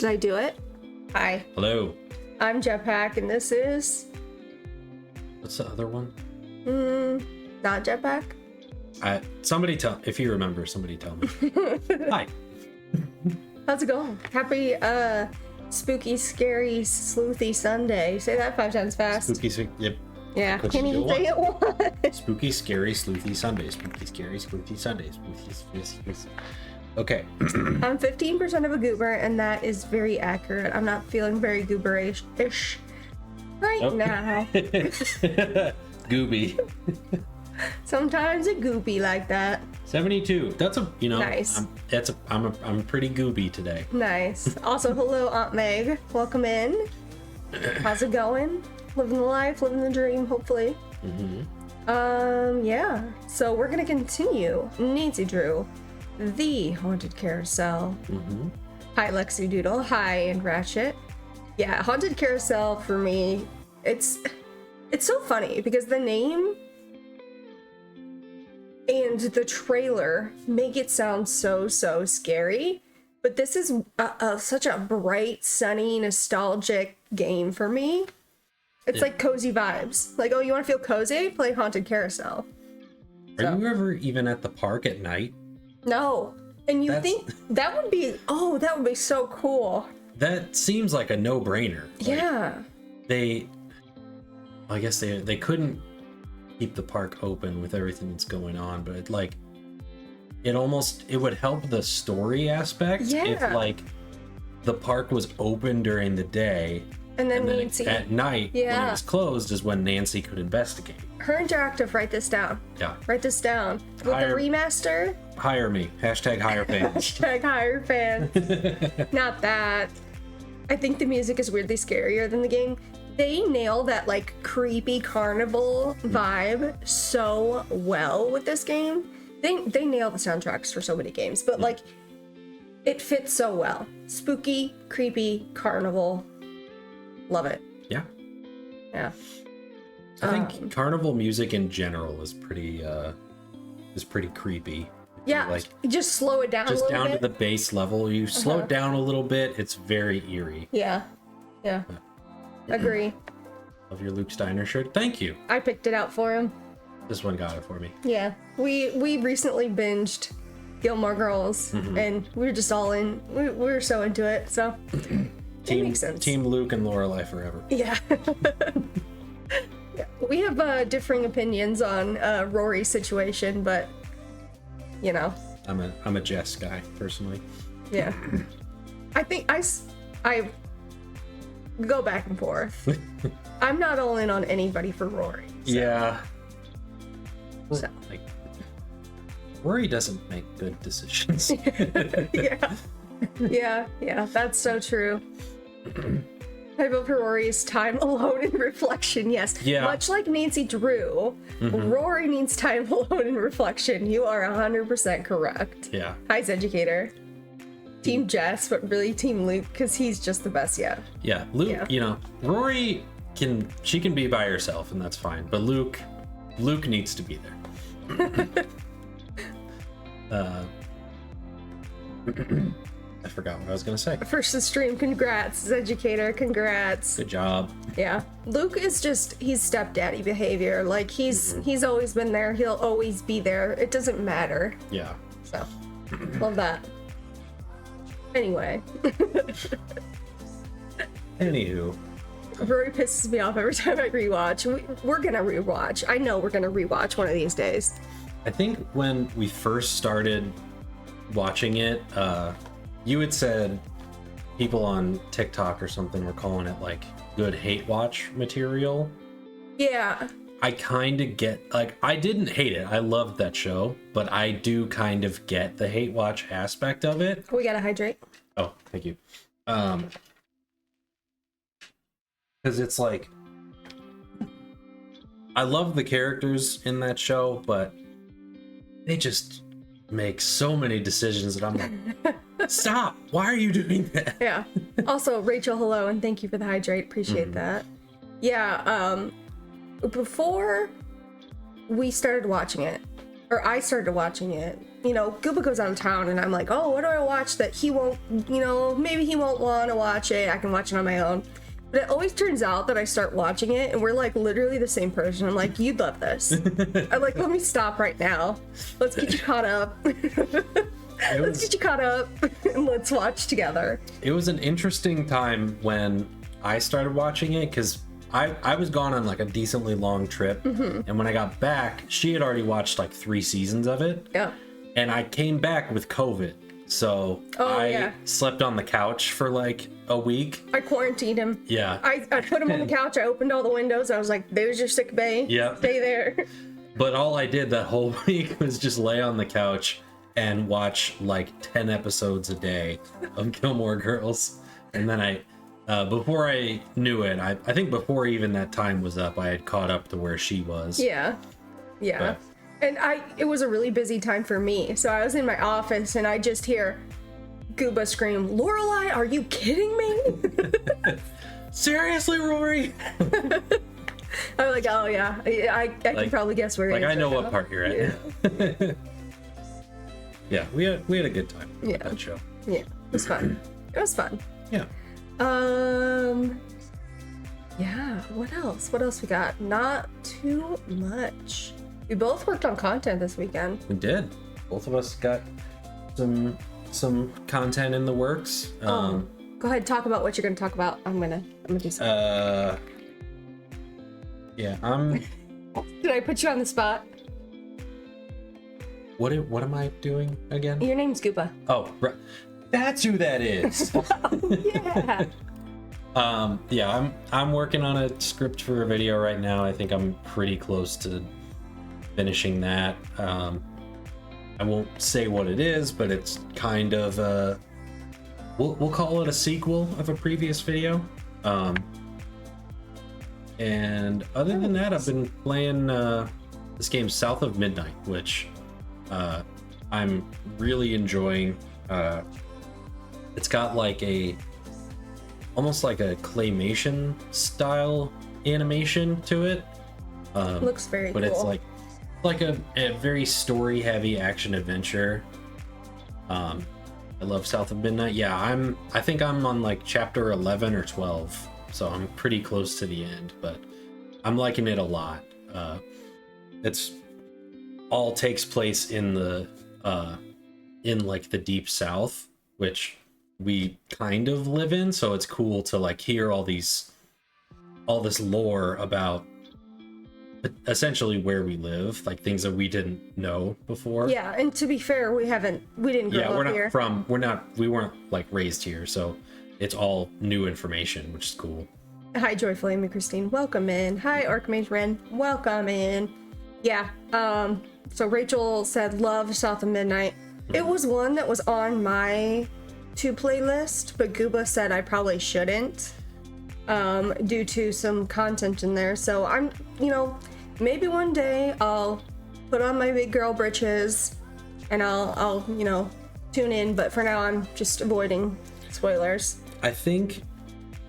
Did I do it? Hi, Hello. I'm Jetpack, and this is... What's the other one? Not Jetpack? Somebody tell, if you remember, somebody tell me. Hi. How's it going? Happy, spooky, scary, sleuthy Sunday. Say that 5 times fast. Yep. Yeah, can't even say it once. Spooky, scary, sleuthy Sunday. Spooky, scary, sleuthy Sunday. Okay. I'm 15% of a goober, and that is very accurate. I'm not feeling very gooberish-ish right now. Gooby. Sometimes it goopy like that. 72. That's a, Nice. I'm pretty gooby today. Nice. Also, hello, Aunt Meg. Welcome in. How's it going? Living the life, living the dream, hopefully. Yeah. So we're gonna continue Nancy Drew, the Haunted Carousel. Hi, Lexi Doodle. Hi, and Ratchet. Yeah, Haunted Carousel for me, it's so funny because the name and the trailer make it sound so scary, but this is such a bright, sunny, nostalgic game for me. It's like cozy vibes. Like, oh, you want to feel cozy? Play Haunted Carousel. Are you ever even at the park at night? No. And you think that would be so cool. That seems like a no-brainer. Yeah. I guess they couldn't keep the park open with everything that's going on, but it would help the story aspect if like the park was open during the day and then Nancy at night when it was closed is when Nancy could investigate. HerInteractive, write this down. Yeah. Write this down. With the remaster. Hire me. #hire fans. #hire fans. Not that. I think the music is weirdly scarier than the game. They nail that like creepy carnival vibe so well with this game. They nail the soundtracks for so many games, but like it fits so well. Spooky, creepy, carnival. Love it. Yeah. Yeah. I think carnival music in general is pretty creepy. Yeah, like just slow it down a little bit. Just down to the base level. You slow it down a little bit, it's very eerie. Yeah. Agree. Love your Luke Steiner shirt. Thank you. I picked it out for him. This one got it for me. Yeah. We recently binged Gilmore Girls, and we were just all in. We were so into it, so it makes sense. Team Luke and Lorelai forever. Yeah. We have differing opinions on Rory's situation, but you know. I'm a Jess guy personally. Yeah. I think I go back and forth. I'm not all in on anybody for Rory. So. Yeah. So. Like, Rory doesn't make good decisions. Yeah, that's so true. I vote for Rory's time alone in reflection, yes. Yeah. Much like Nancy Drew, Rory needs time alone in reflection. You are 100% correct. Yeah. Hi, Educator. Team Jess, but really Team Luke, because he's just the best yet. Yeah, Luke, Rory can be by herself, and that's fine. But Luke needs to be there. I forgot what I was gonna say. First to stream, congrats, Educator, congrats. Good job. Yeah, Luke is he's stepdaddy behavior. Like he's always been there. He'll always be there. It doesn't matter. Yeah. So, love that. Anyway. Anywho. Rory pisses me off every time I rewatch. We're gonna rewatch. I know we're gonna rewatch one of these days. I think when we first started watching it, you had said people on TikTok or something were calling it like good hate watch material. Yeah. I kind of get, like, I didn't hate it. I loved that show, but I do kind of get the hate watch aspect of it. We gotta hydrate. Oh, thank you. Because it's like, I love the characters in that show, but they just make so many decisions that I'm like, stop! Why are you doing that? Yeah. Also, Rachel, hello, and thank you for the hydrate. Appreciate that. Yeah, before we started watching it, or I started watching it, Gooba goes out of town and I'm like, oh, what do I watch that he won't, maybe he won't want to watch it. I can watch it on my own. But it always turns out that I start watching it and we're like literally the same person. I'm like, you'd love this. I'm like, let me stop right now. Let's get you caught up. Let's get you caught up and let's watch together. It was an interesting time when I started watching it because I was gone on like a decently long trip. And when I got back, she had already watched like 3 seasons of it. Yeah. And I came back with COVID. So I slept on the couch for like a week. I quarantined him. Yeah. I put him on the couch. I opened all the windows. I was like, there's your sick bay. Yeah. Stay there. But all I did that whole week was just lay on the couch and watch like 10 episodes a day of Gilmore Girls. And then before I knew it, I think before even that time was up, I had caught up to where she was. Yeah. Yeah. But. And it was a really busy time for me. So I was in my office and I just hear Gooba scream, Lorelai, are you kidding me? Seriously, Rory? I'm like, oh yeah, I can probably guess where I know what part you're at. Yeah, yeah, we had a good time with that show. Yeah, it was fun. It was fun. Yeah. Yeah, what else? What else we got? Not too much. We both worked on content this weekend. We did. Both of us got some content in the works. Go ahead, talk about what you're gonna talk about. I'm gonna do something. Yeah, Did I put you on the spot? What am I doing again? Your name's Gooba. Oh, right. That's who that is. Yeah. Yeah, I'm working on a script for a video right now. I think I'm pretty close to finishing that. I won't say what it is, but it's kind of we'll call it a sequel of a previous video. And other than that, I've been playing this game South of Midnight, which I'm really enjoying. It's got like almost like a claymation style animation to it. Looks very but cool. It's like a very story heavy action adventure. I love South of Midnight. Yeah, I think I'm on like chapter 11 or 12, so I'm pretty close to the end, but I'm liking it a lot. It's all takes place in the in like the deep south, which we kind of live in, so it's cool to like hear all this lore about essentially where we live, like things that we didn't know before. Yeah, and to be fair, we didn't grow up here. We weren't like raised here, so it's all new information, which is cool. Hi, Joy Flame and Christine, welcome in. Hi, Archmage Ren, welcome in. Yeah, so Rachel said love South of Midnight. It was one that was on my to playlist, but Gooba said I probably shouldn't due to some content in there. So I'm, maybe one day I'll put on my big girl britches and I'll tune in, but for now I'm just avoiding spoilers. I think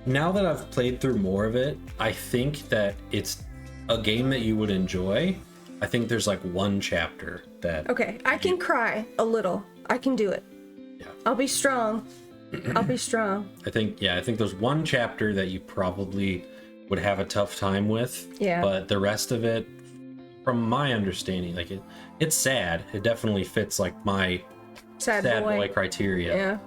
now that I've played through more of it, I think that it's a game that you would enjoy. I think there's like one chapter that... Okay, I can cry a little. I can do it. Yeah. I'll be strong. I'll be strong. I think there's one chapter that you probably would have a tough time with. Yeah. But the rest of it, from my understanding, like it's sad. It definitely fits like my sad boy criteria. Yeah.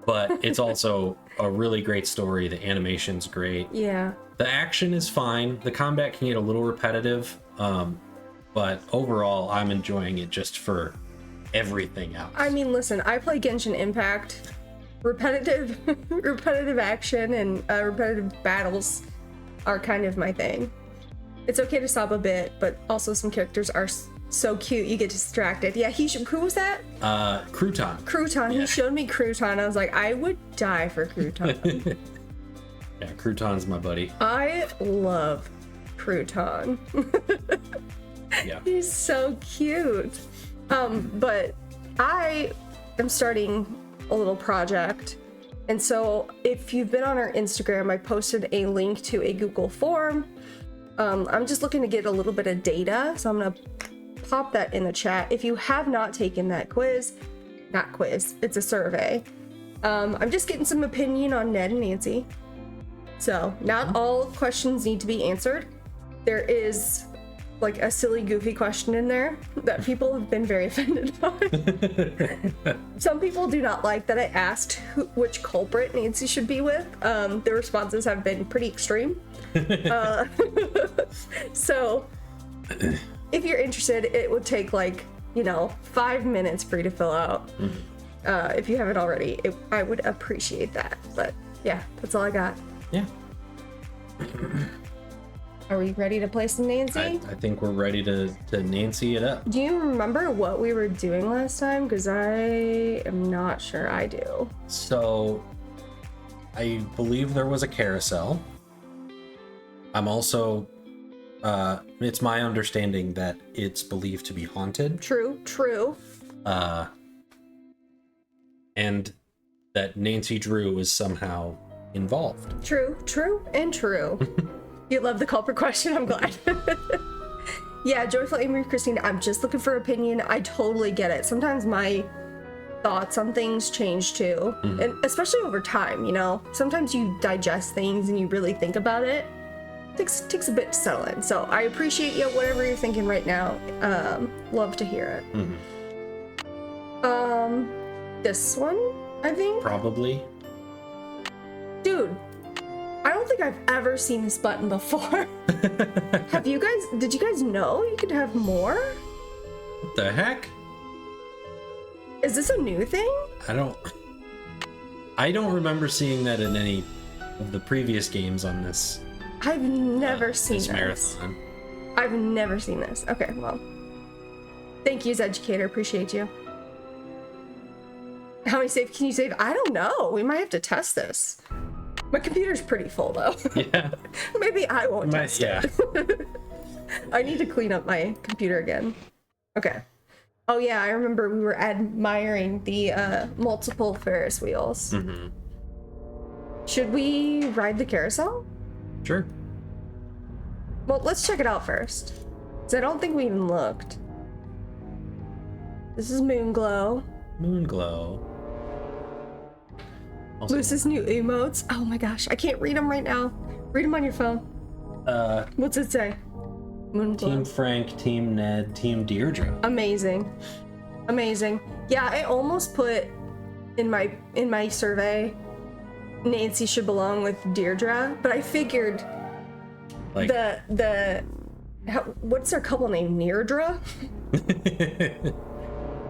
But it's also a really great story. The animation's great. Yeah. The action is fine. The combat can get a little repetitive. But overall, I'm enjoying it just for everything else. I mean, listen, I play Genshin Impact. Repetitive action and repetitive battles are kind of my thing. It's okay to sob a bit, but also some characters are so cute you get distracted. Yeah, who was that? Crouton. Crouton. Yeah. He showed me Crouton. I was like, I would die for Crouton. Yeah, Crouton's my buddy. I love Crouton. Yeah. He's so cute. But I am starting a little project. And so if you've been on our Instagram, I posted a link to a Google form. I'm just looking to get a little bit of data. So I'm going to pop that in the chat. If you have not taken that quiz, not quiz, it's a survey. I'm just getting some opinion on Ned and Nancy. So not all questions need to be answered. There is like a silly, goofy question in there that people have been very offended by. Some people do not like that I asked which culprit Nancy should be with. The responses have been pretty extreme. So if you're interested, it would take like, 5 minutes for you to fill out. If you haven't already, I would appreciate that. But yeah, that's all I got. Yeah. Are we ready to play some Nancy? I think we're ready to Nancy it up. Do you remember what we were doing last time? Because I am not sure I do. So, I believe there was a carousel. I'm also, it's my understanding that it's believed to be haunted. True. And that Nancy Drew is somehow involved. True. You love the culprit question, I'm glad. Yeah, Joyful Amy Christine, I'm just looking for opinion. I totally get it. Sometimes my thoughts on things change too. And especially over time, Sometimes you digest things and you really think about it. It takes a bit to settle in. So I appreciate you, whatever you're thinking right now. Love to hear it. This one, I think? Probably. Dude, I don't think I've ever seen this button before. Did you guys know you could have more? What the heck? Is this a new thing? I don't remember seeing that in any of the previous games on this. I've never seen this this. Marathon. I've never seen this. Okay, well. Thank you, Educator. Appreciate you. How many save can you save? I don't know. We might have to test this. My computer's pretty full though. Yeah. Maybe I won't test it. I need to clean up my computer again. Okay. Oh yeah, I remember we were admiring the multiple Ferris wheels. Should we ride the carousel? Sure. Well, let's check it out first. Because I don't think we even looked. This is Moonglow. Also, Luce's new emotes. Oh my gosh, I can't read them right now. Read them on your phone. What's it say? Moonglow. Team Frank, Team Ned, Team Deirdre. Amazing. Yeah, I almost put in my survey Nancy should belong with Deirdre, but I figured Like what's their couple name? Deirdre?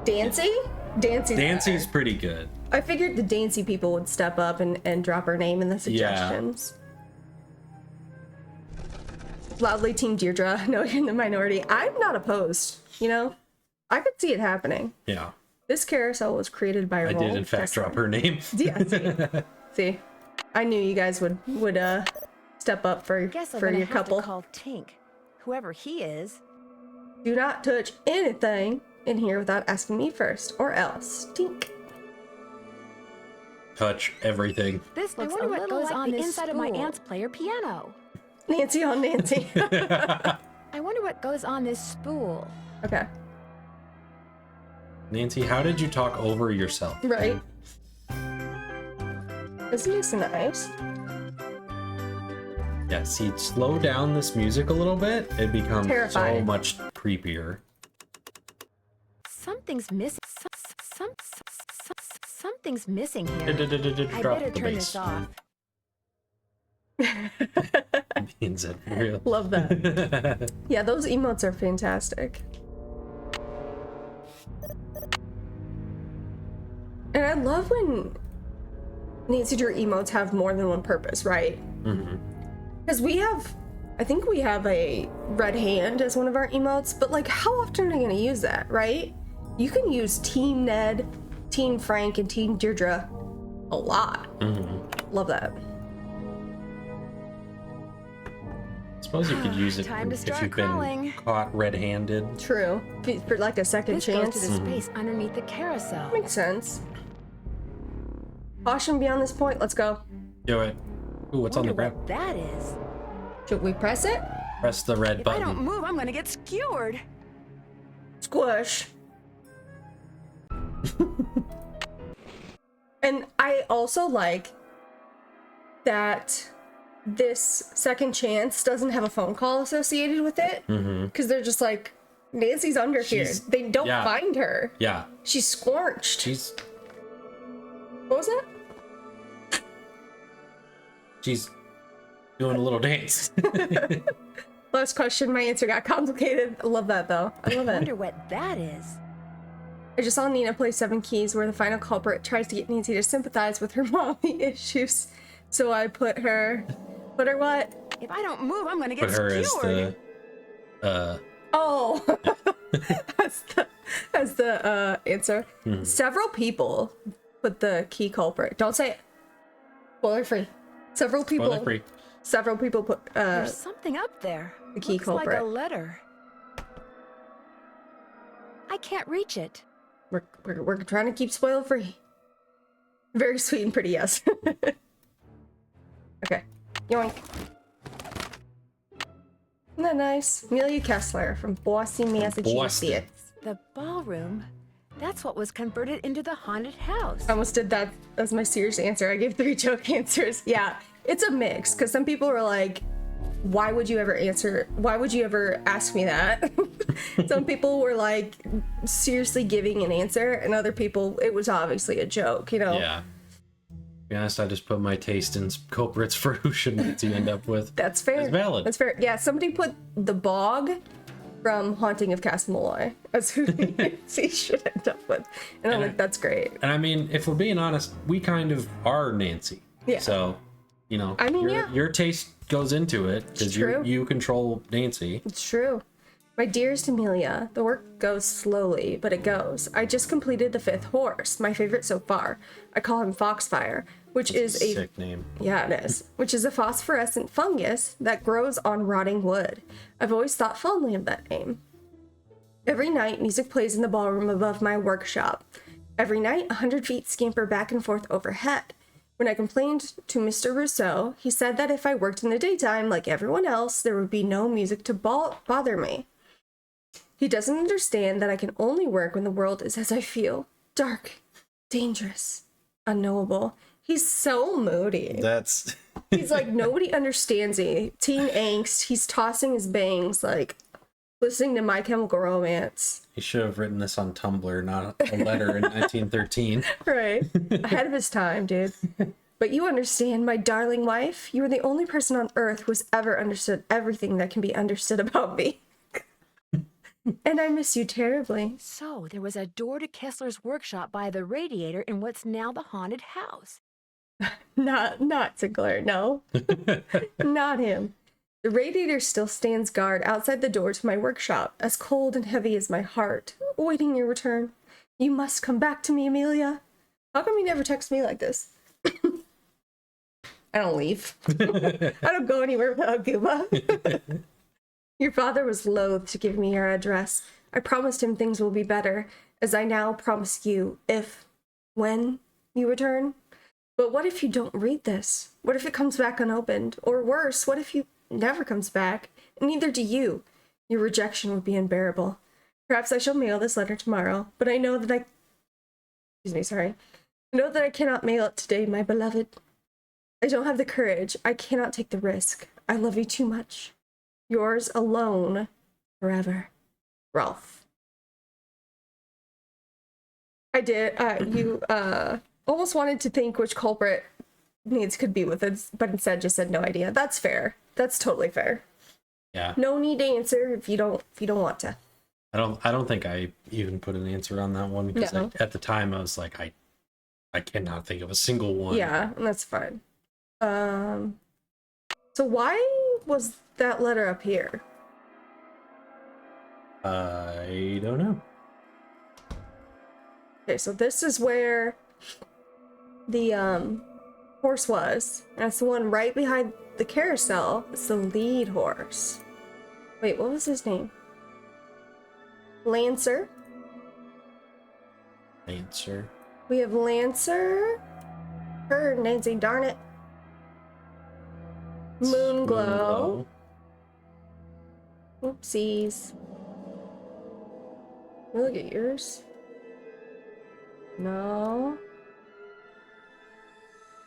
Dancy? Dancy's pretty good. I figured the Dancy people would step up and drop her name in the suggestions. Loudly Team Deirdre. No, you're in the minority. I'm not opposed, I could see it happening. Yeah. This carousel was created by I did in fact drop her name. Yeah, see. I knew you guys would step up for your couple. Call Tink, whoever he is. Do not touch anything in here without asking me first, or else. Tink. Touch everything. This looks a little goes like on the inside spool of my aunt's player piano. Nancy on Nancy. I wonder what goes on this spool. Okay. Nancy, how did you talk over yourself? Right. Isn't this nice? Yeah, see, slow down this music a little bit. It becomes Terrifying. so much creepier. Something's missing. Something's missing here. I Drop better the turn bass. this off. Means it for real. Love that. Yeah, those emotes are fantastic. And I love when Nancy Drew emotes have more than one purpose, right? Because I think we have a red hand as one of our emotes, but like how often are you going to use that, right? You can use Team Ned, Team Frank, and Team Deirdre a lot. Love that. I suppose you could use it Time to if start you've been crawling. caught red-handed. True. For like a second This chance. goes to the space underneath the carousel. Makes sense. Caution beyond this point. Let's go. Do it. Ooh, what's on the Wonder ground? what that is. Should we press it? Press the red If I don't button. move, I'm gonna get skewered. Squish. And I also like that this second chance doesn't have a phone call associated with it. Because they're just like, Nancy's under here. They don't find her. Yeah. She's scorched. She's... What was that? She's doing a little dance. Last question, my answer got complicated. I love that though. I love I it. wonder what that is. I just saw Nina play Seven Keys where the final culprit tries to get Nancy to sympathize with her mommy issues. So I put her what? If I don't move, I'm gonna get Put her skewered. as the Oh, as the answer. Several people put the key culprit. Don't say it. Spoiler free. Several people put There's something up there. the key Looks culprit. like a letter. I can't reach it. We're trying to keep spoiler free. Very sweet and pretty, yes. Okay. Yoink. Isn't that nice? Amelia Kessler from Boston, Massachusetts. The ballroom? That's what was converted into the haunted house. I almost did that as my serious answer. I gave 3 joke answers. Yeah, it's a mix because some people were like, why would you ever ask me that? Some people were like seriously giving an answer, and other people, it was obviously a joke, you know? Yeah. To be honest, I just put my taste in culprits for who should Nancy end up with. That's fair. It's valid. That's fair. Yeah, somebody put the bog from Haunting of Castle Malloy as who Nancy should end up with. And I'm like, that's great. And I mean, if we're being honest, we kind of are Nancy. Yeah. So, you know, I mean, your taste goes into it because you control Nancy. It's true. My dearest Amelia, the work goes slowly, but it goes. I just completed the 5th horse, my favorite so far. I call him Foxfire, which is a sick name. Yeah, it is. Which is a phosphorescent fungus that grows on rotting wood. I've always thought fondly of that name. Every night, music plays in the ballroom above my workshop. Every night, 100 feet scamper back and forth overhead. When I complained to Mr. Rousseau, he said that if I worked in the daytime like everyone else, there would be no music to bother me. He doesn't understand that I can only work when the world is as I feel. Dark, dangerous, unknowable. He's so moody. That's... He's like, nobody understands me. Teen angst. He's tossing his bangs, like, listening to My Chemical Romance. He should have written this on Tumblr, not a letter in 1913. Right. Ahead of his time, dude. But you understand, my darling wife. You are the only person on earth who has ever understood everything that can be understood about me. And I miss you terribly. So there was a door to Kessler's workshop by the radiator in what's now the haunted house. Not Sinclair, no. Not him. The radiator still stands guard outside the door to my workshop, as cold and heavy as my heart, awaiting your return. You must come back to me, Amelia. How come you never text me like this? I don't leave. I don't go anywhere without Gooba. Your father was loath to give me your address. I promised him things will be better, as I now promise you, when you return. But what if you don't read this? What if it comes back unopened? Or worse, what if you never comes back, and neither do you? Your rejection would be unbearable. Perhaps I shall mail this letter tomorrow, but I know that I know that I cannot mail it today, my beloved. I don't have the courage. I cannot take the risk. I love you too much. Yours alone, forever. Ralph. I did. You almost wanted to think which culprit Needs could be with it, but instead just said no idea. That's fair. That's totally fair. Yeah. No need to answer if you don't want to. I don't think I even put an answer on that one because No. at the time I was like, I cannot think of a single one. Yeah, that's fine. So why was that letter up here? I don't know. Okay, so this is where the horse was. And it's the one right behind the carousel. It's the lead horse. Wait, what was his name? Lancer. Answer. We have Lancer. Her, Nancy, darn it. Moonglow. Oopsies. Look at yours. No.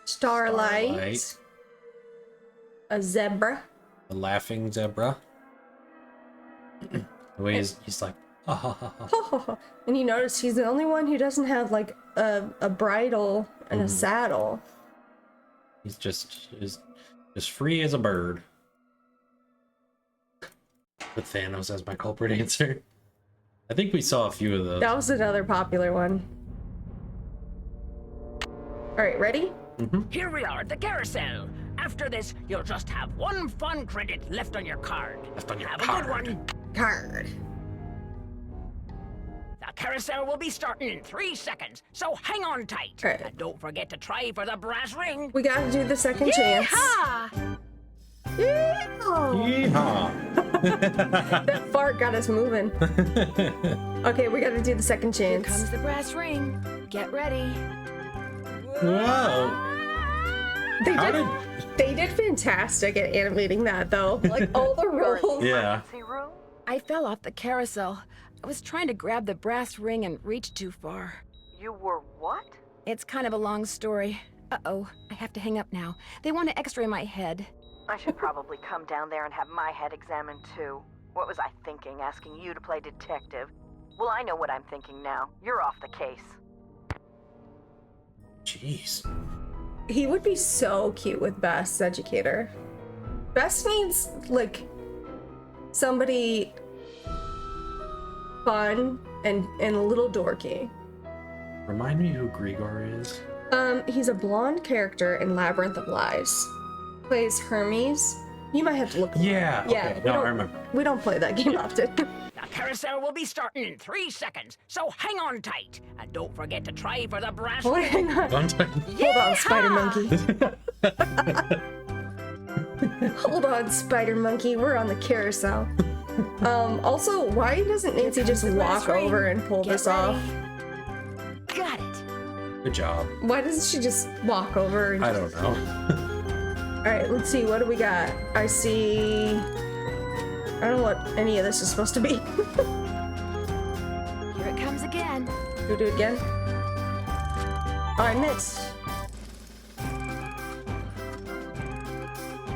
Starlight. A zebra. A laughing zebra. The way he's like, ah, ha, ha, ha. And you notice he's the only one who doesn't have like a bridle and a saddle. He's just free as a bird. With Thanos as my culprit answer. I think we saw a few of those. That was another popular one. Alright, ready? Here we are at the carousel. After this, you'll just have one fun credit left on your card. Left on your have card. a good one. Card. The carousel will be starting in 3 seconds, so hang on tight. Alright. And don't forget to try for the brass ring. We gotta do the second chance. Yeehaw! Yeehaw! That fart got us moving. Okay, we gotta do the second Here chance. comes the brass ring. Get ready. Whoa! They did fantastic at animating that though. Like all the rolls. Yeah. I fell off the carousel. I was trying to grab the brass ring and reached too far. You were what? It's kind of a long story. Uh-oh, I have to hang up now. They want to x-ray my head. I should probably come down there and have my head examined too. What was I thinking, asking you to play detective? Well, I know what I'm thinking now. You're off the case. Jeez. He would be so cute with Bess, educator. Bess needs like somebody fun and a little dorky. Remind me who Grigor is. He's a blonde character in Labyrinth of Lies. Plays Hermes. You might have to look him up. Yeah. Okay. we No, don't- I remember. We don't play that game often. The carousel will be starting in 3 seconds, so hang on tight. And don't forget to try for the brass Hold ring. on. One time. Hold on, Spider Monkey. Hold on, Spider Monkey. We're on the carousel. Also, why doesn't Nancy just walk over and pull Get this ready. off? Got it. Good job. Why doesn't she just walk over and I don't know. Alright, let's see, what do we got? I see... I don't know what any of this is supposed to be. Here it comes again. Do we do it again? Oh, I missed.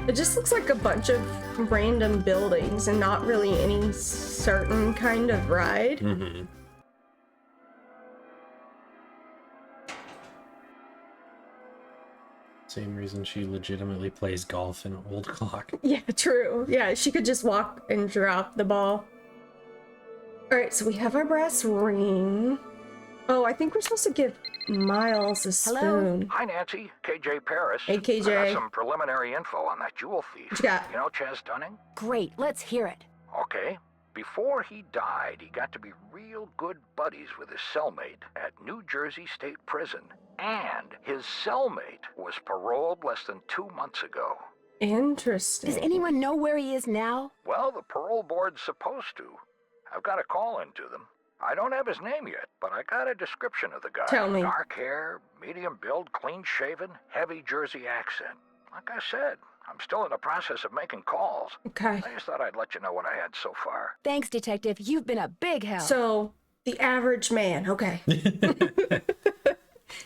It just looks like a bunch of random buildings and not really any certain kind of ride. Mm-hmm. Same reason she legitimately plays golf in an old clock. Yeah, true. Yeah, she could just walk and drop the ball. Alright, so we have our brass ring. Oh, I think we're supposed to give Miles a Hello? spoon. Hi, Nancy. KJ Paris. Hey, KJ. I got some preliminary info on that jewel thief. What you got? You know Chaz Dunning? Great, let's hear it. Okay. Before he died, he got to be real good buddies with his cellmate at New Jersey State Prison. And his cellmate was paroled less than 2 months ago. Interesting. Does anyone know where he is now? Well, the parole board's supposed to. I've got a call into them. I don't have his name yet, but I got a description of the guy. Tell me. Dark hair, medium build, clean-shaven, heavy Jersey accent. Like I said, I'm still in the process of making calls. Okay. I just thought I'd let you know what I had so far. Thanks, Detective. You've been a big help. So, the average man. Okay. The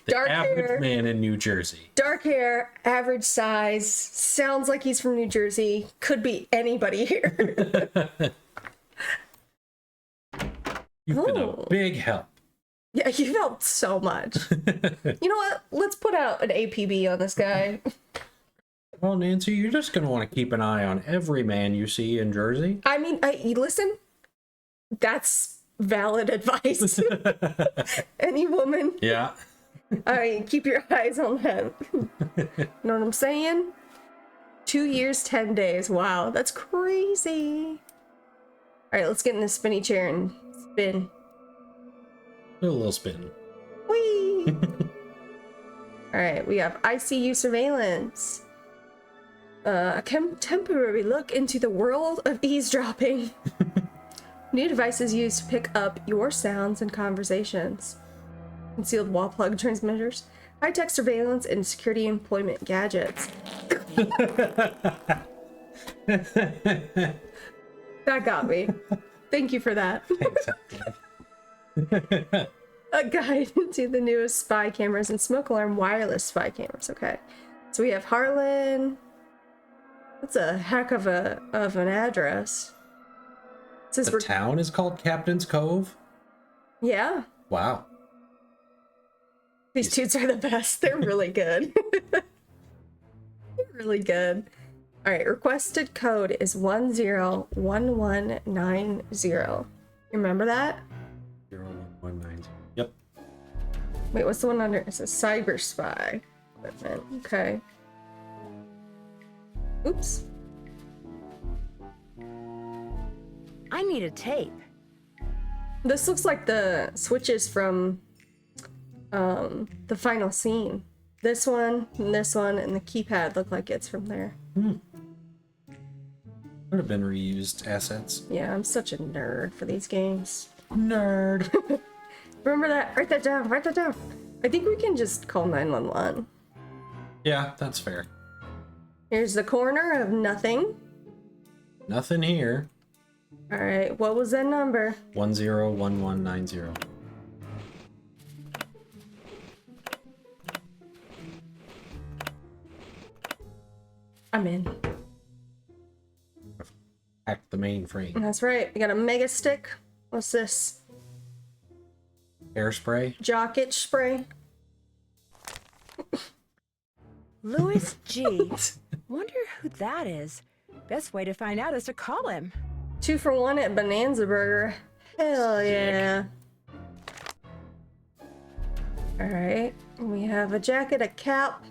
Dark average hair. man in New Jersey. Dark hair, average size, sounds like he's from New Jersey. Could be anybody here. You've been Oh. a big help. Yeah, you helped so much. You know what? Let's put out an APB on this guy. Well, Nancy, you're just going to want to keep an eye on every man you see in Jersey. I mean, listen, that's valid advice. Any woman, Yeah. I mean, keep your eyes on him. Know what I'm saying? 2 years, 10 days. Wow, that's crazy. All right, let's get in this spinny chair and spin. Do a little spin. Whee! All right, we have ICU surveillance. A contemporary look into the world of eavesdropping. New devices used to pick up your sounds and conversations. Concealed wall plug transmitters. High-tech surveillance and security employment gadgets. That got me. Thank you for that. A guide to the newest spy cameras and smoke alarm wireless spy cameras. Okay. So we have Harlan. That's a heck of an address. It says The town is called Captain's Cove? Yeah. Wow. These toots are the best. They're really good. They're really good. All right, requested code is 101190. You remember that? 01190. Yep. Wait, what's the one under? It says cyber spy equipment. Okay. Oops. I need a tape. This looks like the switches from the final scene. This one, and the keypad look like it's from there. Could have been reused assets. Yeah, I'm such a nerd for these games. Nerd. Remember that? Write that down. Write that down. I think we can just call 911. Yeah, that's fair. Here's the corner of nothing. Nothing here. All right, what was that number? 101190. I'm in. Hack the mainframe. That's right. We got a mega stick. What's this? Hairspray. Jock itch spray. Louis G. Wonder who that is. Best way to find out is to call him. 2 for 1 at Bonanza Burger. Hell yeah. Alright. We have a jacket, a cap,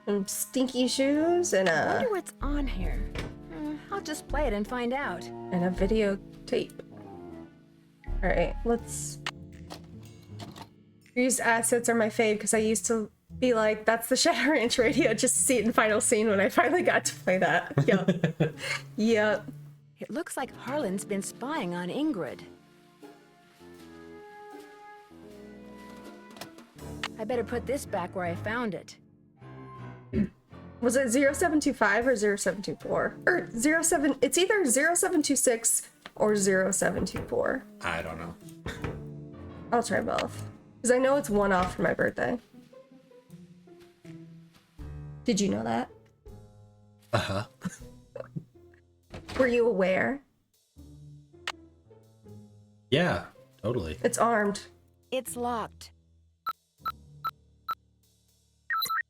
some stinky shoes, and Wonder a what's on here. I'll just play it and find out. videotape. Alright, let's... These assets are my fave because I used to be like, that's the Shadow Ranch radio, just to see it in final scene when I finally got to play that. Yup. Yup. It looks like Harlan's been spying on Ingrid. I better put this back where I found it. Was it 0725 or 0724? Or 07, it's either 0726 or 0724. I don't know. I'll try both. Because I know it's one off for my birthday. Did you know that? Uh-huh. Were you aware? Yeah, totally. It's armed. It's locked.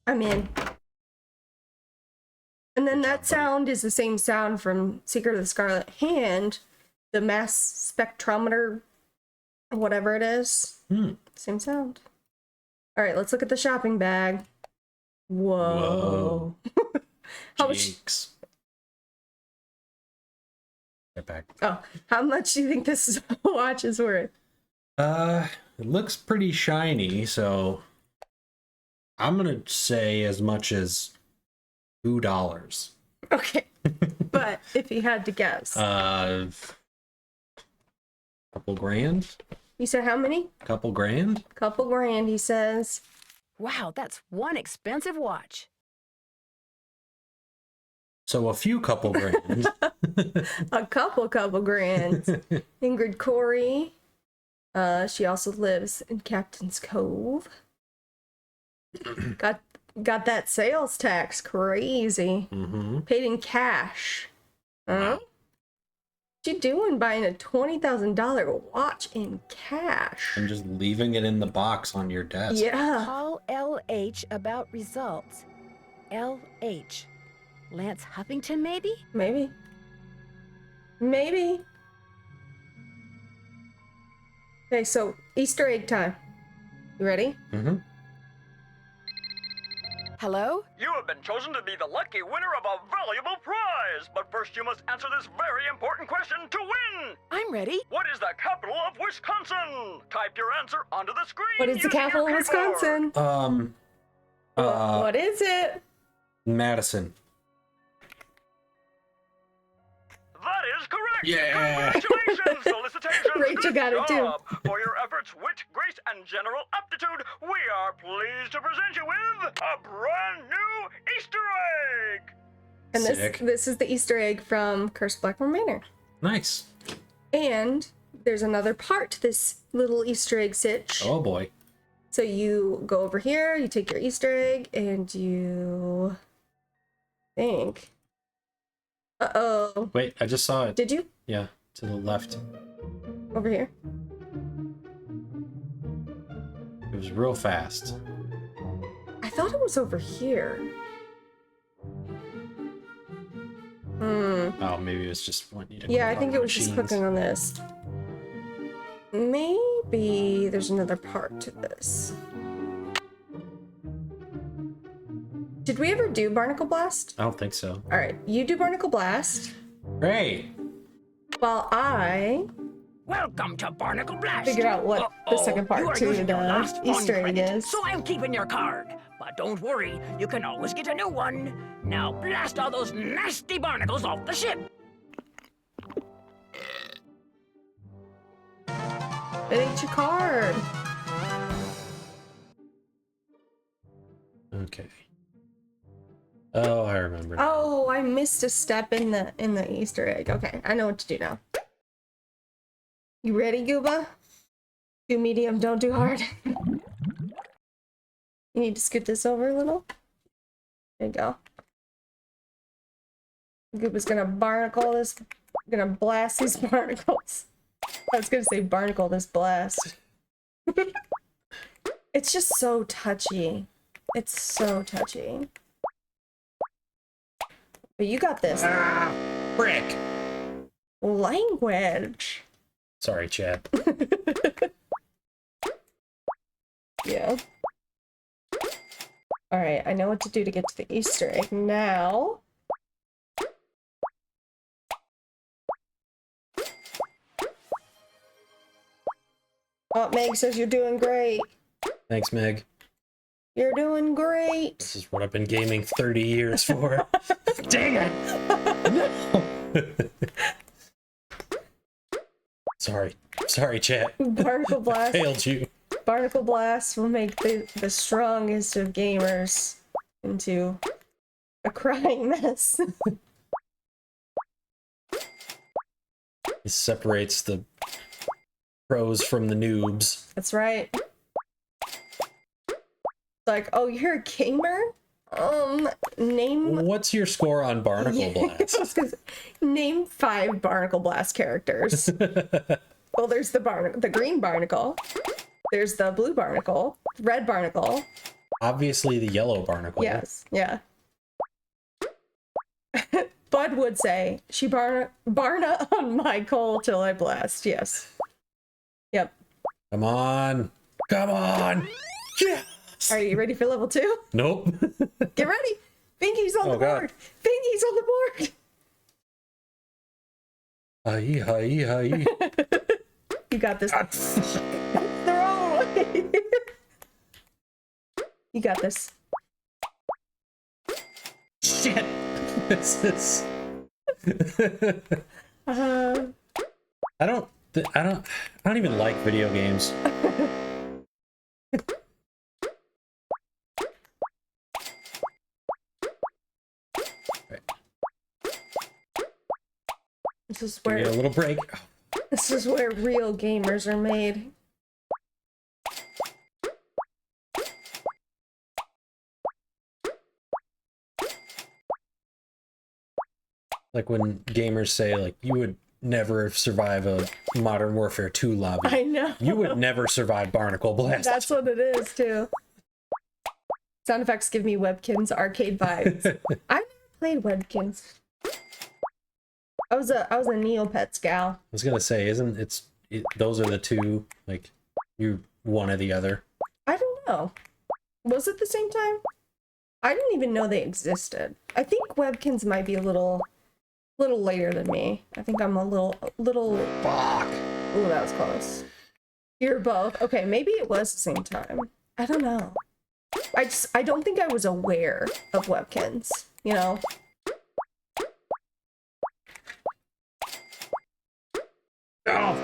I'm in. And then that sound is the same sound from Secret of the Scarlet Hand, the mass spectrometer, whatever it is. Same sound. All right, let's look at the shopping bag. Whoa. How much? Jinx. Get back. Oh, how much do you think this watch is worth? It looks pretty shiny, so I'm gonna say as much as $2. Okay, but if you had to guess, Couple grand? you said how many? Couple grand? Couple grand, he says. Wow, that's one expensive watch. So a few couple grand. A couple grand. Ingrid Corey. She also lives in Captain's Cove. Got that sales tax crazy. Paid in cash. Huh? What you doing buying a $20,000 watch in cash? I'm just leaving it in the box on your desk. Yeah. Call LH about results. LH. Lance Huffington, maybe? Maybe. Maybe. Okay, so Easter egg time. You ready? Hello? You have been chosen to be the lucky winner of a valuable prize. But first you must answer this very important question to win. I'm ready. What is the capital of Wisconsin? Type your answer onto the screen. What is the using your capital of keyboard. Wisconsin? What is it? Madison. That is correct. Yeah. Congratulations, felicitations. Rachel Good got it, too. job. For your efforts, wit, grace, and general aptitude, we are pleased to present you with a brand new Easter egg. And Sick. this is the Easter egg from Cursed Blackmore Manor. Nice. And there's another part to this little Easter egg sitch. Oh boy. So you go over here, you take your Easter egg, and you think. Uh-oh. Wait, I just saw it. Did you? Yeah, to the left. Over here? It was real fast. I thought it was over here. Oh, maybe it was just wanting you to. Yeah, I click think on it was just machines. clicking on this. Maybe there's another part to this. Did we ever do Barnacle Blast? I don't think so. All right, you do Barnacle Blast, Great. while I Welcome to Barnacle Blast. figure out what the Uh-oh, second you part are to using your the last fun Easter egg credit, is. So I'm keeping your card. But don't worry, you can always get a new one. Now blast all those nasty barnacles off the ship. It ain't your card. Okay. Oh, I remember. now. Oh, I missed a step in the Easter egg. Okay, I know what to do now. You ready, Gooba? Do medium, don't do hard. You need to scoot this over a little. There you go. Gooba's gonna barnacle this, gonna blast these barnacles. I was gonna say barnacle this blast. It's just so touchy. It's so touchy. But you got this. Brick. Language. Sorry, Chad. Yeah. Alright, I know what to do to get to the Easter egg now. Oh, Meg says you're doing great. Thanks, Meg. You're doing great. This is what I've been gaming 30 years for. Dang it! Sorry. Sorry, chat. Barnacle Blast. Failed you. Barnacle Blast will make the strongest of gamers into a crying mess. It separates the pros from the noobs. That's right. Like, oh, you're a gamer? Name... What's your score on Barnacle Blast? I was gonna say, name 5 Barnacle Blast characters. Well, there's the green barnacle. There's the blue barnacle. Red barnacle. Obviously the yellow barnacle. Yes, yeah. Bud would say, she barna on my coal till I blast. Yes. Yep. Come on. Come on. Yes. Are you ready for level 2? Nope. Get ready. Finky's on the God. board. Finky's on the board. Hi, hi, hi. You got this. The wrong way. You got this. Shit. This is. I don't even like video games. This is Give me a where little break. this is where real gamers are made. Like when gamers say, like, you would never survive a Modern Warfare 2 lobby. I know. You would never survive Barnacle Blast. That's what it is too. Sound effects give me Webkinz arcade vibes. I've never played Webkinz. I was a Neopets gal. I was gonna say, those are the two, like, you one or the other. I don't know. Was it the same time? I didn't even know they existed. I think Webkinz might be a little later than me. I think I'm a little Fuck. Ooh, that was close. You're both. Okay, maybe it was the same time. I don't know. I don't think I was aware of Webkinz, you know? Oh.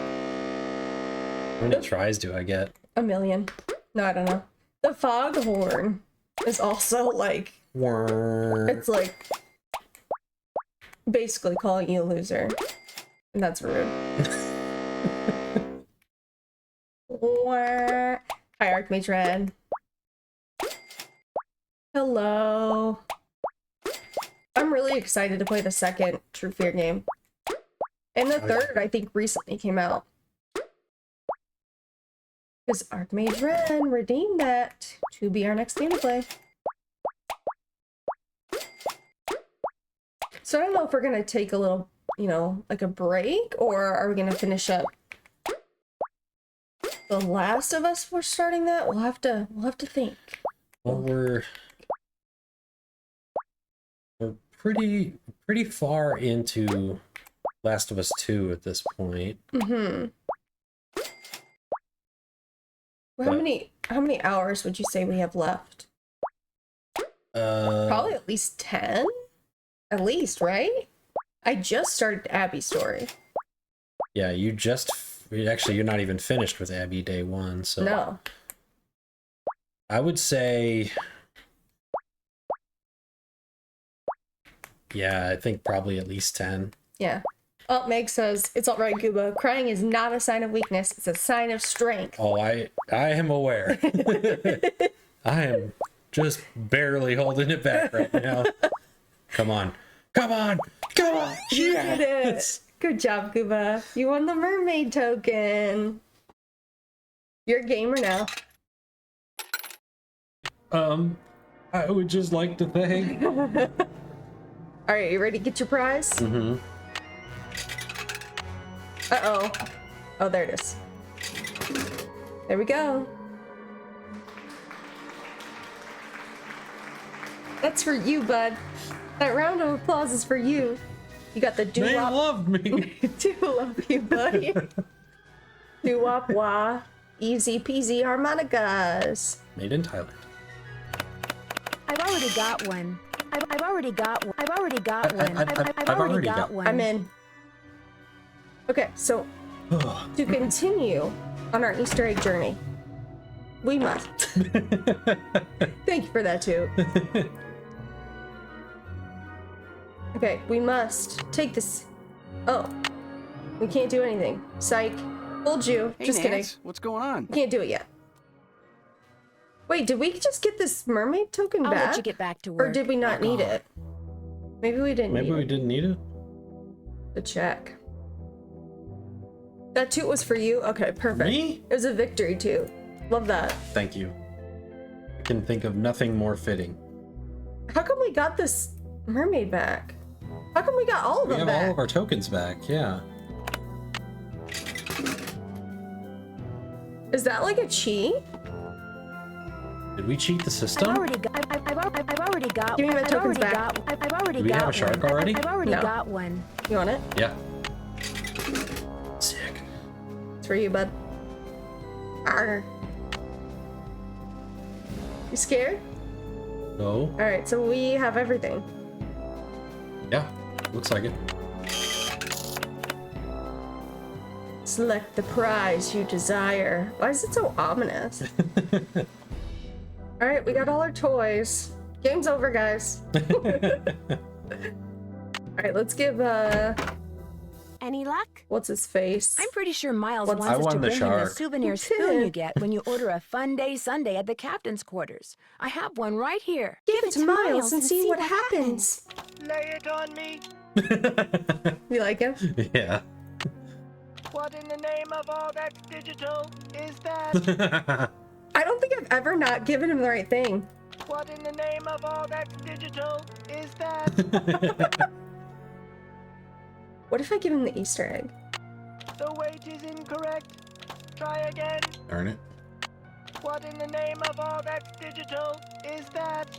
How many tries do I get? A million. No, I don't know. The foghorn is also like, Whirr. it's like basically calling you a loser. And that's rude. Hi, Archmage Red. Hello. I'm really excited to play the second True Fear game. And the third, I think, recently came out. Because Archmage Ren redeemed that to be our next game to play. So I don't know if we're gonna take a little, you know, like a break, or are we gonna finish up The Last of Us? We're starting that. We'll have to think. Well, we're pretty far into Last of Us 2 at this point. Mm-hmm. Well, how many hours would you say we have left? Probably at least 10. At least, right? I just started Abby's story. Yeah, you're not even finished with Abby day 1, so No. I would say, yeah, I think probably at least 10. Yeah. Oh, Meg says, it's all right, Gooba. Crying is not a sign of weakness. It's a sign of strength. Oh, I am aware. I am just barely holding it back right now. Come on. You did it. Good job, Gooba. You won the mermaid token. You're a gamer now. I would just like to thank. All right, you ready to get your prize? Mm-hmm. Uh-oh. Oh, there it is. There we go. That's for you, bud. That round of applause is for you. You got the They doo-wop. love me. Do love you, buddy. Doo-wop wah. Easy peasy harmonicas. Made in Thailand. I've already got one. I've already got one. I've already got one. I've already got one. I'm in. Okay, so to continue on our Easter egg journey, we must. Thank you for that too. Okay, we must take this. Oh, we can't do anything. Psych. Told you. Hey, Just Nance, kidding. what's going on? We can't do it yet. Wait, did we just get this mermaid token I'll back? let you get back to work. Or did we not need it? Maybe we didn't Maybe need we it. didn't need it. To check. That toot was for you? Okay, perfect. Me? It was a victory toot. Love that. Thank you. I can think of nothing more fitting. How come we got this mermaid back? How come we got all of We them have back? all of our tokens back, yeah. Is that like a cheat? Did we cheat the system? I've already got. Give me my I've tokens already back. got. I've already Do we got have a shark one. already? I've already No. got one. You want it? Yeah. Sick. It's for you, bud. Arr. You scared? No. Alright, so we have everything. Yeah. Looks like it. Select the prize you desire. Why is it so ominous? Alright, we got all our toys. Game's over, guys. Alright, let's give Any luck? what's his face? I'm pretty sure Miles What's- wants I us won to the bring him shark. the souvenir spoon you get when you order a Fun Day Sunday at the captain's quarters. I have one right here. Give it to Miles and see what happens. Lay it on me. You like him? Yeah. What in the name of all that's digital is that? I don't think I've ever not given him the right thing. What in the name of all that's digital is that? What if I give him the Easter egg? The weight is incorrect. Try again. Darn it. What in the name of all that's digital is that?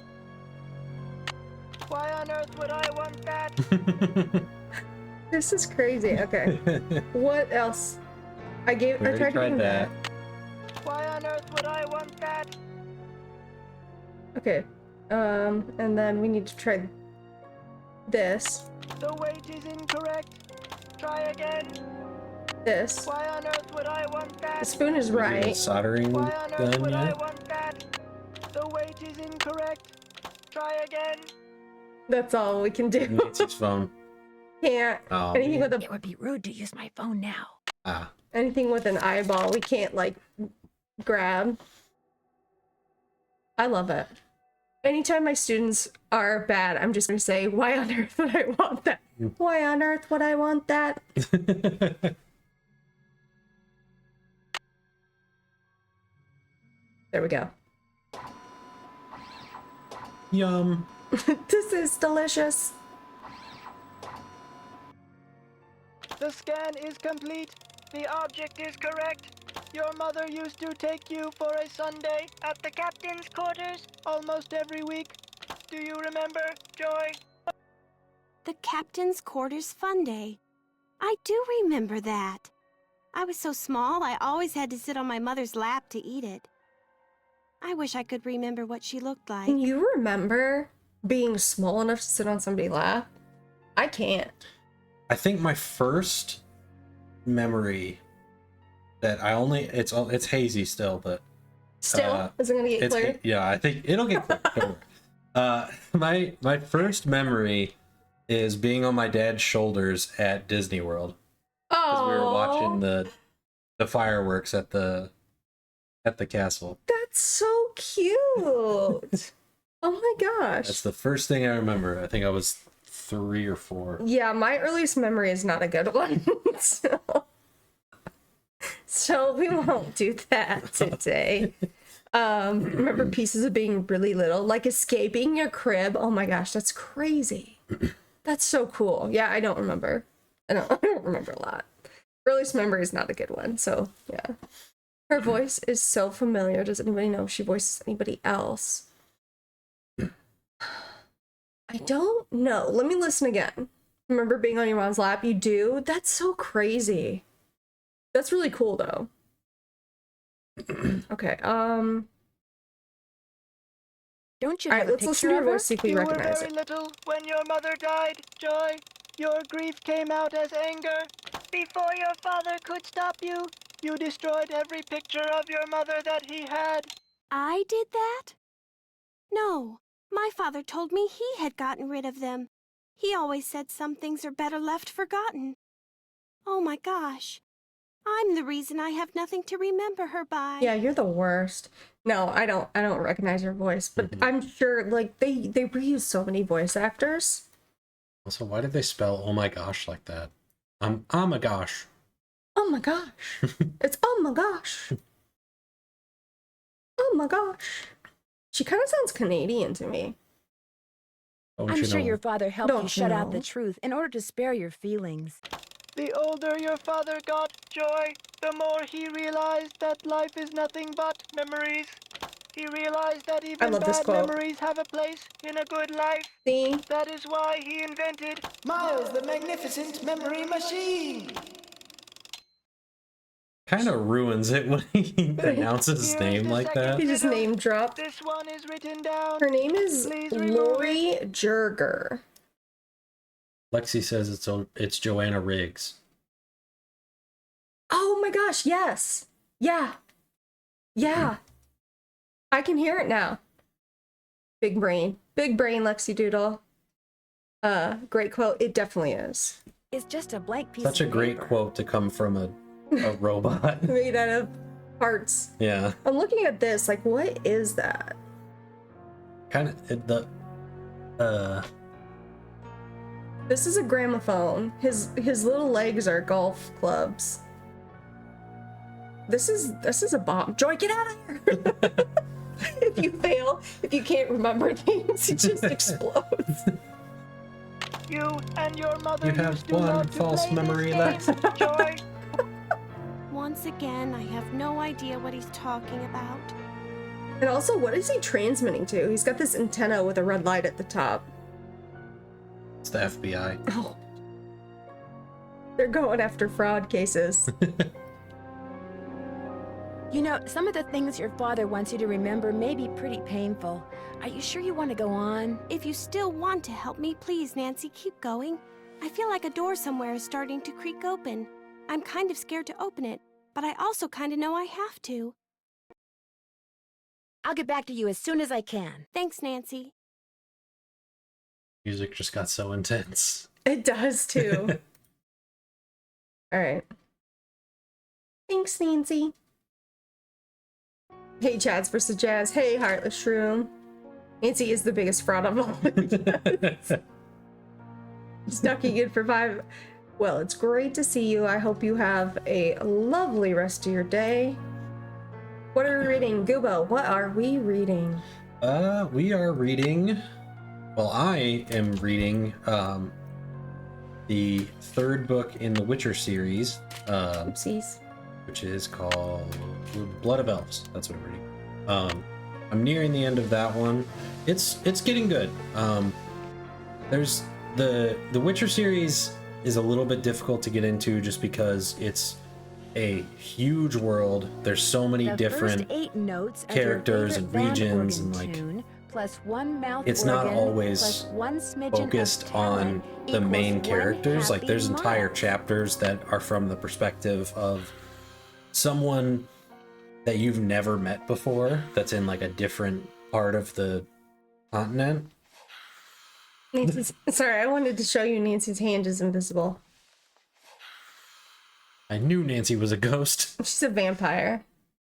Why on earth would I want that? This is crazy. Okay. What else? I We already tried to give tried him that. Why on earth would I want that? Okay. And then we need to try this. The weight is incorrect. Try again. This. Why on earth would I want The that? spoon is Is the right. soldering Why on earth done would I yet? want that? The weight is incorrect. Try again. That's all we can do. Nancy's phone. Can't. Oh, Anything man. with It would be rude to use my phone now. Ah. anything with an eyeball, we can't like grab. I love it. Anytime my students are bad, I'm just gonna say, why on earth would I want that? Why on earth would I want that? There we go. Yum. This is delicious. The scan is complete. The object is correct. Your mother used to take you for a Sunday at the captain's quarters almost every week. Do you remember, Joy? The captain's quarters fun day. I do remember that. I was so small, I always had to sit on my mother's lap to eat it. I wish I could remember what she looked like. Can you remember being small enough to sit on somebody's lap? I can't. I think my first memory that I only it's hazy still, but Still, is it gonna get clear? Yeah, I think it'll get clear. Don't worry. My first memory is being on my dad's shoulders at Disney World because we were watching the fireworks at the castle. That's so cute. Oh my gosh. That's the first thing I remember. I think I was 3 or 4. Yeah, my earliest memory is not a good one. So we won't do that today. Remember pieces of being really little, like escaping your crib. Oh my gosh, that's crazy. That's so cool. Yeah, I don't remember. I don't remember a lot. Earliest memory is not a good one. So yeah. Her voice is so familiar. Does anybody know if she voices anybody else? I don't know. Let me listen again. Remember being on your mom's lap? You do? That's so crazy. That's really cool though. Okay, Don't you all have right, a let's listen picture to your of her? voice, see if we You were recognize very it. little when your mother died, Joy. Your grief came out as anger. Before your father could stop you, you destroyed every picture of your mother that he had. I did that? No, my father told me he had gotten rid of them. He always said some things are better left forgotten. Oh my gosh. I'm the reason I have nothing to remember her by. Yeah, you're the worst. No, I don't recognize your voice, but I'm sure like they reuse so many voice actors. Also, why did they spell "oh my gosh" like that? Oh my gosh. Oh my gosh. It's oh my gosh. Oh my gosh. She kind of sounds Canadian to me. Don't I'm you sure know? your father helped Don't you shut out know. the truth in order to spare your feelings. The older your father got, Joy, the more he realized that life is nothing but memories. He realized that even love this bad quote. memories have a place in a good life. See? That is why he invented Miles the Magnificent Memory Machine. Kind of ruins it when he announces his Here's name the like second that. He just fiddle. name dropped. This one is written down. Her name is Please remove Lori Jurger. Lexi says it's Joanna Riggs. Oh my gosh, yes. Yeah. Yeah. I can hear it now. Big brain. Big brain, Lexi Doodle. Great quote. It definitely is. It's just a blank piece Such a of great paper. quote to come from a robot. Made out of parts. Yeah. I'm looking at this, like, what is that? Kind of This is a gramophone. His little legs are golf clubs. This is a bomb. Joy, get out of here! If you fail, if you can't remember things, it just explodes. You and your mother You have used to one love to false play this memory game, left. Joy. Once again, I have no idea what he's talking about. And also, what is he transmitting to? He's got this antenna with a red light at the top. It's the FBI. Oh. They're going after fraud cases. You know, some of the things your father wants you to remember may be pretty painful. Are you sure you want to go on? If you still want to help me, please, Nancy, keep going. I feel like a door somewhere is starting to creak open. I'm kind of scared to open it, but I also kind of know I have to. I'll get back to you as soon as I can. Thanks, Nancy. Music just got so intense. It does too. All right. Thanks, Nancy. Hey, Chads versus Jazz. Hey, Heartless Shroom. Nancy is the biggest fraud of all. Stucky good for 5. Well, it's great to see you. I hope you have a lovely rest of your day. What are we reading? Gooba, what are we reading? We are reading... Well, I am reading the 3rd book in the Witcher series. Oopsies. Which is called Blood of Elves. That's what I'm reading. I'm nearing the end of that one. It's getting good. There's the Witcher series is a little bit difficult to get into just because it's a huge world. There's so many The different first 8 notes of characters your and favorite band regions and organ like tune, plus 1 mouth it's not organ, always plus 1 smidgen of focused on talent the equals main 1 characters. Like happy there's entire month. chapters that are from the perspective of someone that you've never met before that's in like a different part of the continent. Nancy's, sorry, I wanted to show you Nancy's hand is invisible. I knew Nancy was a ghost. She's a vampire.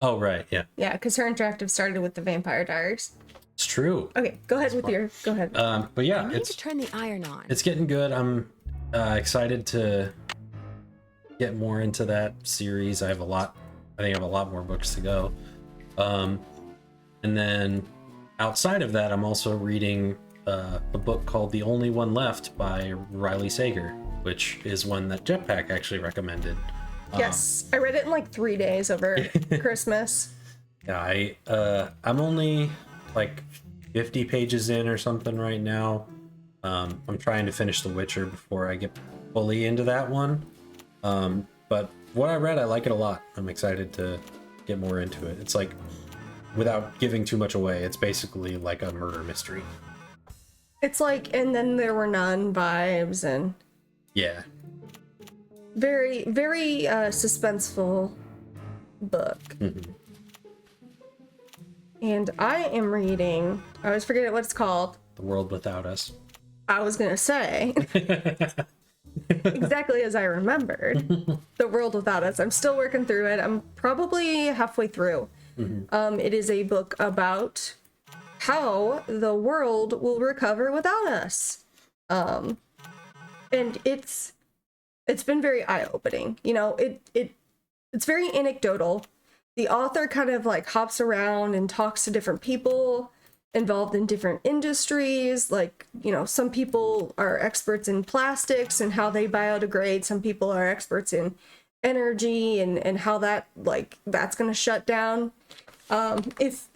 Oh, right, yeah. Yeah, because HerInteractive started with the Vampire Diaries. It's true. Okay, go ahead with your... Go ahead. But yeah, I need to turn the iron on. it's getting good. I'm excited to get more into that series. I think I have a lot more books to go. And then outside of that, I'm also reading a book called The Only One Left by Riley Sager, which is one that Jetpack actually recommended. Yes, I read it in like 3 days over Christmas. Yeah, I'm only like 50 pages in or something right now. I'm trying to finish The Witcher before I get fully into that one. But what I read, I like it a lot. I'm excited to get more into it. It's like, without giving too much away, it's basically like a murder mystery. It's like, and then there were none vibes and Yeah. very, very suspenseful book. Mm-hmm. And I am reading, I always forget what it's called. The World Without Us. I was gonna say exactly as I remembered. The World Without Us. I'm still working through it. I'm probably halfway through. Mm-hmm. It is a book about how the world will recover without us. And it's been very eye-opening. You know, it's very anecdotal. The author kind of like hops around and talks to different people involved in different industries. Like, you know, some people are experts in plastics and how they biodegrade. Some people are experts in energy and how that, like, that's going to shut down if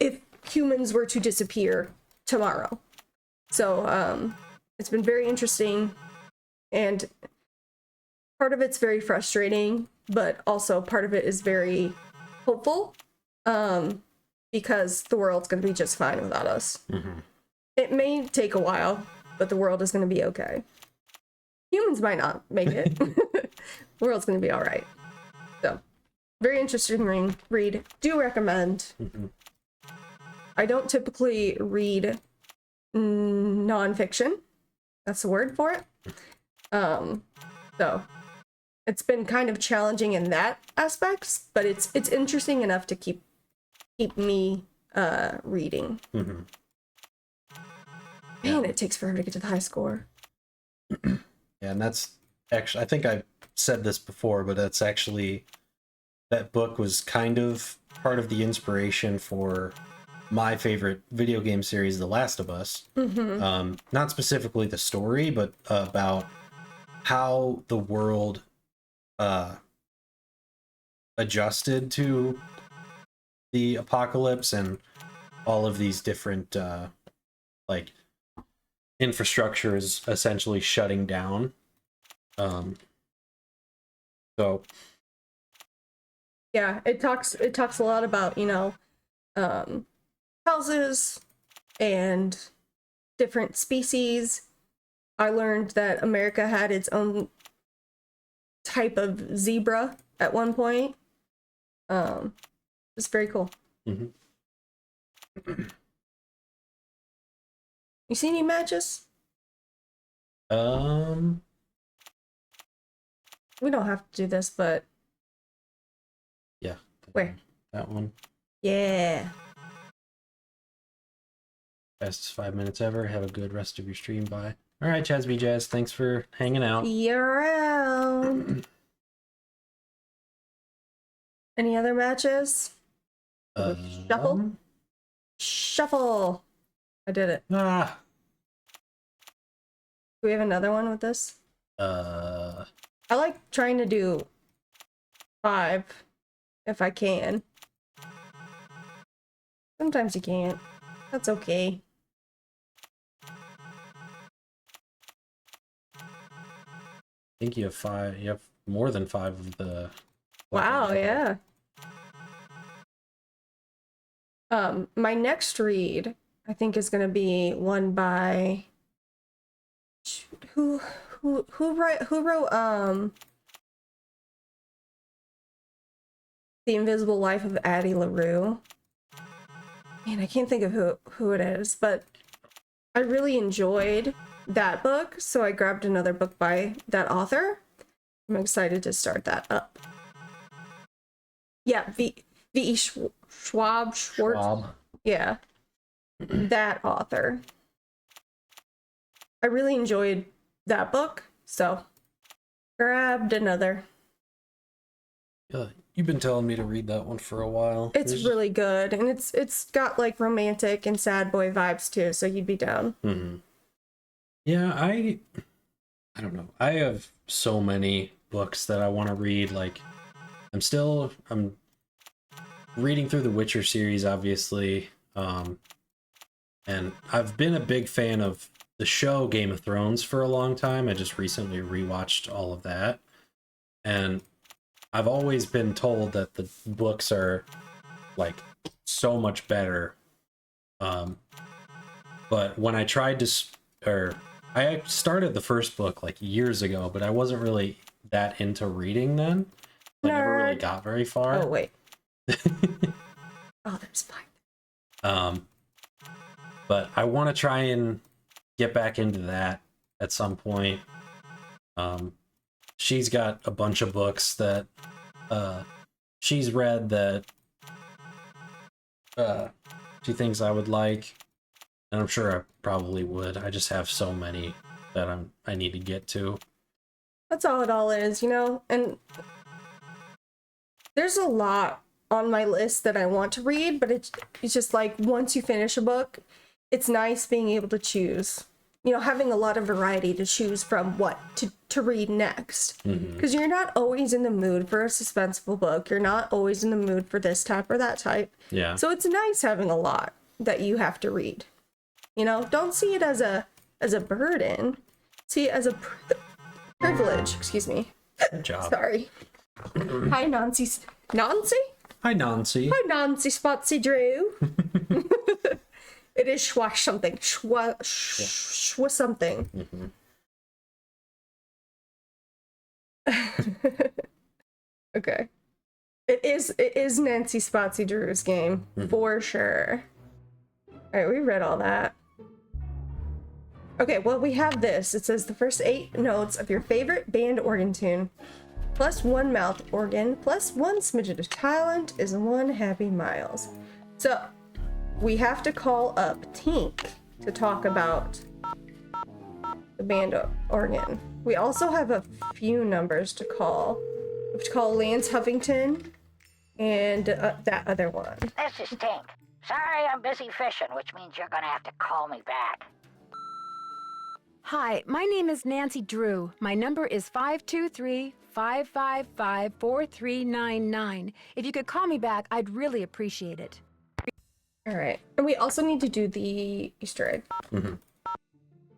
humans were to disappear tomorrow. So it's been very interesting, and part of it's very frustrating, but also part of it is very hopeful, because the world's going to be just fine without us. Mm-hmm. It may take a while, but the world is going to be okay. Humans might not make it. The world's going to be all right. So, very interesting read. Do recommend. Mm-hmm. I don't typically read nonfiction. That's the word for it. So it's been kind of challenging in that aspect, but it's interesting enough to keep me reading. Mm-hmm. Man, it takes forever to get to the high score. Yeah, and that's actually, I think I've said this before, but that's actually, that book was kind of part of the inspiration for my favorite video game series, The Last of Us. Mm-hmm. Not specifically the story, but about how the world adjusted to the apocalypse and all of these different like infrastructures essentially shutting down. So Yeah, it talks a lot about, you know, houses and different species. I learned that America had its own type of zebra at one point. It's very cool. mm-hmm. You see any matches? We don't have to do this, but Yeah. where? That one. Yeah. Fastest 5 minutes ever. Have a good rest of your stream. Bye. All right, Chazby Jazz. Thanks for hanging out. See you around. Any other matches? Shuffle? Shuffle. I did it. Ah. Do we have another one with this? I like trying to do 5 if I can. Sometimes you can't. That's okay. I think you have 5. You have more than 5 of the. Wow, yeah. My next read, I think, is gonna be one by who wrote The Invisible Life of Addie LaRue. Man, I can't think of who it is, but I really enjoyed that book, so I grabbed another book by that author. I'm excited to start that up. Yeah, V.E. Schwartz. Yeah, that author. I really enjoyed that book, so grabbed another. Yeah, you've been telling me to read that one for a while. It's really good, and it's got like romantic and sad boy vibes too, so you'd be down. Mm-hmm. Yeah, I don't know. I have so many books that I want to read. Like, I'm reading through the Witcher series, obviously, and I've been a big fan of the show Game of Thrones for a long time. I just recently rewatched all of that, and I've always been told that the books are like so much better. But when I tried to, I started the first book like years ago, but I wasn't really that into reading then. I never really got very far. Oh wait. Oh, that's fine. But I want to try and get back into that at some point. She's got a bunch of books that she's read that she thinks I would like, and I'm sure I probably would. I just have so many that I need to get to. That's all it all is, you know? And there's a lot on my list that I want to read, but it's just like once you finish a book, it's nice being able to choose. You know, having a lot of variety to choose from what to read next. Because you're not always in the mood for a suspenseful book. You're not always in the mood for this type or that type. Yeah. So it's nice having a lot that you have to read. You know, don't see it as a burden. See it as a privilege. Excuse me. Good job. Sorry. Hi, Nancy. Nancy? Hi, Nancy. Hi, Nancy Spotsy Drew. It is schwa something. Schwa something. Okay. It is Nancy Spotsy Drew's game, for sure. Alright, we read all that. Okay, well, we have this. It says the first 8 notes of your favorite band organ tune, plus 1 mouth organ, plus 1 smidget of talent is 1 happy miles. So, we have to call up Tink to talk about the band organ. We also have a few numbers to call. We have to call Lance Huffington and that other one. This is Tink. Sorry, I'm busy fishing, which means you're gonna have to call me back. Hi, my name is Nancy Drew. My number is 523-555-4399. If you could call me back, I'd really appreciate it. All right. And we also need to do the Easter egg. All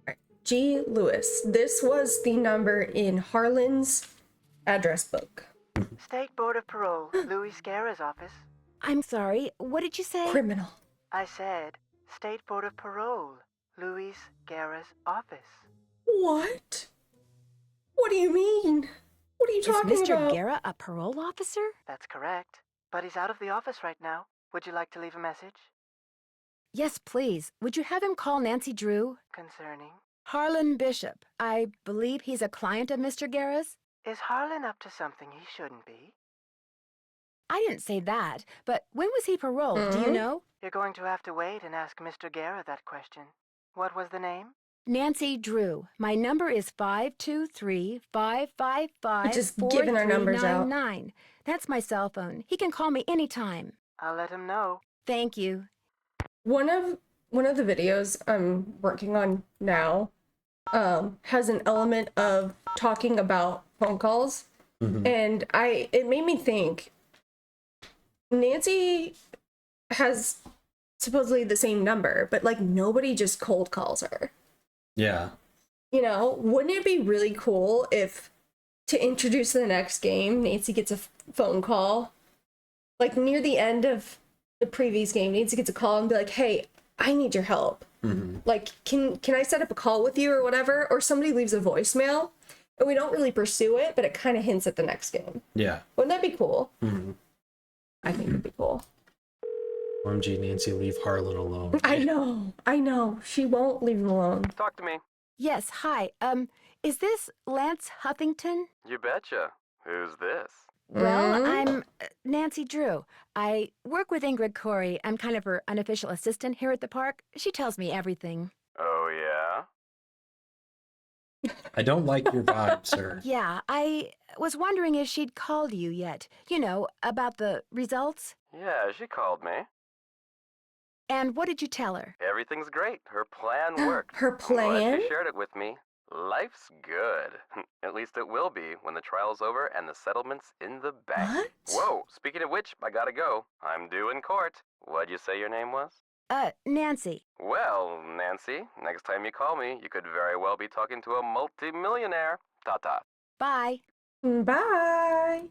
right. G. Lewis. This was the number in Harlan's address book. State Board of Parole, Louis Scarra's office. I'm sorry, what did you say? Criminal. I said, State Board of Parole, Louis Scarra's office. What? What do you mean? What are you talking Is Mr. about? Guerra a parole officer? That's correct. But he's out of the office right now. Would you like to leave a message? Yes, please. Would you have him call Nancy Drew? Concerning? Harlan Bishop. I believe he's a client of Mr. Guerra's. Is Harlan up to something he shouldn't be? I didn't say that, but when was he paroled? Do you know? You're going to have to wait and ask Mr. Guerra that question. What was the name? Nancy Drew. My number is 523-555-4399. Just giving our numbers out. That's my cell phone. He can call me anytime. I'll let him know. Thank you. One of the videos I'm working on now has an element of talking about phone calls, and it made me think. Nancy has supposedly the same number, but like nobody just cold calls her. Yeah. You know, wouldn't it be really cool if, to introduce the next game, Nancy gets a phone call, like near the end of the previous game, Nancy gets a call and be like, "Hey, I need your help. Like, can I set up a call with you or whatever?" Or somebody leaves a voicemail, and we don't really pursue it, but it kind of hints at the next game. Yeah. Wouldn't that be cool? I think it'd be cool. OMG, Nancy, leave Harlan alone. I know. She won't leave him alone. Talk to me. Yes, hi. Is this Lance Huffington? You betcha. Who's this? Well, I'm Nancy Drew. I work with Ingrid Corey. I'm kind of her unofficial assistant here at the park. She tells me everything. Oh, yeah? I don't like your vibe, sir. Yeah, I was wondering if she'd called you yet. You know, about the results. Yeah, she called me. And what did you tell her? Everything's great. Her plan worked. Her plan? Well, she shared it with me. Life's good. At least it will be when the trial's over and the settlement's in the bank. What? Whoa, speaking of which, I gotta go. I'm due in court. What'd you say your name was? Nancy. Well, Nancy, next time you call me, you could very well be talking to a multi-millionaire. Ta-ta. Bye. Bye.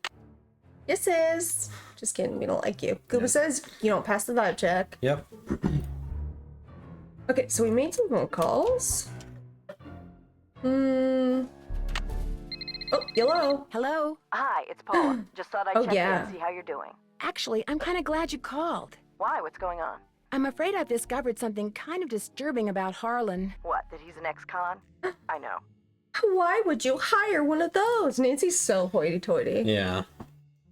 Yes, sis. Just kidding, we don't like you. Gooba says you don't pass the vibe check. Yep. Okay, so we made some phone calls. Oh, hello. Hello. Hi, it's Paula. Just thought I'd check in and see how you're doing. Actually, I'm kind of glad you called. Why? What's going on? I'm afraid I've discovered something kind of disturbing about Harlan. What, that he's an ex-con? I know. Why would you hire one of those? Nancy's so hoity-toity. Yeah.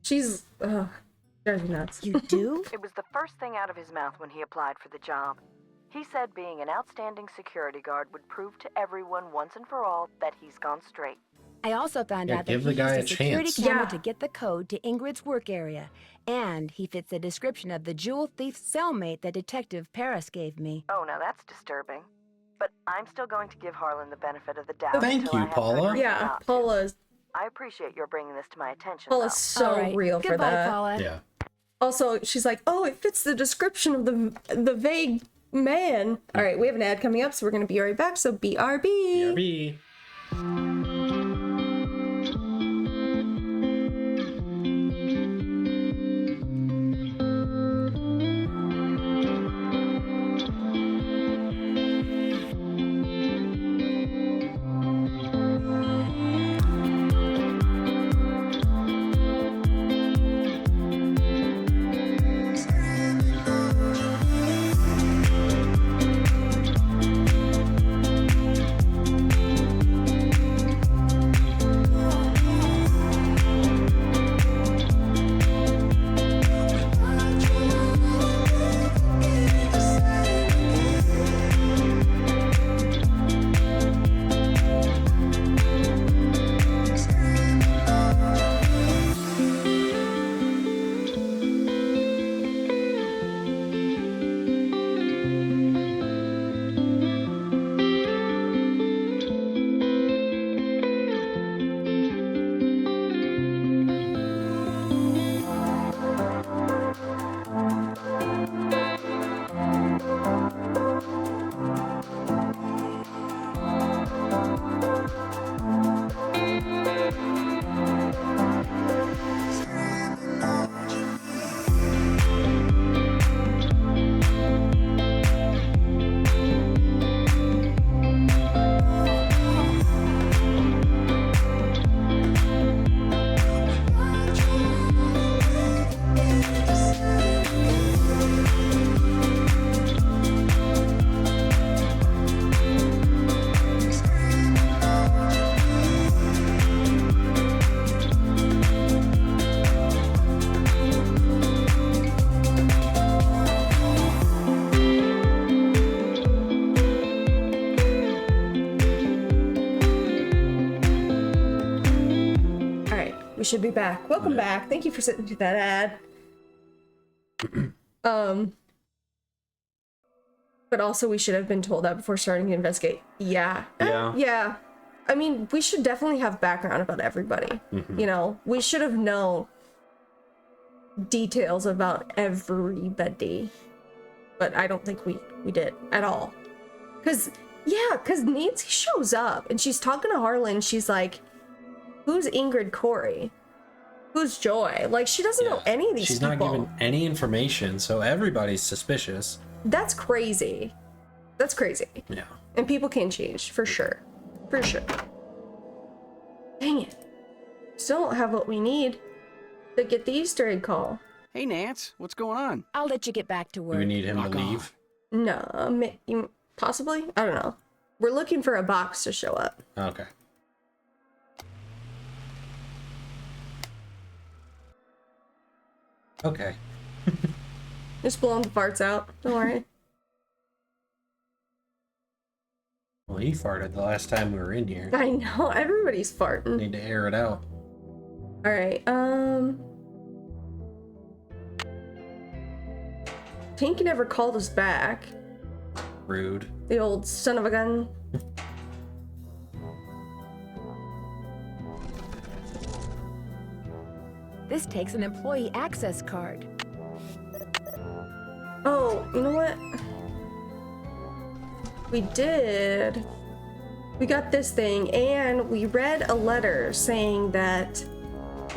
She's, drives me nuts. You do? It was the first thing out of his mouth when he applied for the job. He said being an outstanding security guard would prove to everyone once and for all that he's gone straight. I also found out that give he the guy used a security chance. camera to get the code to Ingrid's work area. And he fits the description of the jewel thief cellmate that Detective Paris gave me. Oh, now that's disturbing. But I'm still going to give Harlan the benefit of the doubt. Thank until you, I have Paula. good Yeah, reason not to. Paula's I appreciate your bringing this to my attention. Paula's so All right. real for Goodbye, that. Paula. Yeah. Also, she's like, "Oh, it fits the description of the vague man." All right, we have an ad coming up, so we're gonna be right back. So BRB. BRB. We should be back. Welcome back. Thank you for sitting through that ad. But also we should have been told that before starting to investigate. Yeah. Yeah. I mean, we should definitely have background about everybody. You know, we should have known details about everybody. But I don't think we did at all. Cause Nancy shows up and she's talking to Harlan. She's like, who's Ingrid Corey? Who's Joy? Like, she doesn't know any of these people. She's not given any information, so everybody's suspicious. That's crazy. That's crazy. Yeah. And people can change, for sure. For sure. Dang it. Still don't have what we need to get the Easter egg call. Hey, Nance, what's going on? I'll let you get back to work. Do we need him to leave? No, possibly? I don't know. We're looking for a box to show up. Okay. Okay. Just blowing the farts out. Don't worry. Well, he farted the last time we were in here. I know. Everybody's farting. Need to air it out. Alright, Tink never called us back. Rude. The old son of a gun. This takes an employee access card. Oh, you know what? We did. We got this thing, and we read a letter saying that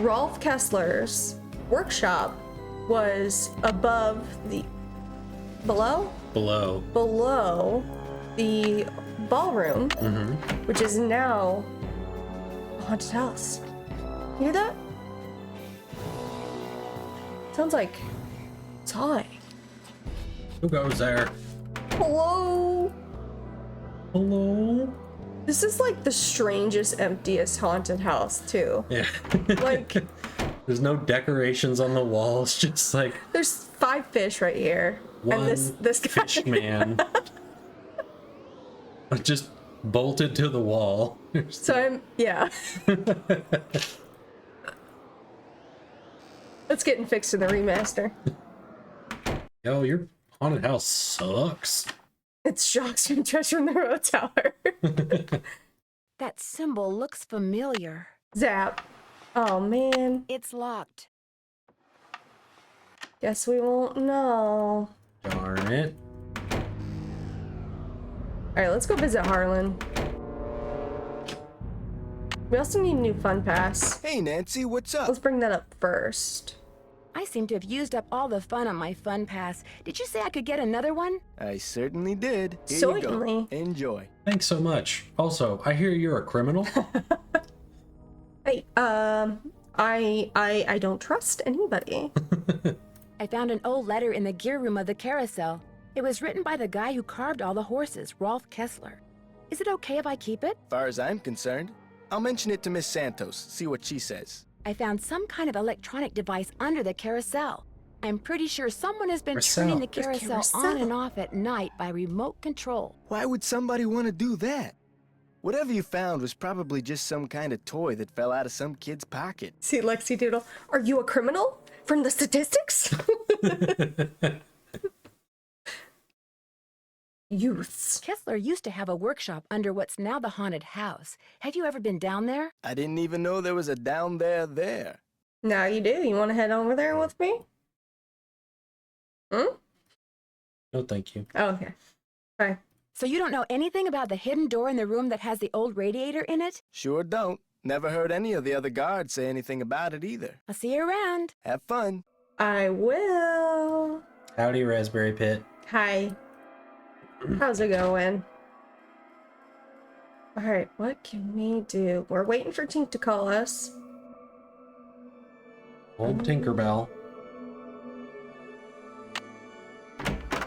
Rolf Kessler's workshop was below the ballroom, which is now a haunted house. Hear that? Sounds like time. Who goes there? Hello? Hello? This is like the strangest, emptiest haunted house, too. Yeah. Like, there's no decorations on the walls, just like there's 5 fish right here. one And this guy. fish man just bolted to the wall. So yeah. It's getting fixed in the remaster. Yo, your haunted house sucks. It's Shocks from Treasure in the Road Tower. That symbol looks familiar. Zap. Oh, man. It's locked. Guess we won't know. Darn it. Alright, let's go visit Harlan. We also need a new fun pass. Hey, Nancy, what's up? Let's bring that up first. I seem to have used up all the fun on my fun pass. Did you say I could get another one? I certainly did. Here Certainly. you go. Enjoy. Thanks so much. Also, I hear you're a criminal. Hey, I don't trust anybody. I found an old letter in the gear room of the carousel. It was written by the guy who carved all the horses, Rolf Kessler. Is it okay if I keep it? Far as I'm concerned, I'll mention it to Miss Santos, see what she says. I found some kind of electronic device under the carousel. I'm pretty sure someone has been turning the carousel on and off at night by remote control. Why would somebody want to do that? Whatever you found was probably just some kind of toy that fell out of some kid's pocket. See, Lexi Doodle, are you a criminal? From the statistics? Youths. Kessler used to have a workshop under what's now the haunted house. Have you ever been down there? I didn't even know there was a down there. Now you do. You want to head over there with me? No, thank you. Oh, okay. Bye. So you don't know anything about the hidden door in the room that has the old radiator in it? Sure don't. Never heard any of the other guards say anything about it either. I'll see you around. Have fun. I will. Howdy, Raspberry Pit. Hi. How's it going? Alright, what can we do? We're waiting for Tink to call us. Old Tinkerbell.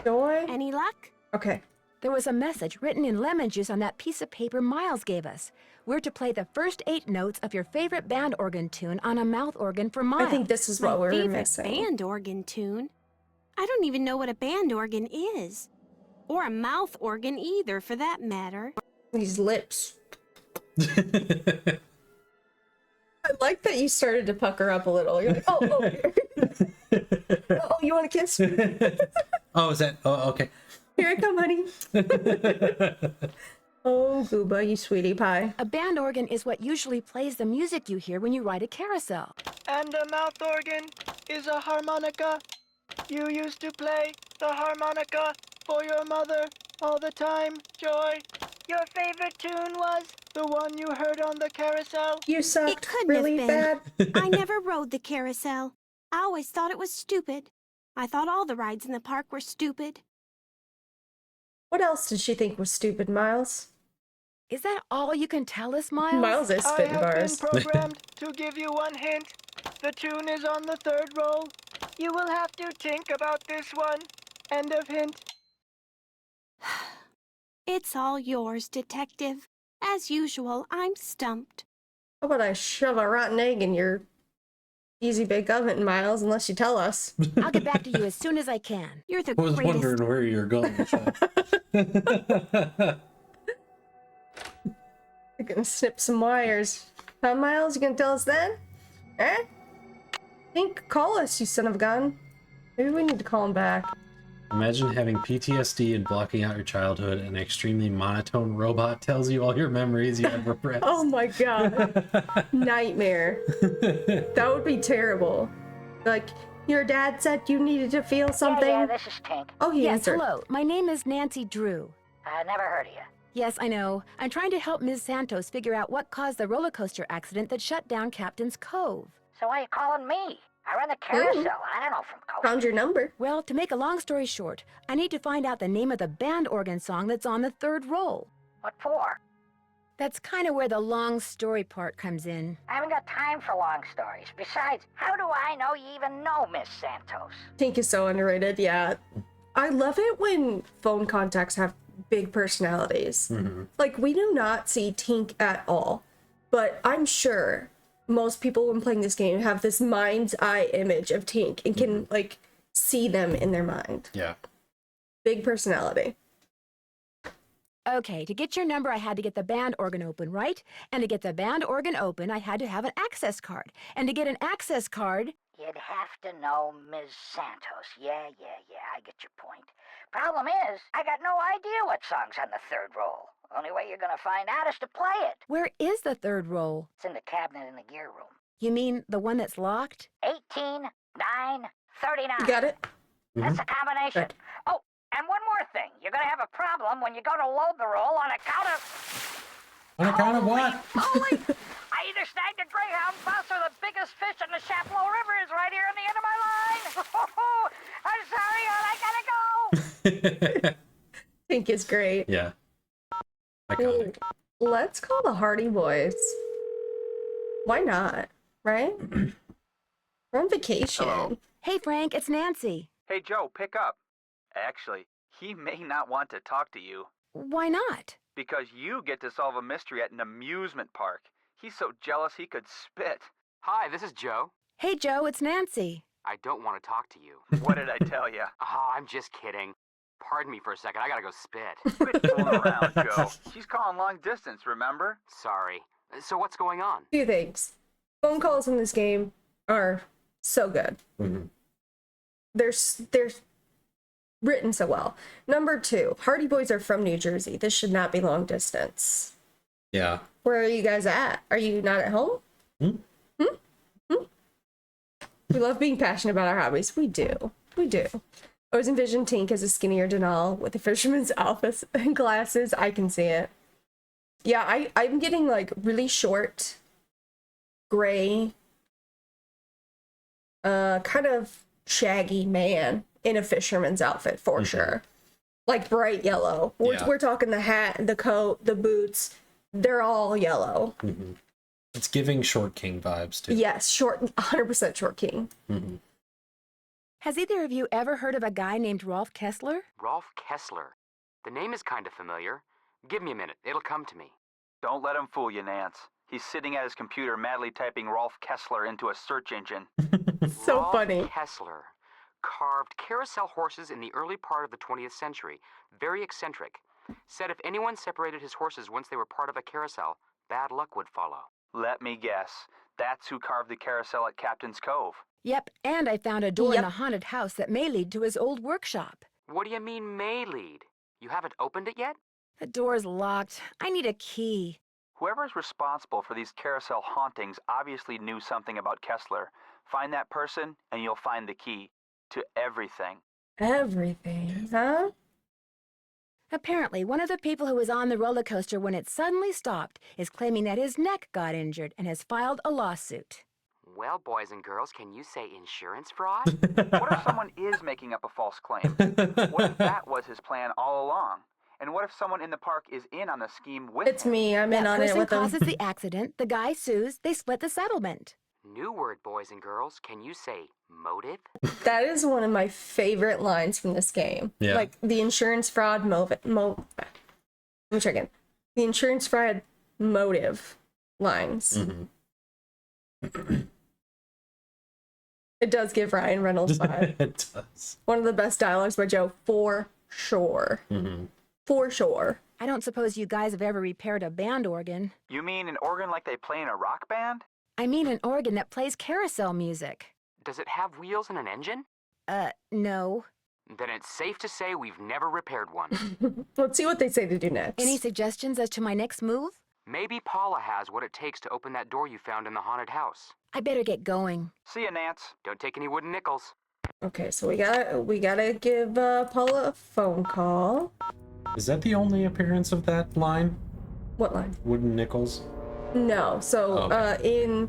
Joy? Any luck? Okay. There was a message written in lemon juice on that piece of paper Miles gave us. We're to play the first 8 notes of your favorite band organ tune on a mouth organ for Miles. I think this is what My we're favorite missing. band organ tune? I don't even know what a band organ is. Or a mouth organ either, for that matter. These lips. I like that you started to pucker up a little. You're like, oh. Oh, you want a kiss? Oh, is that? Oh, okay. Here I come, honey. Oh, Gooba, you sweetie pie. A band organ is what usually plays the music you hear when you ride a carousel. And a mouth organ is a harmonica. You used to play the harmonica for your mother all the time, Joy. Your favorite tune was the one you heard on the carousel. You sucked It couldn't really have been. bad. I never rode the carousel. I always thought it was stupid. I thought all the rides in the park were stupid. What else did she think was stupid, Miles? Is that all you can tell us, Miles? Miles is I spitting have bars. been programmed to give you one hint. The tune is on the third roll. You will have to think about this one. End of hint. It's all yours, Detective. As usual, I'm stumped. How about I shove a rotten egg in your easy bake oven, Miles, unless you tell us. I'll get back to you as soon as I can. You're the I was greatest. wondering where you're going with that. You're gonna snip some wires. Huh, Miles? You gonna tell us then? Eh? Think, call us, you son of a gun. Maybe we need to call him back. Imagine having PTSD and blocking out your childhood, and an extremely monotone robot tells you all your memories you have repressed. Oh my god. Nightmare. That would be terrible. Like, your dad said you needed to feel something. Yeah, this is Tink. Oh, he Yes, answered. hello. My name is Nancy Drew. I never heard of you. Yes, I know. I'm trying to help Ms. Santos figure out what caused the roller coaster accident that shut down Captain's Cove. So why are you calling me? I run the carousel. I don't know from Cove. Found your number. Well, to make a long story short, I need to find out the name of the band organ song that's on the third roll. What for? That's kind of where the long story part comes in. I haven't got time for long stories. Besides, how do I know you even know Miss Santos? Tink is so underrated, yeah. I love it when phone contacts have big personalities. Mm-hmm. Like, we do not see Tink at all, but I'm sure most people when playing this game have this mind's eye image of Tink and can, like, see them in their mind. Yeah. Big personality. Okay, to get your number, I had to get the band organ open, right? And to get the band organ open, I had to have an access card. And to get an access card... You'd have to know Ms. Santos. Yeah, I get your point. Problem is, I got no idea what song's on the third roll. Only way you're gonna find out is to play it. Where is the third roll? It's in the cabinet in the gear room. You mean the one that's locked? 18, 9, 39. You got it? That's a combination. Right. Oh, and one more thing. You're gonna have a problem when you go to load the roll on account of... On account of what? Holy! I either snagged a greyhound bus or the biggest fish in the Chapleau River is right here on the end of my line. I'm sorry, hon, I gotta go. Tink is great. Yeah. Iconic. Let's call the Hardy Boys. Why not? Right? We're on vacation. Hello. Hey, Frank, it's Nancy. Hey, Joe, pick up. Actually, he may not want to talk to you. Why not? Because you get to solve a mystery at an amusement park. He's so jealous he could spit. Hi, this is Joe. Hey, Joe, it's Nancy. I don't want to talk to you. What did I tell you? Oh, I'm just kidding. Pardon me for a second. I gotta go spit. Quit fooling around, Joe. She's calling long distance, remember? Sorry. So what's going on? Two things. Phone calls in this game are so good. Mm-hmm. They're written so well. Number two, Hardy Boys are from New Jersey. This should not be long distance. Yeah. Where are you guys at? Are you not at home? We love being passionate about our hobbies. We do. We do. I always envision Tink as a skinnier Denal with a fisherman's outfit and glasses. I can see it. Yeah, I'm getting like really short, gray, kind of shaggy man in a fisherman's outfit for sure. Like bright yellow. We're talking the hat, the coat, the boots. They're all yellow. Mm-hmm. It's giving Short King vibes too. Yes, short, 100% Short King. Mm-hmm. Has either of you ever heard of a guy named Rolf Kessler? Rolf Kessler. The name is kind of familiar. Give me a minute. It'll come to me. Don't let him fool you, Nance. He's sitting at his computer madly typing Rolf Kessler into a search engine. So Rolf funny. Kessler carved carousel horses in the early part of the 20th century. Very eccentric. Said if anyone separated his horses once they were part of a carousel, bad luck would follow. Let me guess. That's who carved the carousel at Captain's Cove. Yep, and I found a door in Yep. the haunted house that may lead to his old workshop. What do you mean may lead? You haven't opened it yet? The door's locked. I need a key. Whoever's responsible for these carousel hauntings obviously knew something about Kessler. Find that person, and you'll find the key to everything. Everything, huh? Apparently, one of the people who was on the roller coaster when it suddenly stopped is claiming that his neck got injured and has filed a lawsuit. Well, boys and girls, can you say insurance fraud? What if someone is making up a false claim? What if that was his plan all along? And what if someone in the park is in on the scheme with It's him? me. I'm in on it Person with them. causes the accident, the guy sues, they split the settlement. New word, boys and girls. Can you say motive? That is one of my favorite lines from this game. Yeah. Like the insurance fraud let me check in. The insurance fraud motive lines. Mm-hmm. It does give Ryan Reynolds vibe. It does. One of the best dialogues by Joe, for sure. Mm-hmm. For sure. I don't suppose you guys have ever repaired a band organ. You mean an organ like they play in a rock band? I mean an organ that plays carousel music. Does it have wheels and an engine? No. Then it's safe to say we've never repaired one. Let's see what they say to do next. Any suggestions as to my next move? Maybe Paula has what it takes to open that door you found in the haunted house. I better get going. See ya, Nance. Don't take any wooden nickels. Okay, so we gotta give Paula a phone call. Is that the only appearance of that line? What line? Wooden nickels? No. So in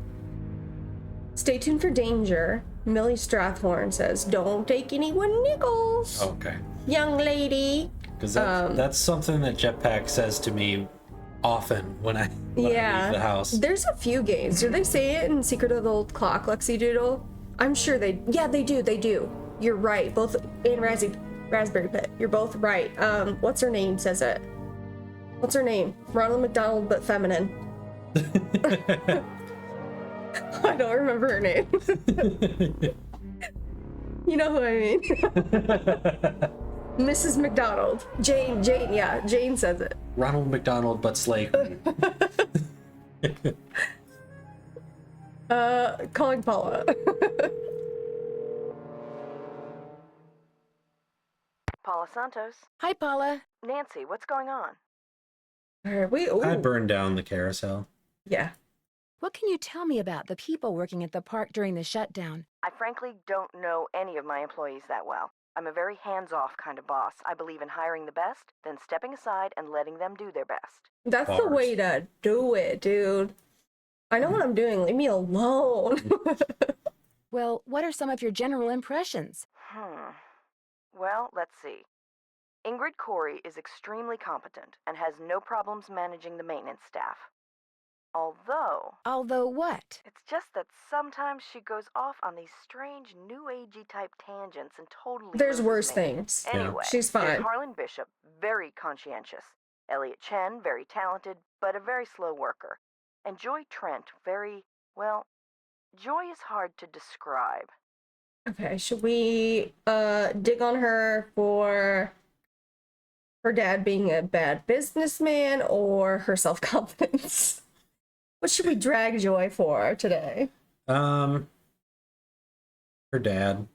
Stay Tuned for Danger, Millie Strathmore says, "Don't take any wooden nickels, Okay. young lady." Because that's something that Jetpack says to me often when I leave the house. There's a few games. Do they say it in Secret of the Old Clock, Lexi Doodle? I'm sure they do. You're right. Both in Raspberry Pit. You're both right. What's her name says it? What's her name? Ronald McDonald, but feminine. I don't remember her name. You know who I mean. Mrs. McDonald. Jane, yeah, Jane says it. Ronald McDonald, but Slake. Calling Paula. Paula Santos. Hi, Paula. Nancy, what's going on? I burned down the carousel. Yeah. What can you tell me about the people working at the park during the shutdown? I frankly don't know any of my employees that well. I'm a very hands-off kind of boss. I believe in hiring the best, then stepping aside and letting them do their best. That's the way to do it, dude. I know what I'm doing. Leave me alone. Well, what are some of your general impressions? Well, let's see. Ingrid Corey is extremely competent and has no problems managing the maintenance staff. Although what? It's just that sometimes she goes off on these strange new agey type tangents and totally There's loses worse me. things. Anyway, she's fine. There's Harlan Bishop, very conscientious. Elliot Chen, very talented, but a very slow worker. And Joy Trent, Joy is hard to describe. Okay, should we dig on her for her dad being a bad businessman or her self-confidence? What should we drag Joy for today? Her dad.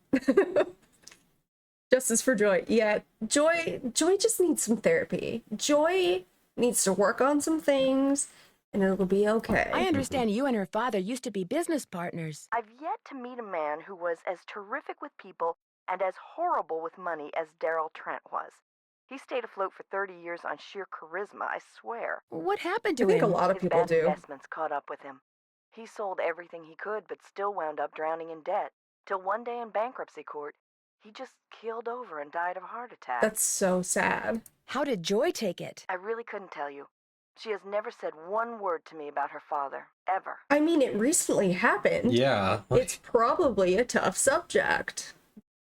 Justice for Joy. Yeah, Joy just needs some therapy. Joy needs to work on some things, and it'll be okay. I understand you and her father used to be business partners. I've yet to meet a man who was as terrific with people and as horrible with money as Daryl Trent was. He stayed afloat for 30 years on sheer charisma, I swear. What happened to him? I think a lot of people His bad do. investments caught up with him. He sold everything he could, but still wound up drowning in debt. Till one day in bankruptcy court, he just keeled over and died of a heart attack. That's so sad. How did Joy take it? I really couldn't tell you. She has never said one word to me about her father, ever. I mean, it recently happened. Yeah. It's probably a tough subject.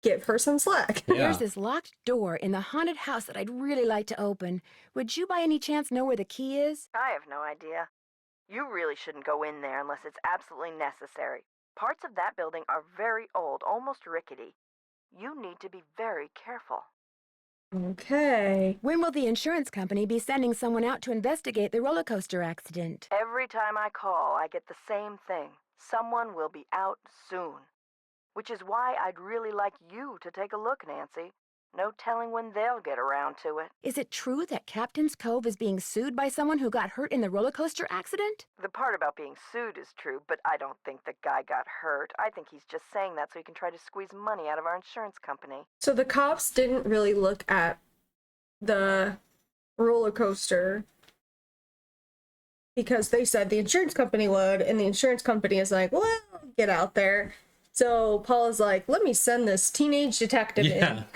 Give her some slack. There's this locked door in the haunted house that I'd really like to open. Would you by any chance know where the key is? I have no idea. You really shouldn't go in there unless it's absolutely necessary. Parts of that building are very old, almost rickety. You need to be very careful. Okay. When will the insurance company be sending someone out to investigate the roller coaster accident? Every time I call, I get the same thing. Someone will be out soon. Which is why I'd really like you to take a look, Nancy. No telling when they'll get around to it. Is it true that Captain's Cove is being sued by someone who got hurt in the roller coaster accident? The part about being sued is true, but I don't think the guy got hurt. I think he's just saying that so he can try to squeeze money out of our insurance company. So the cops didn't really look at the roller coaster because they said the insurance company would, and the insurance company is like, well, get out there. So Paula's like, let me send this teenage detective in.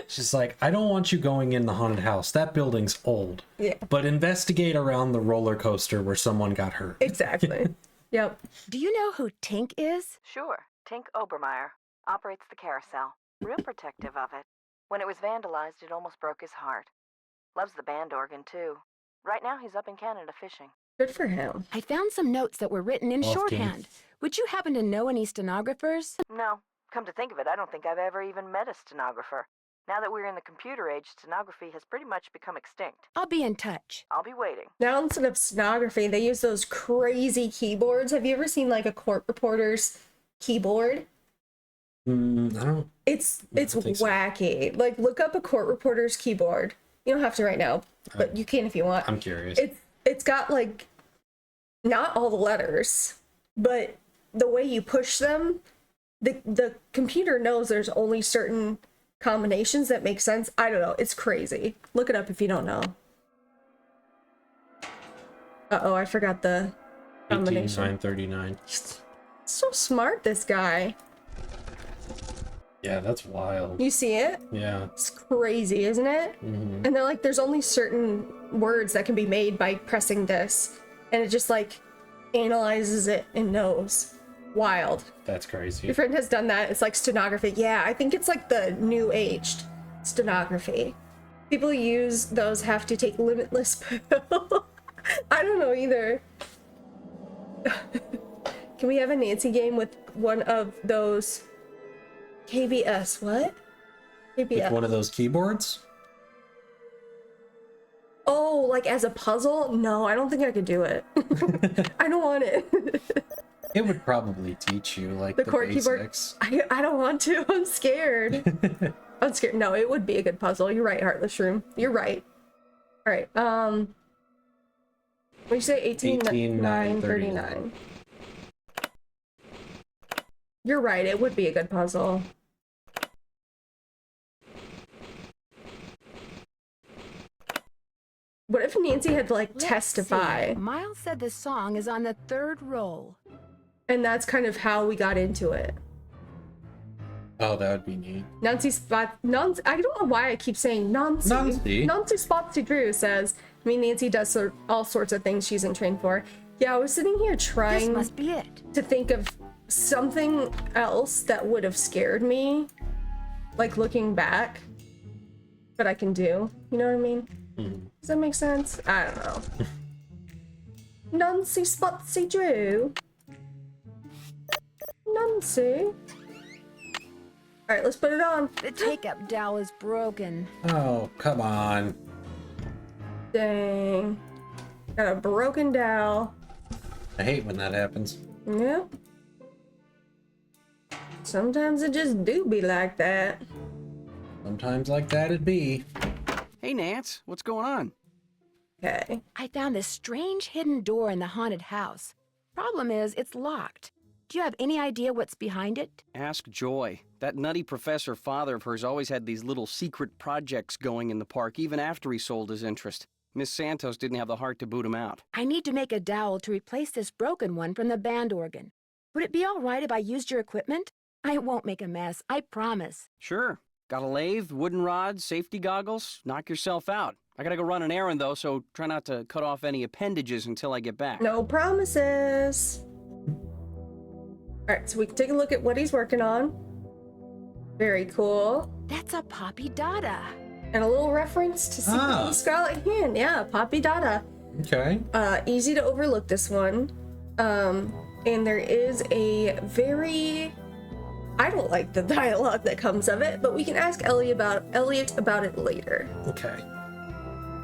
She's like, I don't want you going in the haunted house. That building's old. Yeah. But investigate around the roller coaster where someone got hurt. Exactly. Yep. Do you know who Tink is? Sure. Tink Obermeyer operates the carousel. Real protective of it. When it was vandalized, it almost broke his heart. Loves the band organ, too. Right now, he's up in Canada fishing. Good for him. I found some notes that were written in Well, shorthand. Would you happen to know any stenographers? No. Come to think of it, I don't think I've ever even met a stenographer. Now that we're in the computer age, stenography has pretty much become extinct. I'll be in touch. I'll be waiting. Now instead of stenography, they use those crazy keyboards. Have you ever seen like a court reporter's keyboard? I don't. It's wacky. So. Like look up a court reporter's keyboard. You don't have to right now, but you can if you want. I'm curious. It's got like not all the letters, but the way you push them, the computer knows there's only certain combinations that make sense. I don't know. It's crazy. Look it up if you don't know. Uh-oh, I forgot the combination. 18939. So smart, this guy. Yeah, that's wild. You see it? Yeah. It's crazy, isn't it? Mm-hmm. And they're like, there's only certain words that can be made by pressing this. And it just like analyzes it and knows. Wild. That's crazy. Your friend has done that. It's like stenography. Yeah, I think it's like the new aged stenography. People who use those have to take limitless pill. I don't know either. Can we have a Nancy game with one of those KBS? What? KBS. With one of those keyboards? Oh, like as a puzzle? No, I don't think I could do it. I don't want it. It would probably teach you like the court basics. Keyboard. I don't want to. I'm scared. I'm scared. No, it would be a good puzzle. You're right, Heartless Room. You're right. All right. What do you say? 18,939. You're right. It would be a good puzzle. What if Nancy had to like testify? Miles said the song is on the third roll. And that's kind of how we got into it. Oh, that would be neat. Nancy Spot, I don't know why I keep saying Nancy. Nancy Spotsy Drew says, I mean, Nancy does all sorts of things she isn't trained for. Yeah, I was sitting here trying this must be it. To think of something else that would have scared me, like looking back, but I can do. You know what I mean? Does that make sense? I don't know. Nancy Spotsy Drew. Nancy. Alright, let's put it on. The take-up dowel is broken. Oh, come on. Dang. Got a broken dowel. I hate when that happens. Yeah. Sometimes it just do be like that. Sometimes like that it be. Hey, Nance, what's going on? Okay. I found this strange hidden door in the haunted house. Problem is, it's locked. Do you have any idea what's behind it? Ask Joy. That nutty professor father of hers always had these little secret projects going in the park, even after he sold his interest. Miss Santos didn't have the heart to boot him out. I need to make a dowel to replace this broken one from the band organ. Would it be all right if I used your equipment? I won't make a mess, I promise. Sure. Got a lathe, wooden rods, safety goggles? Knock yourself out. I gotta go run an errand, though, so try not to cut off any appendages until I get back. No promises. Alright, so we can take a look at what he's working on. Very cool. That's a Poppy Dada. And a little reference to the Scarlet Hand. Yeah, Poppy Dada. Okay. Easy to overlook this one. And there is a very... I don't like the dialogue that comes of it, but we can ask Elliot about it later. Okay.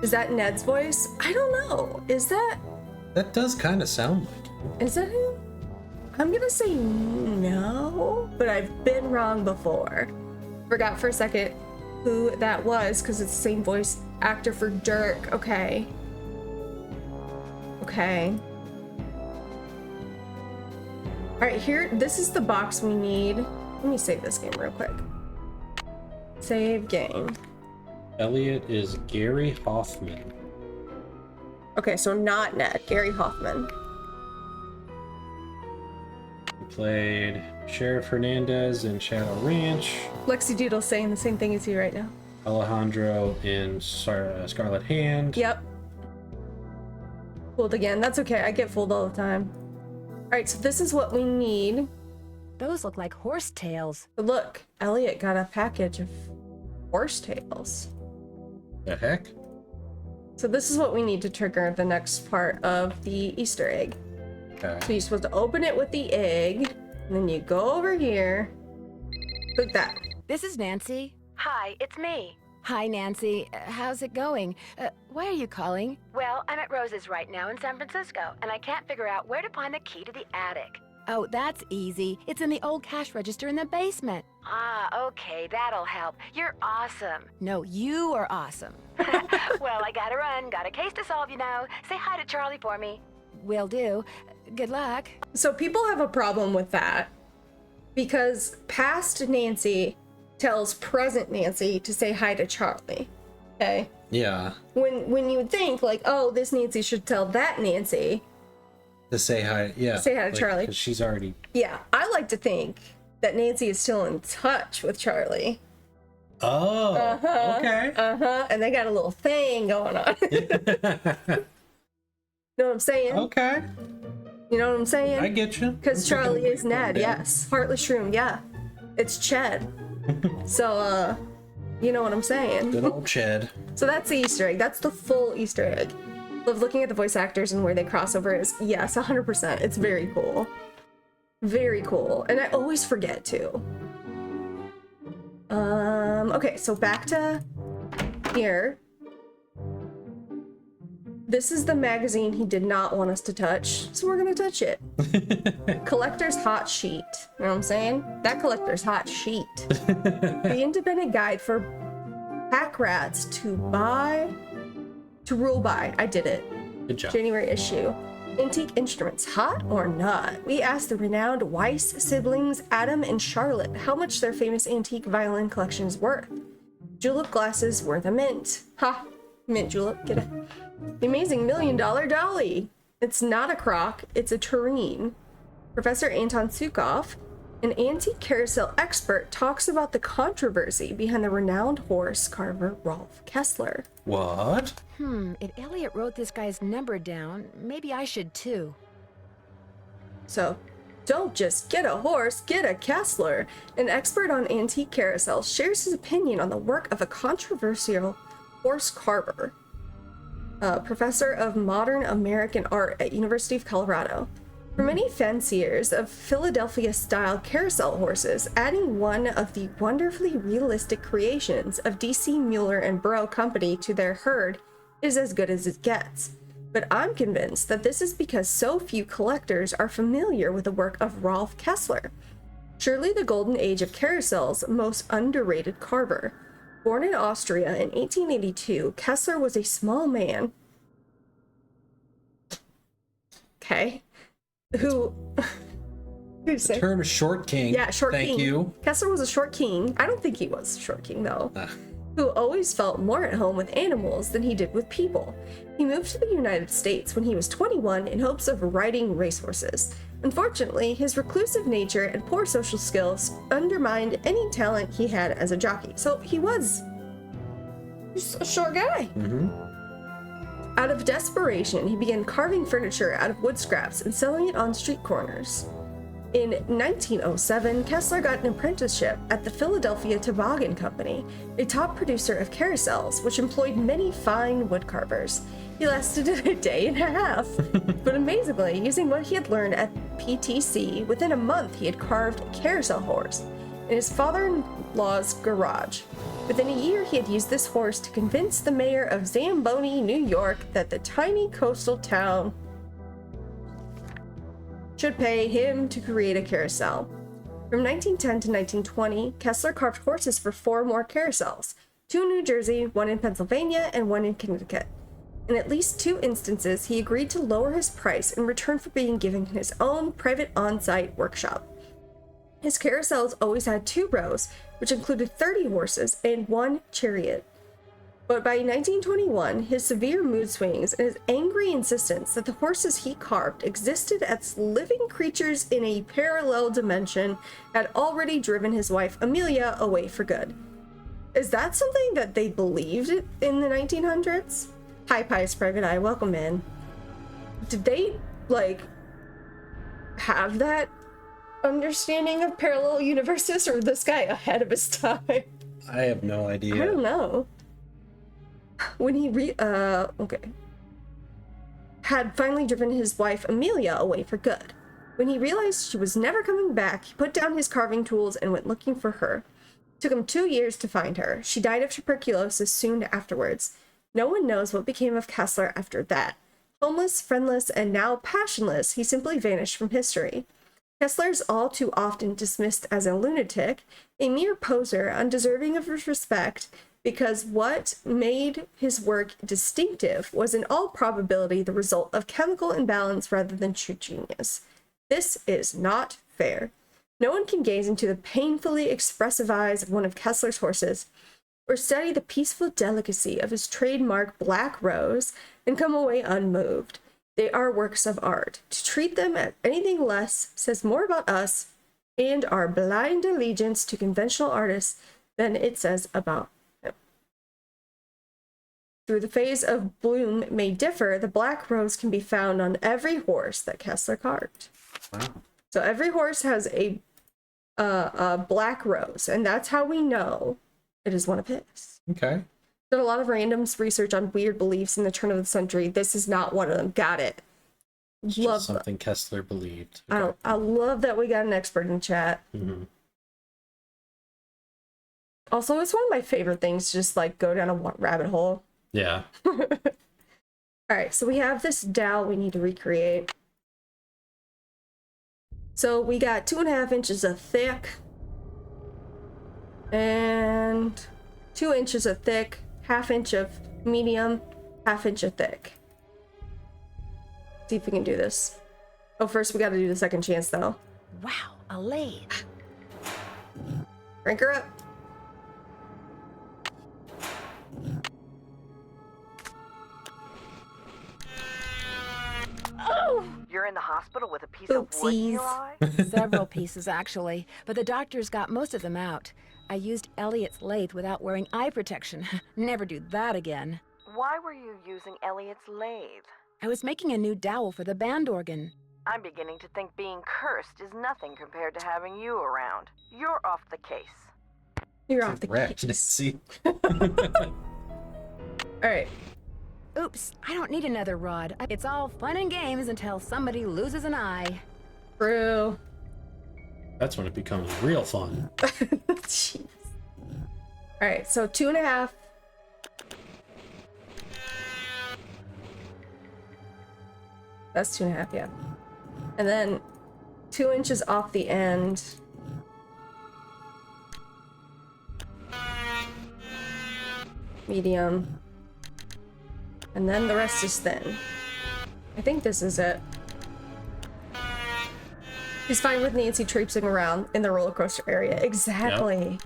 Is that Ned's voice? I don't know. Is that... That does kind of sound like it. Is that him? I'm gonna say no, but I've been wrong before. Forgot for a second who that was because it's the same voice actor for Dirk. Okay. Okay. Alright, here, this is the box we need. Let me save this game real quick. Save game. Elliot is Gary Hoffman. Okay, so not Ned, Gary Hoffman. He played Sheriff Hernandez in Shadow Ranch. Lexi Doodle's saying the same thing as you right now. Alejandro in Scarlet Hand. Yep. Fooled again. That's okay. I get fooled all the time. Alright, so this is what we need. Those look like horse tails. But look, Elliot got a package of horse tails. The heck? So this is what we need to trigger the next part of the Easter egg. Okay. So you're supposed to open it with the egg, and then you go over here. Click that. This is Nancy. Hi, it's me. Hi, Nancy. How's it going? Why are you calling? Well, I'm at Rose's right now in San Francisco, and I can't figure out where to find the key to the attic. Oh, that's easy. It's in the old cash register in the basement. Ah, okay, that'll help. You're awesome. No, you are awesome. Well, I gotta run. Got a case to solve, you know. Say hi to Charlie for me. Will do. Good luck. So people have a problem with that because past Nancy tells present Nancy to say hi to Charlie. Okay? Yeah. When you would think like, oh, this Nancy should tell that Nancy To say hi, yeah. Say hi to Charlie. 'Cause she's already... Yeah, I like to think that Nancy is still in touch with Charlie. Oh, okay. And they got a little thing going on. Know what I'm saying? Okay. You know what I'm saying? I get you. Because Charlie is Ned, yes. Heartless Shroom, yeah. It's Ched. So, you know what I'm saying? Good old Ched. So that's the Easter egg. That's the full Easter egg. Love looking at the voice actors and where they cross over is, yes, 100%. It's very cool. Very cool. And I always forget too. Okay, so back to here. This is the magazine he did not want us to touch, so we're gonna touch it. Collector's Hot Sheet. You know what I'm saying? That collector's hot sheet. The independent guide for pack rats to rule by. I did it. Good job. January issue. Antique instruments, hot or not? We asked the renowned Weiss siblings, Adam and Charlotte, how much their famous antique violin collection is worth. Julep glasses worth a mint. Ha! Mint julep, get it? The amazing $1 million dolly. It's not a crock, it's a tureen. Professor Anton Sukov, an antique carousel expert, talks about the controversy behind the renowned horse carver Rolf Kessler. What? If Elliot wrote this guy's number down, maybe I should too. So, don't just get a horse, get a Kessler. An expert on antique carousels shares his opinion on the work of a controversial horse carver. Professor of Modern American Art at University of Colorado. For many fanciers of Philadelphia-style carousel horses, adding one of the wonderfully realistic creations of D.C. Mueller and Burrow Company to their herd is as good as it gets. But I'm convinced that this is because so few collectors are familiar with the work of Rolf Kessler, surely the golden age of carousel's most underrated carver. Born in Austria in 1882, Kessler was a small man. Okay. Who'd say? The term is short king. Yeah, short king. Thank you. Kessler was a short king. I don't think he was a short king, though. Who always felt more at home with animals than he did with people. He moved to the United States when he was 21 in hopes of riding racehorses. Unfortunately, his reclusive nature and poor social skills undermined any talent he had as a jockey. So he was a short guy. Out of desperation, he began carving furniture out of wood scraps and selling it on street corners. In 1907, Kessler got an apprenticeship at the Philadelphia Toboggan Company, a top producer of carousels, which employed many fine woodcarvers. He lasted a day and a half, but amazingly, using what he had learned at PTC, within a month he had carved a carousel horse in his father-in-law's garage. Within a year, he had used this horse to convince the mayor of Zamboni, New York, that the tiny coastal town should pay him to create a carousel. From 1910 to 1920, Kessler carved horses for 4 more carousels, 2 in New Jersey, 1 in Pennsylvania, and 1 in Connecticut. In at least 2 instances, he agreed to lower his price in return for being given his own private on-site workshop. His carousels always had 2 rows, which included 30 horses and 1 chariot. But by 1921, his severe mood swings and his angry insistence that the horses he carved existed as living creatures in a parallel dimension had already driven his wife Amelia away for good. Is that something that they believed in the 1900s? Hi, Pious Private Eye, welcome in. Did they, like, have that understanding of parallel universes, or this guy ahead of his time? I have no idea. I don't know. When he had finally driven his wife Amelia away for good. When he realized she was never coming back, he put down his carving tools and went looking for her. It took him 2 years to find her. She died of tuberculosis soon afterwards. No one knows what became of Kessler after that. Homeless, friendless, and now passionless, he simply vanished from history. Kessler is all too often dismissed as a lunatic, a mere poser undeserving of respect, because what made his work distinctive was in all probability the result of chemical imbalance rather than true genius. This is not fair. No one can gaze into the painfully expressive eyes of one of Kessler's horses, or study the peaceful delicacy of his trademark black rose and come away unmoved. They are works of art. To treat them as anything less says more about us and our blind allegiance to conventional artists than it says about him. Through the phase of bloom may differ, the black rose can be found on every horse that Kessler carved. Wow. So every horse has a black rose, and that's how we know it is one of his. Okay. Did a lot of random research on weird beliefs in the turn of the century. This is not one of them. Got it. It's Love just something Kessler believed. I love that we got an expert in chat. Mm-hmm. Also, it's one of my favorite things to just like go down a rabbit hole. Yeah. All right, so we have this dowel we need to recreate. So we got 2.5 inches of thick and 2 inches of thick, 1/2 inch of medium, 1/2 inch of thick. See if we can do this. Oh, first we got to do the second chance though. Wow, a lathe. Crank her up. Oh! You're in the hospital with a piece of wood in your eye? Several pieces, actually, but the doctors got most of them out. I used Elliot's lathe without wearing eye protection. Never do that again. Why were you using Elliot's lathe? I was making a new dowel for the band organ. I'm beginning to think being cursed is nothing compared to having you around. You're off the case. You're off the case. See? All right. Oops, I don't need another rod. It's all fun and games until somebody loses an eye. True. That's when it becomes real fun. Jeez. All right, so 2.5. That's 2.5, yeah. And then 2 inches off the end. Medium. And then the rest is thin. I think this is it. He's fine with Nancy traipsing around in the roller coaster area. Exactly.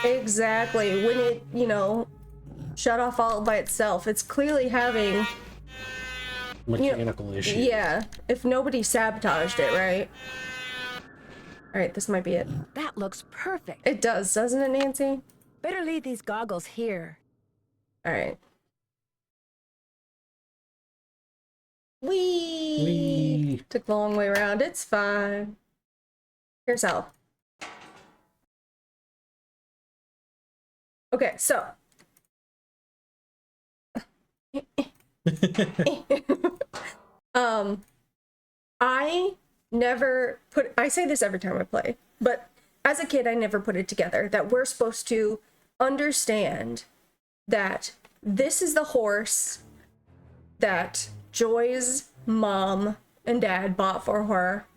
Yep. Exactly. When it, you know, shut off all by itself, it's clearly having mechanical issues. Yeah. If nobody sabotaged it, right? All right, this might be it. That looks perfect. It does, doesn't it, Nancy? Better leave these goggles here. All right. Whee! Took the long way around. It's fine. Here's how. Okay, so. I never put, I say this every time I play, but as a kid, I never put it together that we're supposed to understand that this is the horse that Joy's mom and Dad bought for her,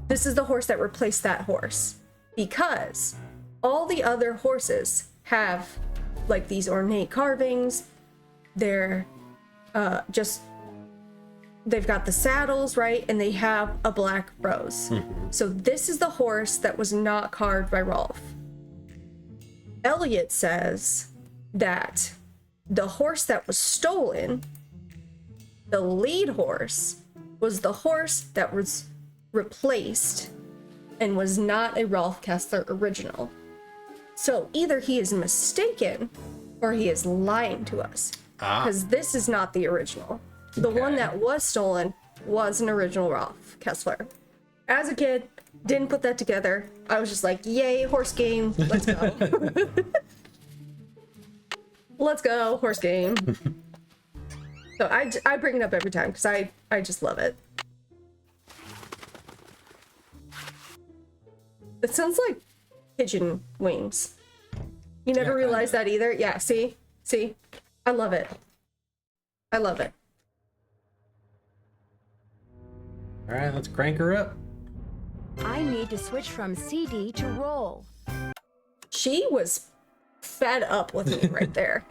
this is the horse that replaced that horse. Because all the other horses have like these ornate carvings. They're they've got the saddles, right? And they have a black rose. So this is the horse that was not carved by Rolf. Elliot says that the horse that was stolen, the lead horse, was the horse that was replaced and was not a Rolf Kessler original. So either he is mistaken or he is lying to us. Because this is not the original. The one that was stolen was an original Rolf Kessler. As a kid, didn't put that together. I was just like, yay, horse game, let's go. Let's go, horse game. So I bring it up every time because I just love it. It sounds like pigeon wings. You never realized that either? Yeah, see? See? I love it. I love it. All right, let's crank her up. I need to switch from CD to roll. She was fed up with me right there.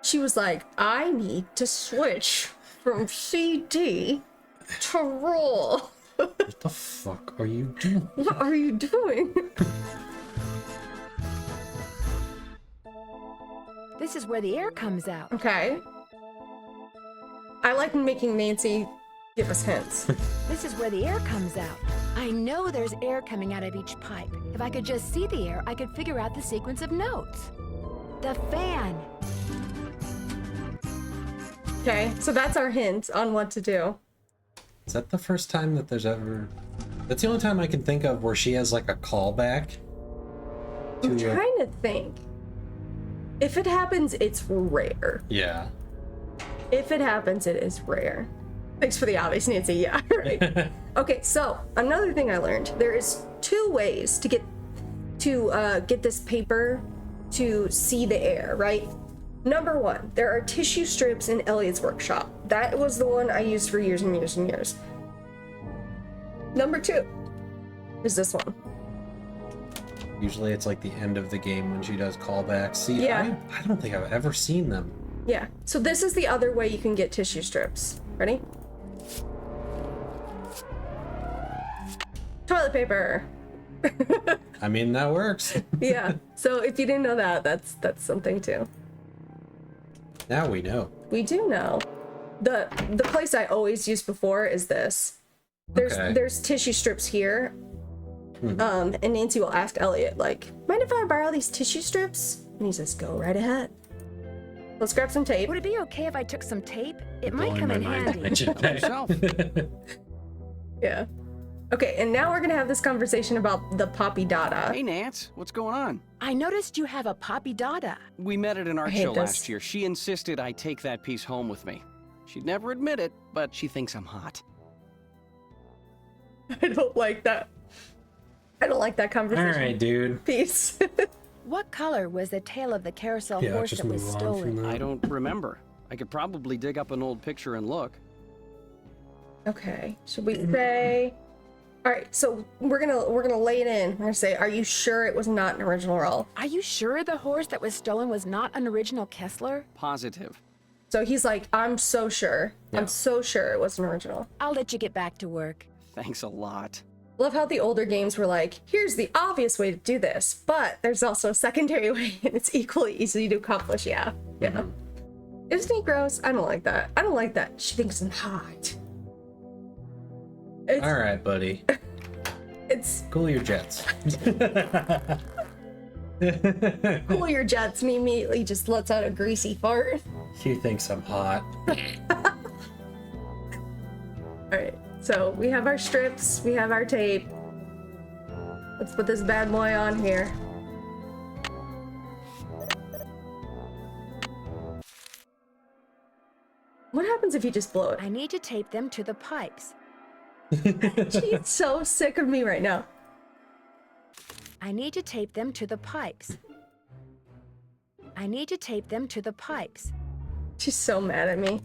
She was like, I need to switch from CD to roll. What the fuck are you doing? What are you doing? This is where the air comes out. Okay. I like making Nancy give us hints. This is where the air comes out. I know there's air coming out of each pipe. If I could just see the air, I could figure out the sequence of notes. The fan. Okay, so that's our hint on what to do. Is that the first time that there's ever... That's the only time I can think of where she has like a callback. I'm trying to think. If it happens, it's rare. Yeah. If it happens, it is rare. Thanks for the obvious, Nancy. Yeah, right. Okay, so another thing I learned. There is 2 ways to get this paper to see the air, right? Number 1, there are tissue strips in Elliot's workshop. That was the one I used for years and years and years. Number 2 is this one. Usually it's like the end of the game when she does callbacks. See, Yeah. I don't think I've ever seen them. Yeah, so this is the other way you can get tissue strips. Ready? Toilet paper. I mean, that works. Yeah, so if you didn't know that, that's something too. Now we know. We do know. The place I always used before is this. There's tissue strips here. And Nancy will ask Elliot, like, mind if I borrow these tissue strips? And he says, go right ahead. Let's grab some tape. Would it be okay if I took some tape? It might Blowing come my in mind. handy. Yeah. Okay, and now we're gonna have this conversation about the Poppy Dada. Hey, Nance, what's going on? I noticed you have a Poppy Dada. We met at an art hate show this. last year. She insisted I take that piece home with me. She'd never admit it, but she thinks I'm hot. I don't like that. I don't like that conversation. All right, dude. Peace. What color was the tail of the carousel Yeah, horse just that was move on stolen? from that. I don't remember. I could probably dig up an old picture and look. Okay, should we say... All right, so we're gonna lay it in. We're gonna say, are you sure it was not an original Rolf? Are you sure the horse that was stolen was not an original Kessler? Positive. So he's like, I'm so sure. I'm so sure it was an original. I'll let you get back to work. Thanks a lot. Love how the older games were like, here's the obvious way to do this, but there's also a secondary way, and it's equally easy to accomplish. Yeah. Isn't he gross? I don't like that. I don't like that. She thinks I'm hot. All right, buddy. It's Cool your jets. cool your jets, and he immediately just lets out a greasy fart. She thinks I'm hot. All right, so we have our strips, we have our tape. Let's put this bad boy on here. What happens if you just blow it? I need to tape them to the pipes. She's so sick of me right now. I need to tape them to the pipes. I need to tape them to the pipes. She's so mad at me.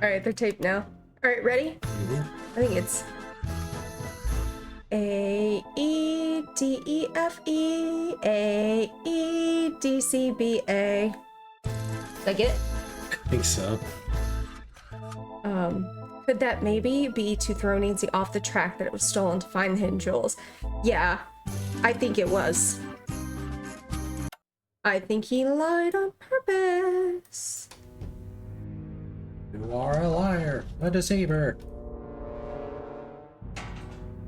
All right, they're taped now. All right, ready? I think it's A E D E F E A E D C B A. Did I get it? I think so. Could that maybe be to throw Nancy off the track that it was stolen to find the hidden jewels? Yeah, I think it was. I think he lied on purpose. You are a liar, a deceiver.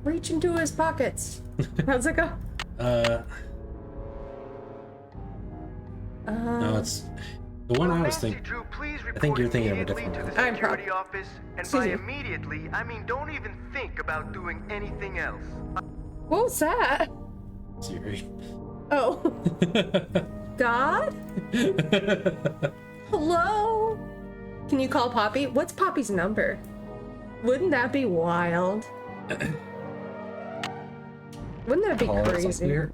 Reach into his pockets. How's it go? No, it's the one I was thinking. I think you're thinking of a different one. I'm Security office, and by immediately, I mean don't even think about doing anything else. What was that? Siri. Oh. God? Hello? Can you call Poppy? What's Poppy's number? Wouldn't that be wild? Wouldn't that be crazy?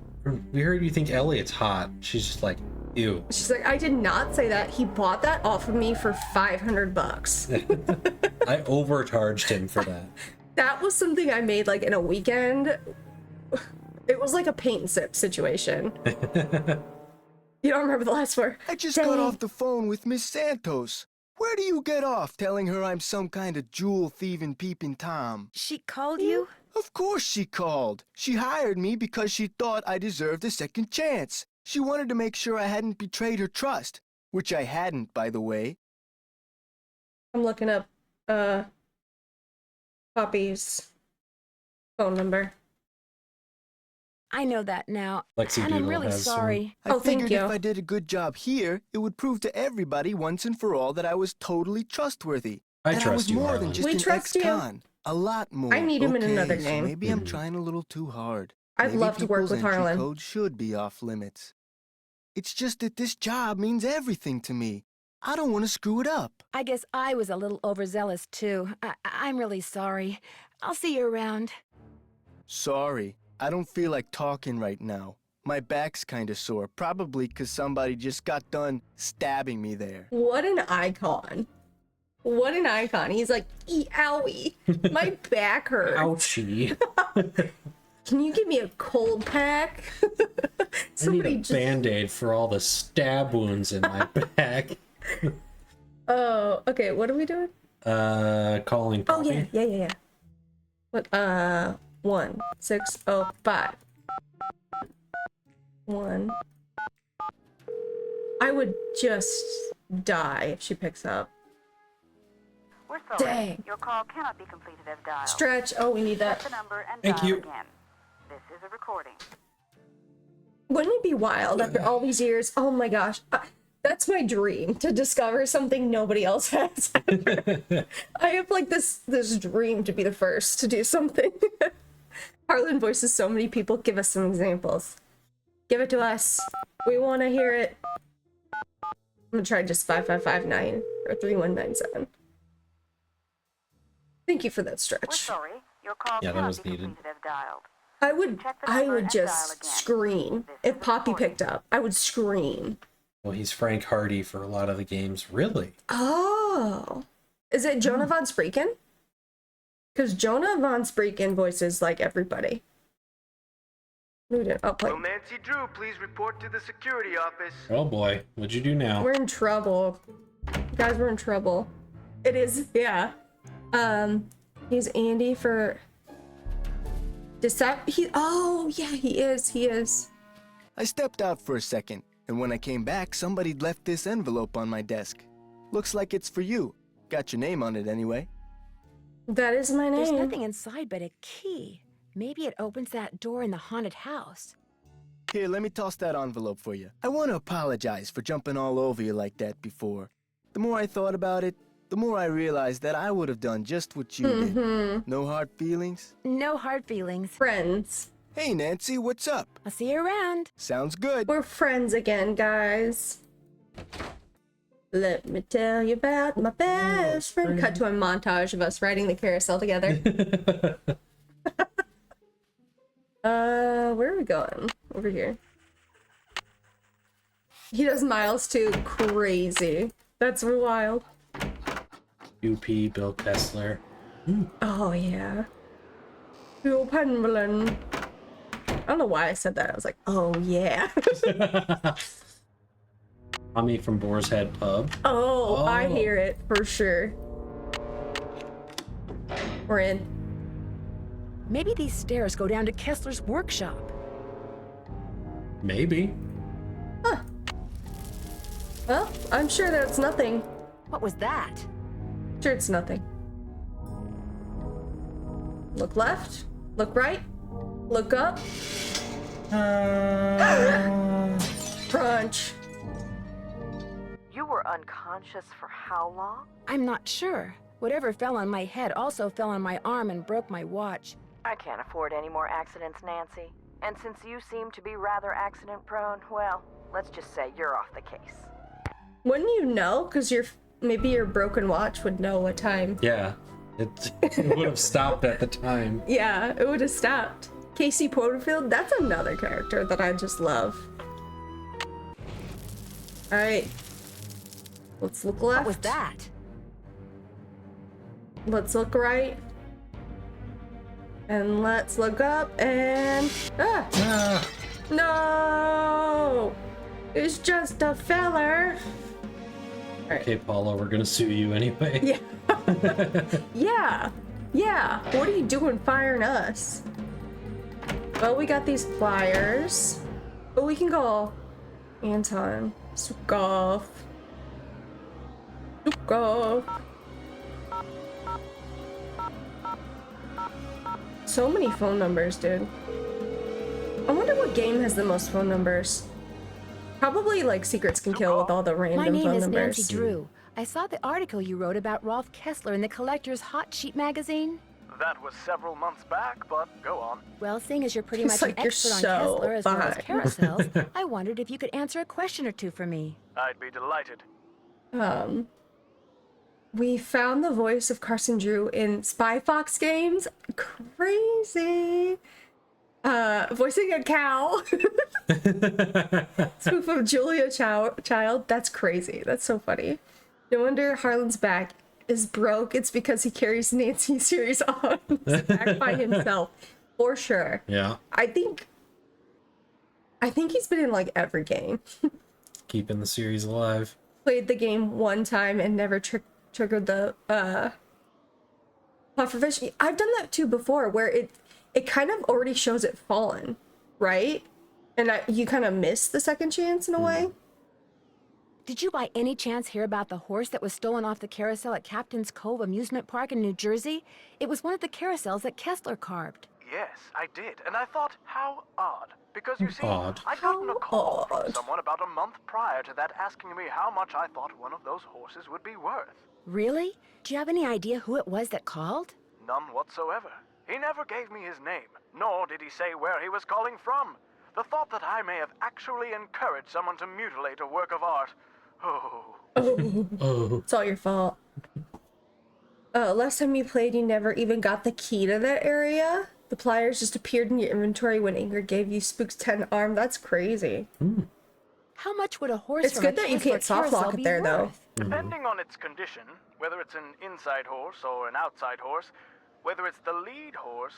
We heard you think Elliot's hot. She's just like, ew. She's like, I did not say that. He bought that off of me for $500. I overcharged him for that. That was something I made like in a weekend. It was like a paint and sip situation. You don't remember the last word? I just got off the phone with Miss Santos. Where do you get off telling her I'm some kind of jewel thieving peeping Tom? She called you? Of course she called. She hired me because she thought I deserved a second chance. She wanted to make sure I hadn't betrayed her trust, which I hadn't, by the way. I'm looking up Poppy's phone number. I know that now, Lexi and I'm Doodle really has sorry. I figured if I did a good job here, it would prove to everybody once and for all that I was totally trustworthy. I that trust I was you, more Harlan. than just We an trust you. ex-con. A lot more. I need him in another so game. maybe I'm trying a little too hard. I'd Maybe love to work people's with entry Harlan. Code should be off limits. It's just that this job means everything to me. I don't want to screw it up. I guess I was a little overzealous, too. I'm really sorry. I'll see you around. Sorry, I don't feel like talking right now. My back's kind of sore, probably because somebody just got done stabbing me there. What an icon. What an icon. He's like, owie, my back hurts. Ouchie. Can you give me a cold pack? I need a Band-Aid for all the stab wounds in my back. Oh, okay, what are we doing? Calling Poppy. Oh, yeah. What, 1605. 1. I would just die if she picks up. We're sorry. Dang. Your call cannot be completed as dialed. Stretch. Oh, we need that. Press the number and Thank dial you. again. This is a recording. Wouldn't it be wild after all these years? Oh my gosh. That's my dream, to discover something nobody else has. I have like this dream to be the first to do something. Harlan voices so many people. Give us some examples. Give it to us. We want to hear it. I'm gonna try just 5559 or 3197. Thank you for that We're stretch. sorry. Your call Yeah, that cannot was be needed. completed as dialed. I would just scream. If Poppy picked up, I would scream. Well, he's Frank Hardy for a lot of the games. Really? Oh. Is it Jonah Von Spreeken? Because Jonah Von Spreeken voices like everybody. We didn't. Oh, play. Will Nancy Drew please report to the security office? Oh boy, what'd you do now? We're in trouble. Guys, we're in trouble. It is, yeah. He's Andy for oh, yeah, he is. I stepped out for a second, and when I came back, somebody'd left this envelope on my desk. Looks like it's for you. Got your name on it anyway. That is my name. There's nothing inside but a key. Maybe it opens that door in the haunted house. Here, let me toss that envelope for you. I want to apologize for jumping all over you like that before. The more I thought about it, the more I realized that I would have done just what you did. No hard feelings? No hard feelings. Friends. Hey, Nancy, what's up? I'll see you around. Sounds good. We're friends again, guys. Let me tell you about my best friend. Cut to a montage of us riding the carousel together. Where are we going? Over here. He does miles too. Crazy. That's wild. UP, Bill Kessler. Oh, yeah. Fuel Penvelin. I don't know why I said that. I was like, oh, yeah. Tommy from Boar's Head Pub. Oh, I hear it for sure. We're in. Maybe these stairs go down to Kessler's workshop. Maybe. Huh. Well, I'm sure that it's nothing. What was that? Sure, it's nothing. Look left. Look right. Look up. Crunch. You were unconscious for how long? I'm not sure. Whatever fell on my head also fell on my arm and broke my watch. I can't afford any more accidents, Nancy. And since you seem to be rather accident-prone, well, let's just say you're off the case. Wouldn't you know? Because maybe your broken watch would know what time. Yeah. It would have stopped at the time. Yeah, it would have stopped. Casey Porterfield, that's another character that I just love. Alright. Let's look left. What was that? Let's look right. And let's look up and... No! It's just a feller. Right. Okay, Paula, we're gonna sue you anyway. Yeah. Yeah. What are you doing firing us? Well, we got these pliers. But we can go. Anton. Sukov. So many phone numbers, dude. I wonder what game has the most phone numbers. Probably like Secrets Can Kill with all the random phone numbers. My name is Nancy Drew. I saw the article you wrote about Rolf Kessler in the Collector's Hot Sheet magazine. That was several months back, but go on. Well, seeing as you're pretty It's much like an you're expert on so Kessler as well as fine. carousels, I wondered if you could answer a question or two for me. I'd be delighted. We found the voice of Carson Drew in Spy Fox games. Crazy. Voicing a cow. Spoof of Julia Child. That's crazy. That's so funny. No wonder Harlan's back is broke. It's because he carries Nancy series on his back by himself. For sure. Yeah. I think he's been in like every game. Keeping the series alive. Played the game one time and never triggered the pufferfish. I've done that too before, where it kind of already shows it fallen, right? And you kind of miss the second chance in a way. Did you by any chance hear about the horse that was stolen off the carousel at Captain's Cove Amusement Park in New Jersey? It was one of the carousels that Kessler carved. Yes, I did, and I thought, how odd. Because you see, Odd. I'd gotten a call from someone about a month prior to that asking me how much I thought one of those horses would be worth. Really? Do you have any idea who it was that called? None whatsoever. He never gave me his name, nor did he say where he was calling from. The thought that I may have actually encouraged someone to mutilate a work of art. It's all your fault. Last time you played, you never even got the key to that area. The pliers just appeared in your inventory when Ingrid gave you Spook's 10 arm. That's crazy. How much would a horse It's from good a that you Kessler can't soft carousel lock it be there, though. worth? Depending on its condition, whether it's an inside horse or an outside horse, whether it's the lead horse,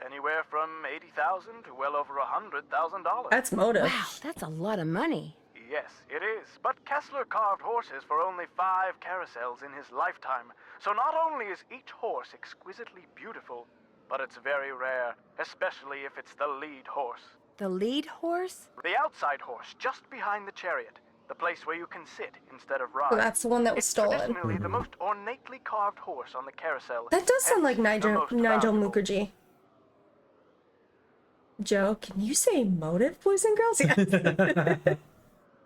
anywhere from $80,000 to well over $100,000. That's motive. Wow, that's a lot of money. Yes, it is. But Kessler carved horses for only 5 carousels in his lifetime. So not only is each horse exquisitely beautiful, but it's very rare, especially if it's the lead horse. The lead horse? The outside horse, just behind the chariot. The place where you can sit instead of ride. So that's the one that was stolen. Traditionally the most ornately carved horse on the carousel. That does sound like hence the Nigel most valuable. Mukherjee. Joe, can you say motive, boys and girls? Yes.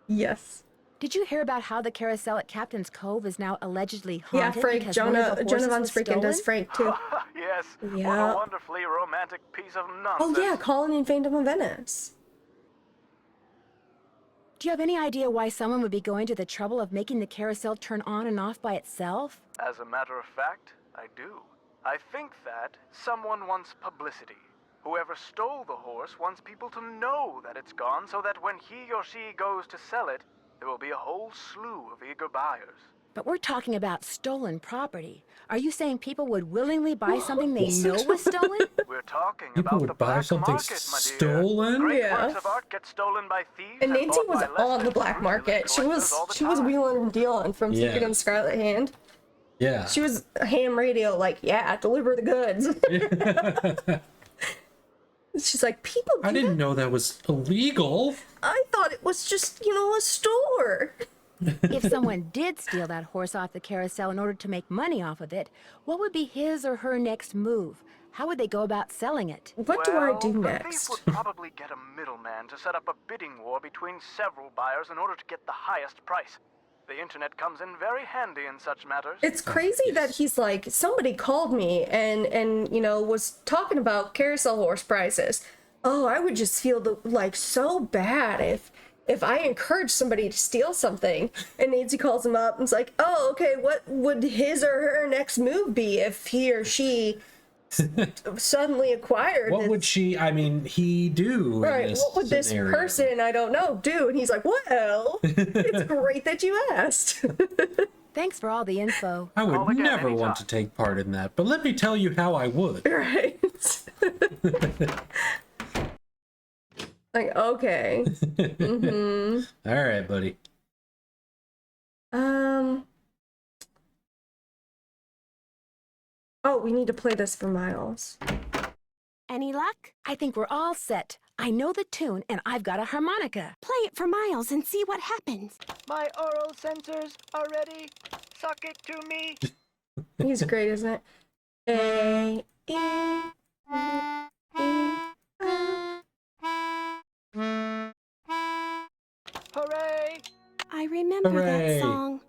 Yes. Did you hear about how the carousel at Captain's Cove is now allegedly Yeah, haunted Frank. because one of Jonah the horses von was Freaking stolen? does Frank too. Yes, what Yeah. a wonderfully romantic piece of Oh nonsense. yeah, Colony and Phantom of Venice. Do you have any idea why someone would be going to the trouble of making the carousel turn on and off by itself? As a matter of fact, I do. I think that someone wants publicity. Whoever stole the horse wants people to know that it's gone so that when he or she goes to sell it, there will be a whole slew of eager buyers. But we're talking about stolen property. Are you saying people would willingly buy something they know was stolen? We're talking People about would the buy black something market, my dear. stolen? Great Yeah. works of art get stolen by thieves And Nancy bought was by less on the than black scrupulous market. She collectors all the was time. wheeling and dealing from Yeah. Secret and Scarlet Hand. Yeah. She was ham radio, like, yeah, deliver the goods. She's like, people do I didn't know that was illegal. I thought it was just, a store. If someone did steal that horse off the carousel in order to make money off of it, what would be his or her next move? How would they go about selling it? What do I do The next? thief would probably get a middleman to set up a bidding war between several buyers in order to get the highest price. The internet comes in very handy in such matters. It's crazy that he's like, somebody called me and was talking about carousel horse prices. Oh, I would just feel so bad if I encourage somebody to steal something. And Nancy calls him up and is like, oh, okay, what would his or her next move be if he or she suddenly acquired What would he do? Right, in this what would this scenario? person, I don't know, do? And he's like, well, it's great that you asked. Thanks for all the info. I would again never anytime. want to take part in that, but let me tell you how I would. Right. Like, okay. All right, buddy. Oh, we need to play this for Miles. Any luck? I think we're all set. I know the tune, and I've got a harmonica. Play it for Miles and see what happens. My oral sensors are ready. Suck it to me. He's great, isn't it? A, E, Hooray! I remember Hooray. that song.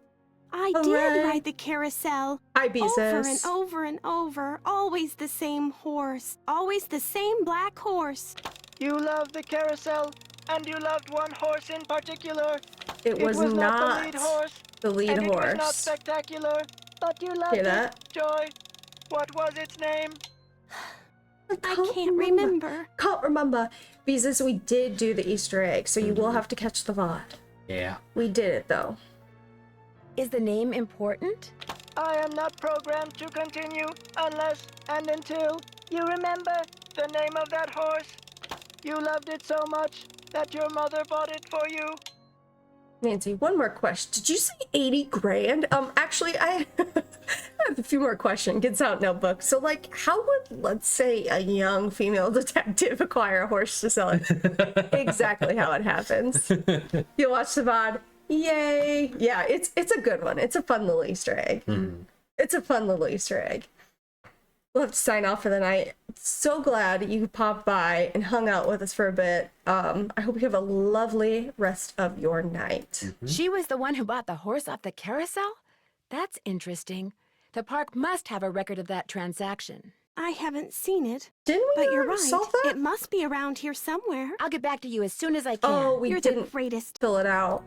I Hooray. did ride the carousel. Hi, Over and Beezus. over and over. Always the same horse. Always the same black horse. You loved the carousel, and you loved one horse in particular. It was not not the lead horse. the lead and It was not horse. spectacular, but you loved Hear that? it. Joy. What was its name? I can't remember. Can't remember. Beezus, we did do the Easter egg, so you will have to catch the VOD. Yeah. We did it, though. Is the name important? I am not programmed to continue unless and until you remember the name of that horse. You loved it so much that your mother bought it for you. Nancy, one more question. Did you say 80 grand? Actually, I have a few more questions. Gets out notebook. So, how would, let's say, a young female detective acquire a horse to sell it? Exactly how it happens. You'll watch the VOD. Yay! Yeah, it's a good one. It's a fun little Easter egg. It's a fun little Easter egg. We'll have to sign off for the night. So glad you popped by and hung out with us for a bit. I hope you have a lovely rest of your night. She was the one who bought the horse off the carousel? That's interesting. The park must have a record of that transaction. I haven't seen it. Didn't we? But you're already right. solve that? It must be around here somewhere. I'll get back to you as soon as I can. Oh, we You're didn't the greatest. fill it out.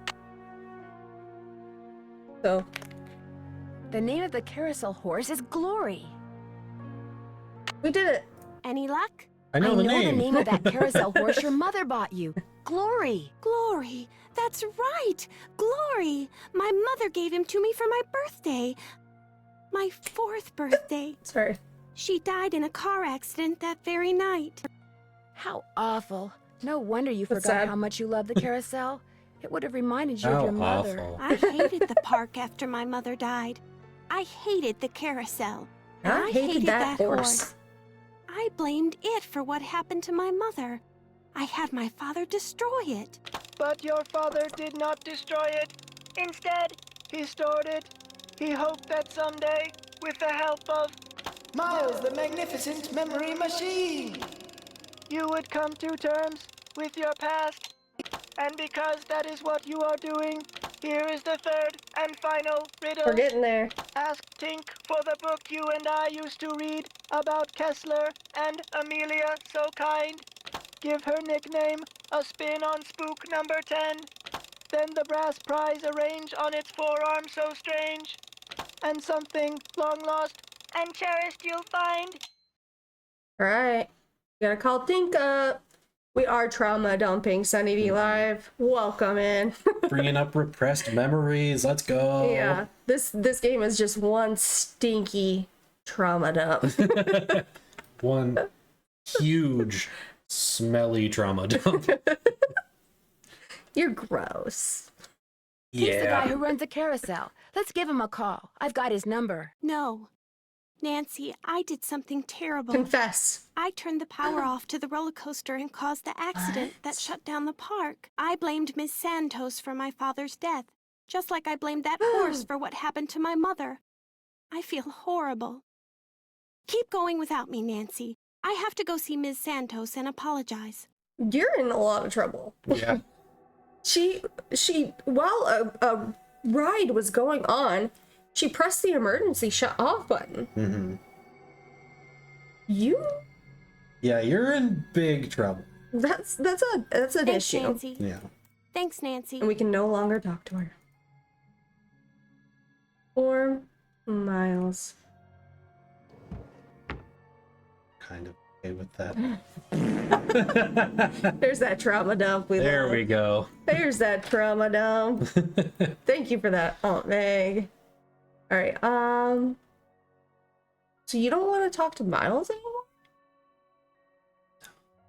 So, The name of the carousel horse is Glory. we did it. Any luck? I know the name. of that carousel horse your mother bought you. Glory. Glory. That's right. Glory. My mother gave him to me for my birthday. My 4th birthday. Sorry. She died in a car accident that very night. How awful. No wonder you That's forgot sad. how much you love the carousel. It would have reminded you How of your mother. awful. I hated the park after my mother died. I hated the carousel. And I hated that horse. I blamed it for what happened to my mother. I had my father destroy it. But your father did not destroy it. Instead, he stored it. He hoped that someday, with the help of Miles, the magnificent memory machine! you would come to terms with your past. And because that is what you are doing, here is the third and final riddle. We're getting there. Ask Tink for the book you and I used to read about Kessler and Amelia So Kind. Give her nickname a spin on spook number 10. Then the brass prize arrange on its forearm so strange. And something long lost and cherished you'll find. All right. You gotta call Tink up. We are trauma dumping Sunny D Live. Welcome in. Bringing up repressed memories. Let's go. Yeah, this game is just one stinky trauma dump. One huge, smelly trauma dump. You're gross. He's the guy who runs the carousel. Let's give him a call. I've got his number. No. Nancy, I did something terrible. Confess. I turned the power off to the roller coaster and caused the accident that shut down the park. I blamed Miss Santos for my father's death, just like I blamed that horse for what happened to my mother. I feel horrible. Keep going without me, Nancy. I have to go see Ms. Santos and apologize. You're in a lot of trouble. Yeah. She, while a ride was going on, she pressed the emergency shut off button. Mm-hmm. Yeah, you're in big trouble. That's an Thanks, issue. Nancy. Yeah. Thanks, Nancy. And we can no longer talk to her. 4 miles. Kind of okay with that. There's that trauma dump we There love. we go. There's that trauma dump. Thank you for that, Aunt Meg. All right. So you don't want to talk to Miles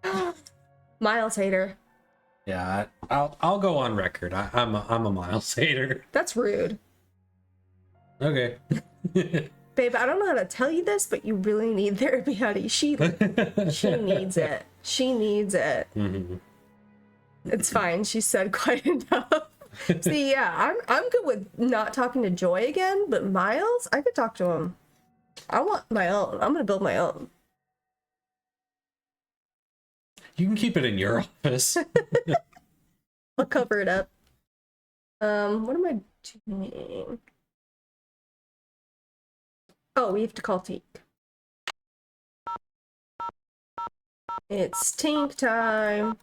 anymore? Miles hater. Yeah, I'll go on record. I'm a Miles hater. That's rude. Okay. Babe, I don't know how to tell you this, but you really need therapy, honey. She needs it. She needs it. Mm-hmm. It's fine. She said quite enough. See, yeah, I'm good with not talking to Joy again, but Miles, I could talk to him. I want my own. I'm gonna build my own. You can keep it in your office. I'll cover it up. What am I doing? Oh, we have to call Tink. It's Tink time.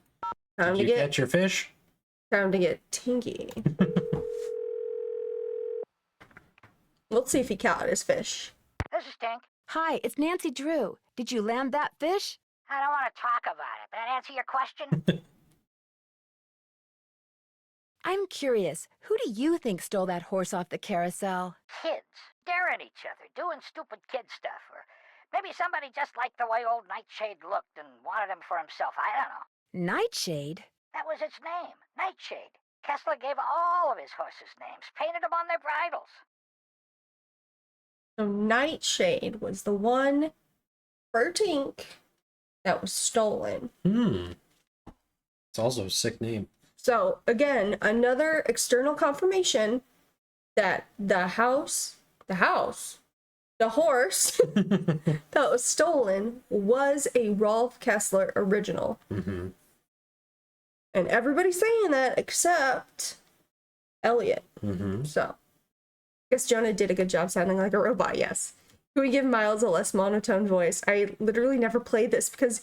Time Did you catch your fish? Time to get Tinky. Let's see if he caught his fish. This is Tink. Hi, it's Nancy Drew. Did you land that fish? I don't want to talk about it. That answer your question? I'm curious. Who do you think stole that horse off the carousel? Kids. Daring each other, doing stupid kid stuff. Or maybe somebody just liked the way old Nightshade looked and wanted him for himself. I don't know. Nightshade? That was its name, Nightshade. Kessler gave all of his horses names, painted them on their bridles. So Nightshade was the one for Tink that was stolen. It's also a sick name. So again, another external confirmation that the horse that was stolen was a Rolf Kessler original. Mm-hmm. And everybody's saying that except Elliot. Mm-hmm. So I guess Jonah did a good job sounding like a robot, yes. Can we give Miles a less monotone voice? I literally never played this because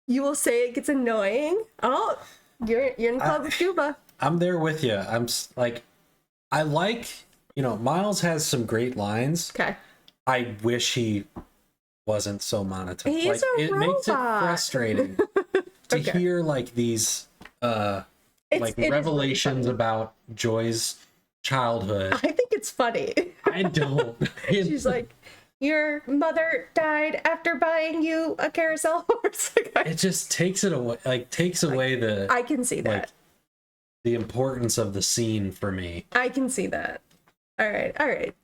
you will say it gets annoying. Oh, you're in club with Gooba. I'm there with you. I like, Miles has some great lines. Okay. I wish he wasn't so monotone. He's a it robot. makes it frustrating to hear these revelations about Joy's childhood. I think it's funny. I don't. She's like, your mother died after buying you a carousel horse. It just takes it away. Takes away the. I can see that. The importance of the scene for me. I can see that. All right.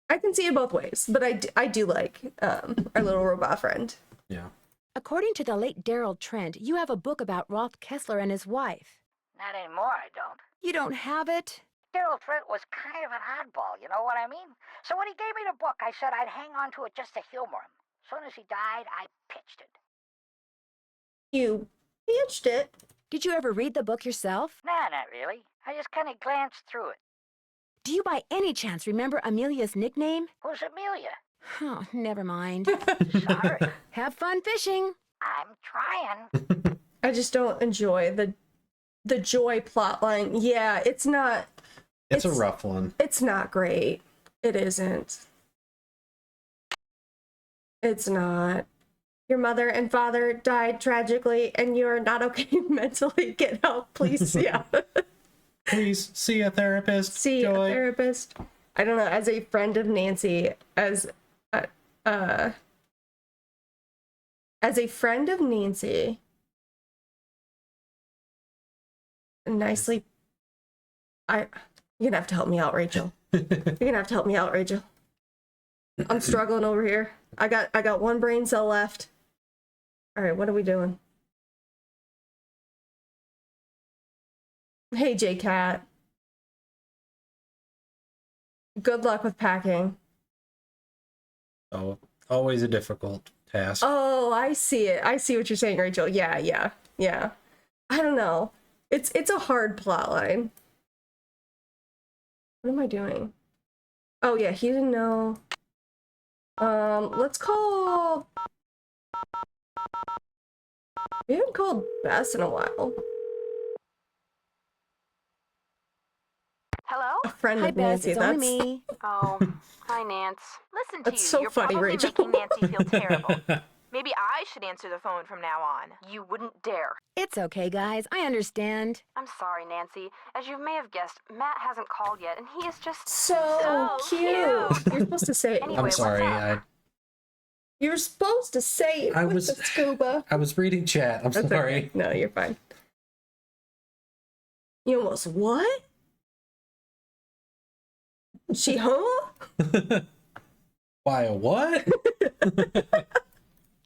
I can see it both ways, but I do like our little robot friend. Yeah. According to the late Daryl Trent, you have a book about Rolf Kessler and his wife. Not anymore, I don't. You don't have it? Daryl Trent was kind of an oddball, you know what I mean? So when he gave me the book, I said I'd hang on to it just to humor him. As soon as he died, I pitched it. You pitched it? Did you ever read the book yourself? Nah, not really. I just kind of glanced through it. Do you by any chance remember Amelia's nickname? Who's Amelia? Oh, never mind. Sorry. Have fun fishing. I'm trying. I just don't enjoy the Joy plotline. Yeah, it's not. It's a rough one. It's not great. It isn't. It's not. your mother and father died tragically and you're not okay mentally, get help, please. Yeah. Please see a therapist. See Joy. a therapist. I don't know, as a friend of Nancy, as a friend of Nancy, nicely, you're gonna have to help me out, Rachel. You're gonna have to help me out, Rachel. I'm struggling over here. I got one brain cell left. All right, what are we doing? Hey, J-Cat. Good luck with packing. Oh, always a difficult task. Oh, I see it. I see what you're saying, Rachel. Yeah. I don't know. It's a hard plot line. What am I doing? Oh yeah, he didn't know. Let's call. We haven't called Bess in a while. Hello? A friend Hi, of Bess, Nancy. it's That's only me. Oh, hi, Nance. Listen to That's you. so You're funny, probably Rachel. making Nancy feel terrible. Maybe I should answer the phone from now on. You wouldn't dare. It's okay, guys. I understand. I'm sorry, Nancy. As you may have guessed, Matt hasn't called yet, and he is just so cute. You're supposed to say it. Anyway, I'm what's sorry. up? You're supposed to say it with the scuba. I was reading chat. I'm That's sorry. okay. No, you're fine. You almost what? She huh? Why, what?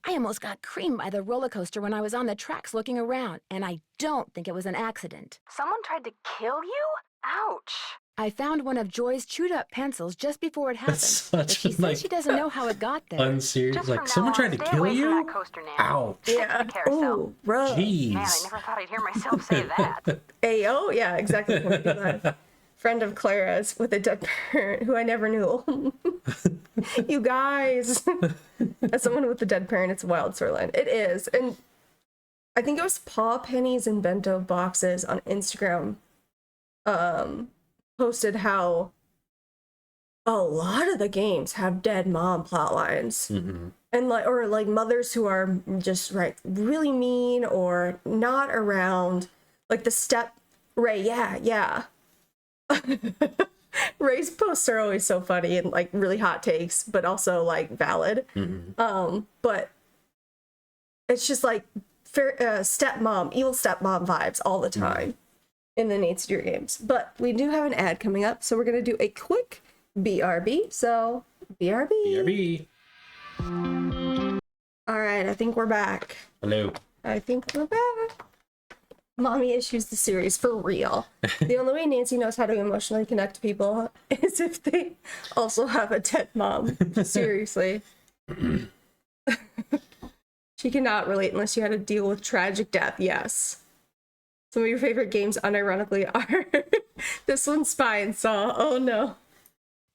I almost got creamed by the roller coaster when I was on the tracks looking around, and I don't think it was an accident. Someone tried to kill you? Ouch. I found one of Joy's chewed up pencils just before it happened. That's But such she a, says like, she doesn't know how it got there. Unserious. Like, someone tried to Stay kill away from you? that coaster, Nancy. Ouch. Stick to the carousel. Ooh, rough. Jeez. Man, I never thought I'd hear myself say that. Ayo, yeah, exactly. Friend of Clara's with a dead parent who I never knew. You guys. As someone with a dead parent, it's a wild storyline. It is. And I think it was Paw Pennies and Bento Boxes on Instagram posted how a lot of the games have dead mom plot lines. Mm-hmm. And like mothers who are just really mean or not around. Like the step Ray, yeah. Ray's posts are always so funny and like really hot takes, but also like valid. Mm-hmm. But it's just like stepmom, evil stepmom vibes all the time in the Nate Steer games. But we do have an ad coming up, so we're gonna do a quick BRB. So BRB. All right, I think we're back. Hello. I think we're back. Mommy Issues the series for real. The only way Nancy knows how to emotionally connect to people is if they also have a dead mom. Seriously. She cannot relate unless you had to deal with tragic death. Yes. Some of your favorite games unironically are this one, Spy and Saw. Oh no.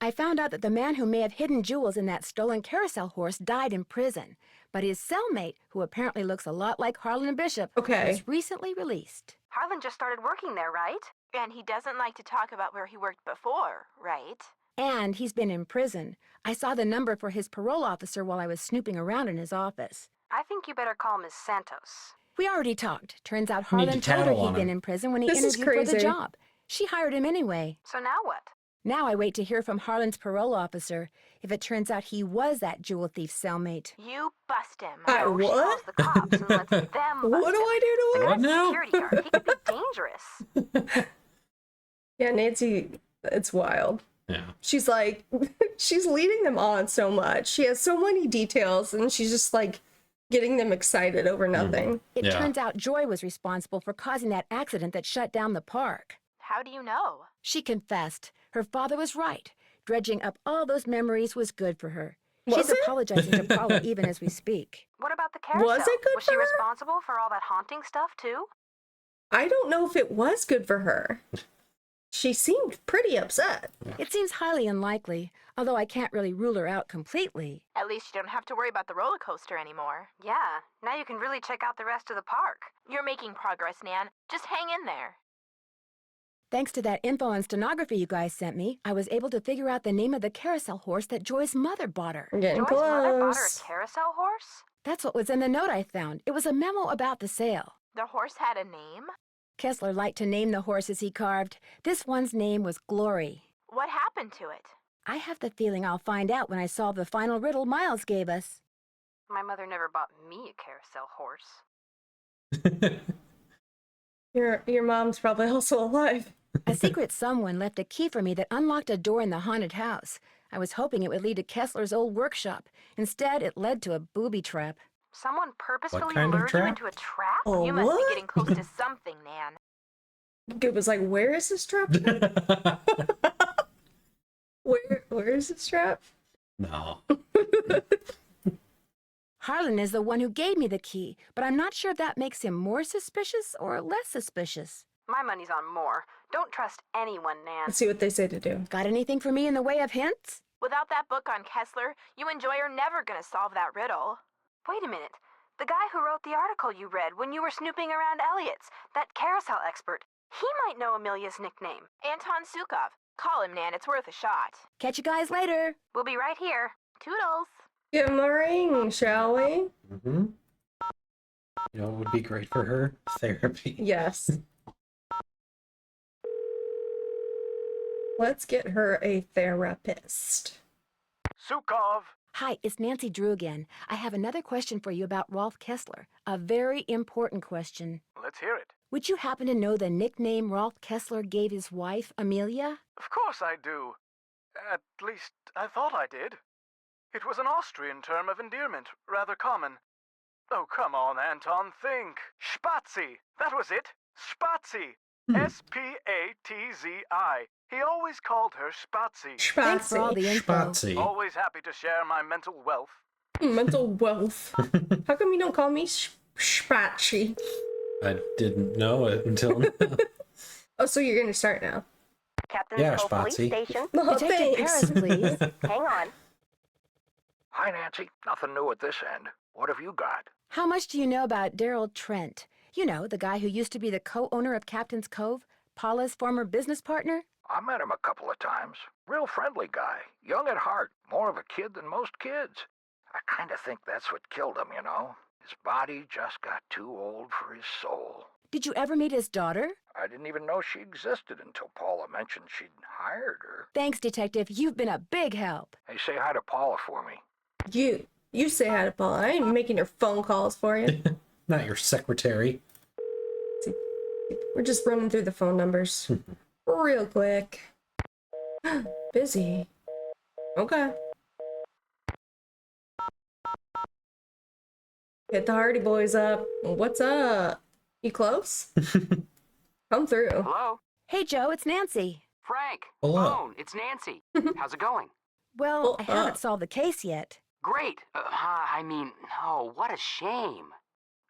I found out that the man who may have hidden jewels in that stolen carousel horse died in prison, but his cellmate, who apparently looks a lot like Harlan Bishop, was recently released. Harlan just started working there, right? And he doesn't like to talk about where he worked before, right? And he's been in prison. I saw the number for his parole officer while I was snooping around in his office. I think you better call Miss Santos. We already talked. Turns out Need to Harlan told her tattle on he'd been him. in prison when he This is interviewed for the crazy. job. She hired him anyway. So now what? Now I wait to hear from Harlan's parole officer if it turns out he was that jewel thief's cellmate. You bust him. No, She calls what? the cops and lets them bust What do him. I do to The her? What guy's a now? security guard. He could be dangerous. Yeah, Nancy, it's wild. Yeah. She's like, she's leading them on so much. She has so many details and she's just like getting them excited over nothing. It Yeah. turns out Joy was responsible for causing that accident that shut down the park. How do you know? She confessed. Her father was right. Dredging up all those memories was good for her. Was She's it? apologizing to Paula even as we speak. What about the carousel? Was it good Was for she her? responsible for all that haunting stuff, too? I don't know if it was good for her. She seemed pretty upset. It seems highly unlikely, although I can't really rule her out completely. At least you don't have to worry about the roller coaster anymore. Yeah, now you can really check out the rest of the park. You're making progress, Nan. Just hang in there. Thanks to that info and stenography you guys sent me, I was able to figure out the name of the carousel horse that Joy's mother bought her. We're getting Joy's mother bought her close. a carousel horse? That's what was in the note I found. It was a memo about the sale. The horse had a name? Kessler liked to name the horses he carved. This one's name was Glory. What happened to it? I have the feeling I'll find out when I solve the final riddle Miles gave us. My mother never bought me a carousel horse. Your mom's probably also alive. A secret someone left a key for me that unlocked a door in the haunted house. I was hoping it would lead to Kessler's old workshop. Instead, it led to a booby trap. Someone purposefully kind of lured you trap? into a trap? Oh, You must what? be getting close to something, Nan. It was like, where is this trap? Where is this trap? No. Harlan is the one who gave me the key, but I'm not sure if that makes him more suspicious or less suspicious. My money's on more. Don't trust anyone, Nan. Let's see what they say to do. Got anything for me in the way of hints? Without that book on Kessler, you and Joy are never gonna solve that riddle. Wait a minute. The guy who wrote the article you read when you were snooping around Elliot's, that carousel expert, he might know Amelia's nickname. Anton Sukov. Call him, Nan. It's worth a shot. Catch you guys later. We'll be right here. Toodles. Give him a ring, shall we? Mm-hmm. You know, it would be great for her therapy. Yes. Let's get her a therapist. Sukov! Hi, it's Nancy Drew again. I have another question for you about Rolf Kessler. A very important question. Let's hear it. Would you happen to know the nickname Rolf Kessler gave his wife, Amelia? Of course I do. At least, I thought I did. It was an Austrian term of endearment, rather common. Oh, come on, Anton, think. Spazi! That was it. Spazi! S-P-A-T-Z-I. He always called her Spazi. Thanks for all the info. Spazi. Always happy to share my mental wealth. Mental wealth. How come you don't call me Spachi? I didn't know it until now. Oh, so you're gonna start now. Captain's Cove Police Spazi. Station. Oh, Detective thanks. Paris, please. Hang on. Hi, Nancy. Nothing new at this end. What have you got? How much do you know about Daryl Trent? You know, the guy who used to be the co-owner of Captain's Cove, Paula's former business partner? I met him a couple of times. Real friendly guy. Young at heart. More of a kid than most kids. I kind of think that's what killed him, you know? His body just got too old for his soul. Did you ever meet his daughter? I didn't even know she existed until Paula mentioned she'd hired her. Thanks, Detective. You've been a big help. Hey, say hi to Paula for me. You say hi to Paula. I ain't making your phone calls for you. Not your secretary. We're just running through the phone numbers real quick. Busy. Okay. Get the Hardy Boys up. What's up? You close? Come through. Hello? Hey, Joe, it's Nancy. Frank! Hello. Phone, it's Nancy. How's it going? Well, I haven't solved the case yet. Great. Oh, what a shame.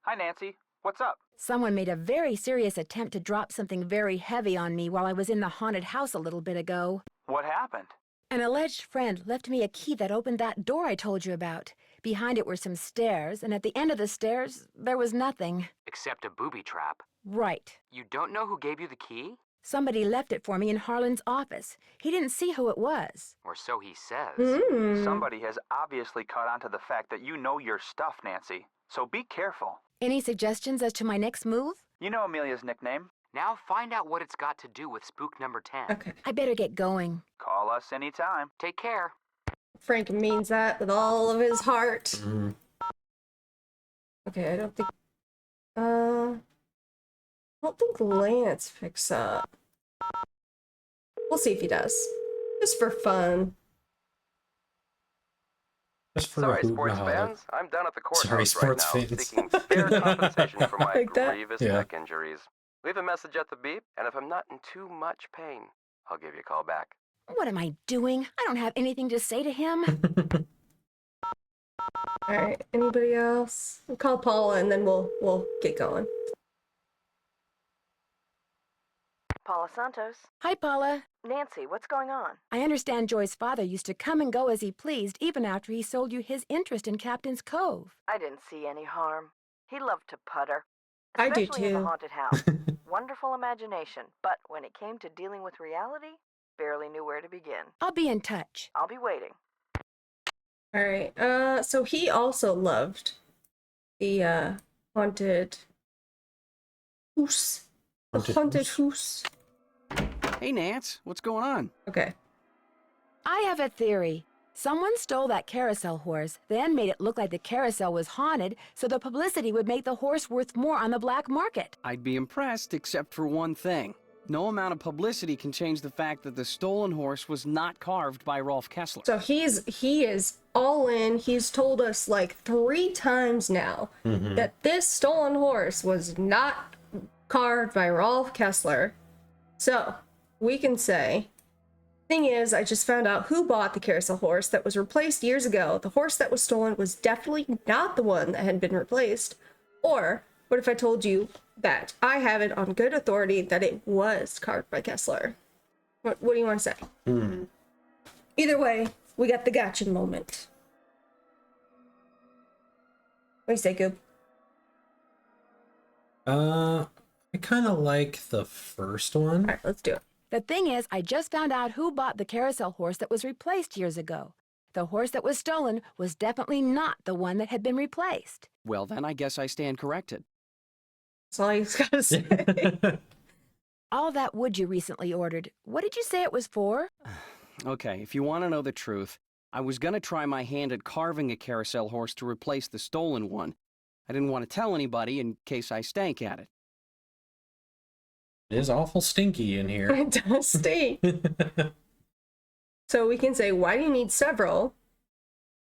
Hi, Nancy. What's up? Someone made a very serious attempt to drop something very heavy on me while I was in the haunted house a little bit ago. What happened? An alleged friend left me a key that opened that door I told you about. Behind it were some stairs, and at the end of the stairs, there was nothing. Except a booby trap. Right. You don't know who gave you the key? Somebody left it for me in Harlan's office. He didn't see who it was. Or so he says. Somebody has obviously caught on to the fact that you know your stuff, Nancy. So be careful. Any suggestions as to my next move? You know Amelia's nickname. Now find out what it's got to do with spook number 10. Okay. I better get going. Call us anytime. Take care. Frank means that with all of his heart. Okay, I don't think Lance picks up. We'll see if he does. Just for fun. Just for Sorry, a hoot sports and a holler. fans. I'm down at the Sorry, courthouse right sports now, fans. seeking fair compensation for my Like that? grievous Yeah. neck injuries. Leave a message at the beep, and if I'm not in too much pain, I'll give you a call back. What am I doing? I don't have anything to say to him. Alright, anybody else? We'll call Paula and then we'll get going. Paula Santos. Hi, Paula. Nancy, what's going on? I understand Joy's father used to come and go as he pleased, even after he sold you his interest in Captain's Cove. I didn't see any harm. He loved to putter. I do Especially in too. the haunted house. Wonderful imagination, but when it came to dealing with reality, barely knew where to begin. I'll be in touch. I'll be waiting. Alright, so he also loved the haunted house. The haunted house. Hey, Nance, what's going on? Okay. I have a theory. Someone stole that carousel horse, then made it look like the carousel was haunted, so the publicity would make the horse worth more on the black market. I'd be impressed, except for one thing. No amount of publicity can change the fact that the stolen horse was not carved by Rolf Kessler. So he is all in. He's told us like 3 times now that this stolen horse was not carved by Rolf Kessler. So we can say, thing is, I just found out who bought the carousel horse that was replaced years ago. The horse that was stolen was definitely not the one that had been replaced. Or what if I told you that I have it on good authority that it was carved by Kessler? What do you want to say? Either way, we got the gotcha moment. What do you say, Goob? I kind of like the first one. All right, let's do it. The thing is, I just found out who bought the carousel horse that was replaced years ago. The horse that was stolen was definitely not the one that had been replaced. Well, then I guess I stand corrected. That's all he's got to say. All that wood you recently ordered, what did you say it was for? Okay, if you want to know the truth, I was going to try my hand at carving a carousel horse to replace the stolen one. I didn't want to tell anybody in case I stank at it. It is awful stinky in here. It does stink. So we can say, why do you need several?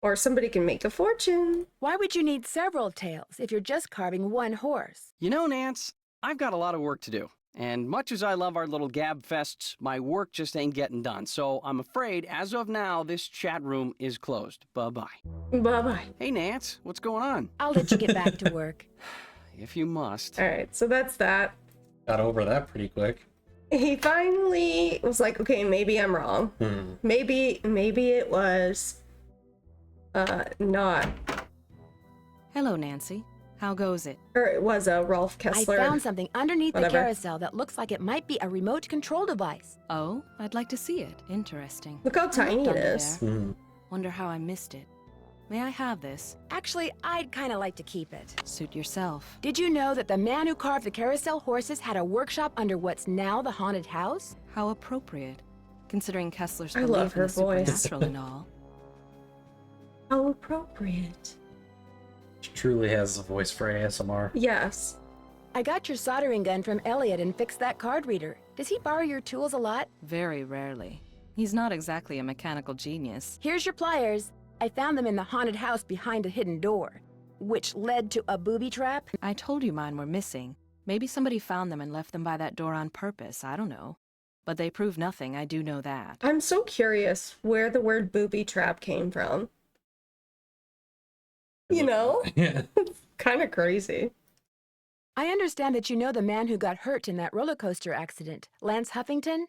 Or somebody can make a fortune. Why would you need several tails if you're just carving one horse? You know, Nance, I've got a lot of work to do. And much as I love our little gab fests, my work just ain't getting done. So I'm afraid, as of now, this chat room is closed. Bye-bye. Bye-bye. Hey, Nance, what's going on? I'll let you get back to work. If you must. All right, so that's that. Got over that pretty quick. He finally was like, okay, maybe I'm wrong. Maybe it was not. Hello, Nancy. How goes it? Or it was a Rolf Kessler. I found something underneath whatever. the carousel that looks like it might be a remote control device. Oh, I'd like to see it. Interesting. Look how tiny it is. Wonder how I missed it. May I have this? Actually, I'd kind of like to keep it. Suit yourself. Did you know that the man who carved the carousel horses had a workshop under what's now the haunted house? How appropriate, considering Kessler's I belief love her in the voice. supernatural and all. How appropriate. She truly has a voice for ASMR. Yes. I got your soldering gun from Elliot and fixed that card reader. Does he borrow your tools a lot? Very rarely. He's not exactly a mechanical genius. Here's your pliers. I found them in the haunted house behind a hidden door, which led to a booby trap. I told you mine were missing. Maybe somebody found them and left them by that door on purpose. I don't know. But they prove nothing, I do know that. I'm so curious where the word booby trap came from. You know? Yeah. Kind of crazy. I understand that you know the man who got hurt in that roller coaster accident, Lance Huffington?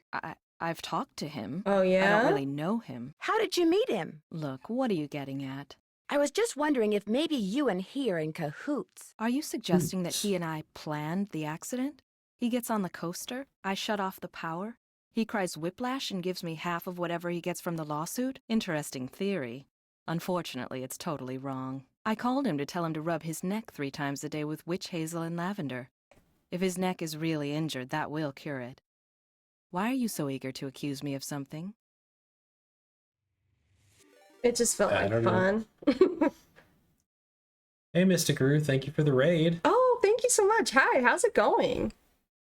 I've talked to him. Oh, yeah? I don't really know him. How did you meet him? Look, what are you getting at? I was just wondering if maybe you and he are in cahoots. Are you suggesting that he and I planned the accident? He gets on the coaster, I shut off the power, he cries whiplash and gives me half of whatever he gets from the lawsuit? Interesting theory. Unfortunately, it's totally wrong. I called him to tell him to rub his neck 3 times a day with witch hazel and lavender. If his neck is really injured, that will cure it. Why are you so eager to accuse me of something? It just felt like fun. Hey, Mystic Roo, thank you for the raid. Oh, thank you so much. Hi, how's it going?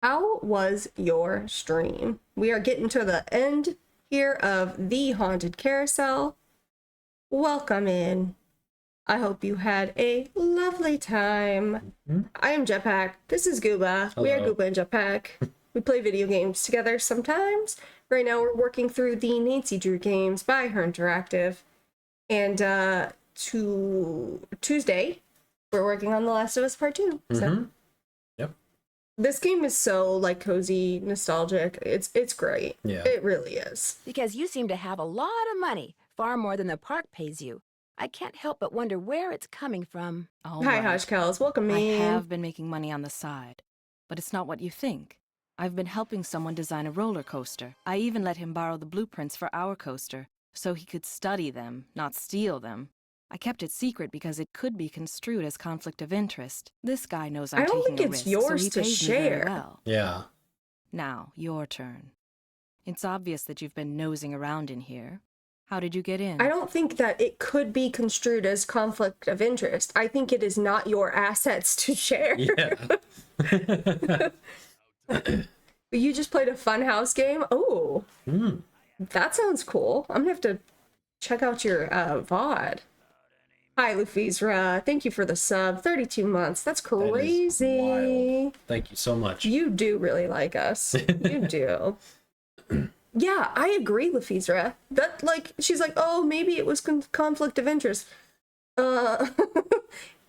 How was your stream? We are getting to the end here of the Haunted Carousel. Welcome in. I hope you had a lovely time. I am Jetpack. This is Gooba. We are Hello. Gooba and Jetpack. We play video games together sometimes. Right now we're working through the Nancy Drew games by HerInteractive. And Tuesday, we're working on The Last of Us Part 2. So. Yep. This game is so like cozy, nostalgic. It's great. Yeah. It really is. Because you seem to have a lot of money, far more than the park pays you. I can't help but wonder where it's coming from. Oh, Hi, right. Hoshkels. Welcome in. I have been making money on the side, but it's not what you think. I've been helping someone design a roller coaster. I even let him borrow the blueprints for our coaster, so he could study them, not steal them. I kept it secret because it could be construed as conflict of interest. This guy knows I'm I don't taking think a it's risk, yours so he to pays me very share. well. Yeah. Now, your turn. It's obvious that you've been nosing around in here. How did you get in? I don't think that it could be construed as conflict of interest. I think it is not your assets to share. Yeah. You just played a Funhouse game? Oh, that sounds cool. I'm gonna have to check out your VOD. Hi, Lufizra. Thank you for the sub. 32 months. That's crazy. Thank you so much. You do really like us. You do. Yeah, I agree, Lufizra. That, like, she's like, oh, maybe it was conflict of interest. You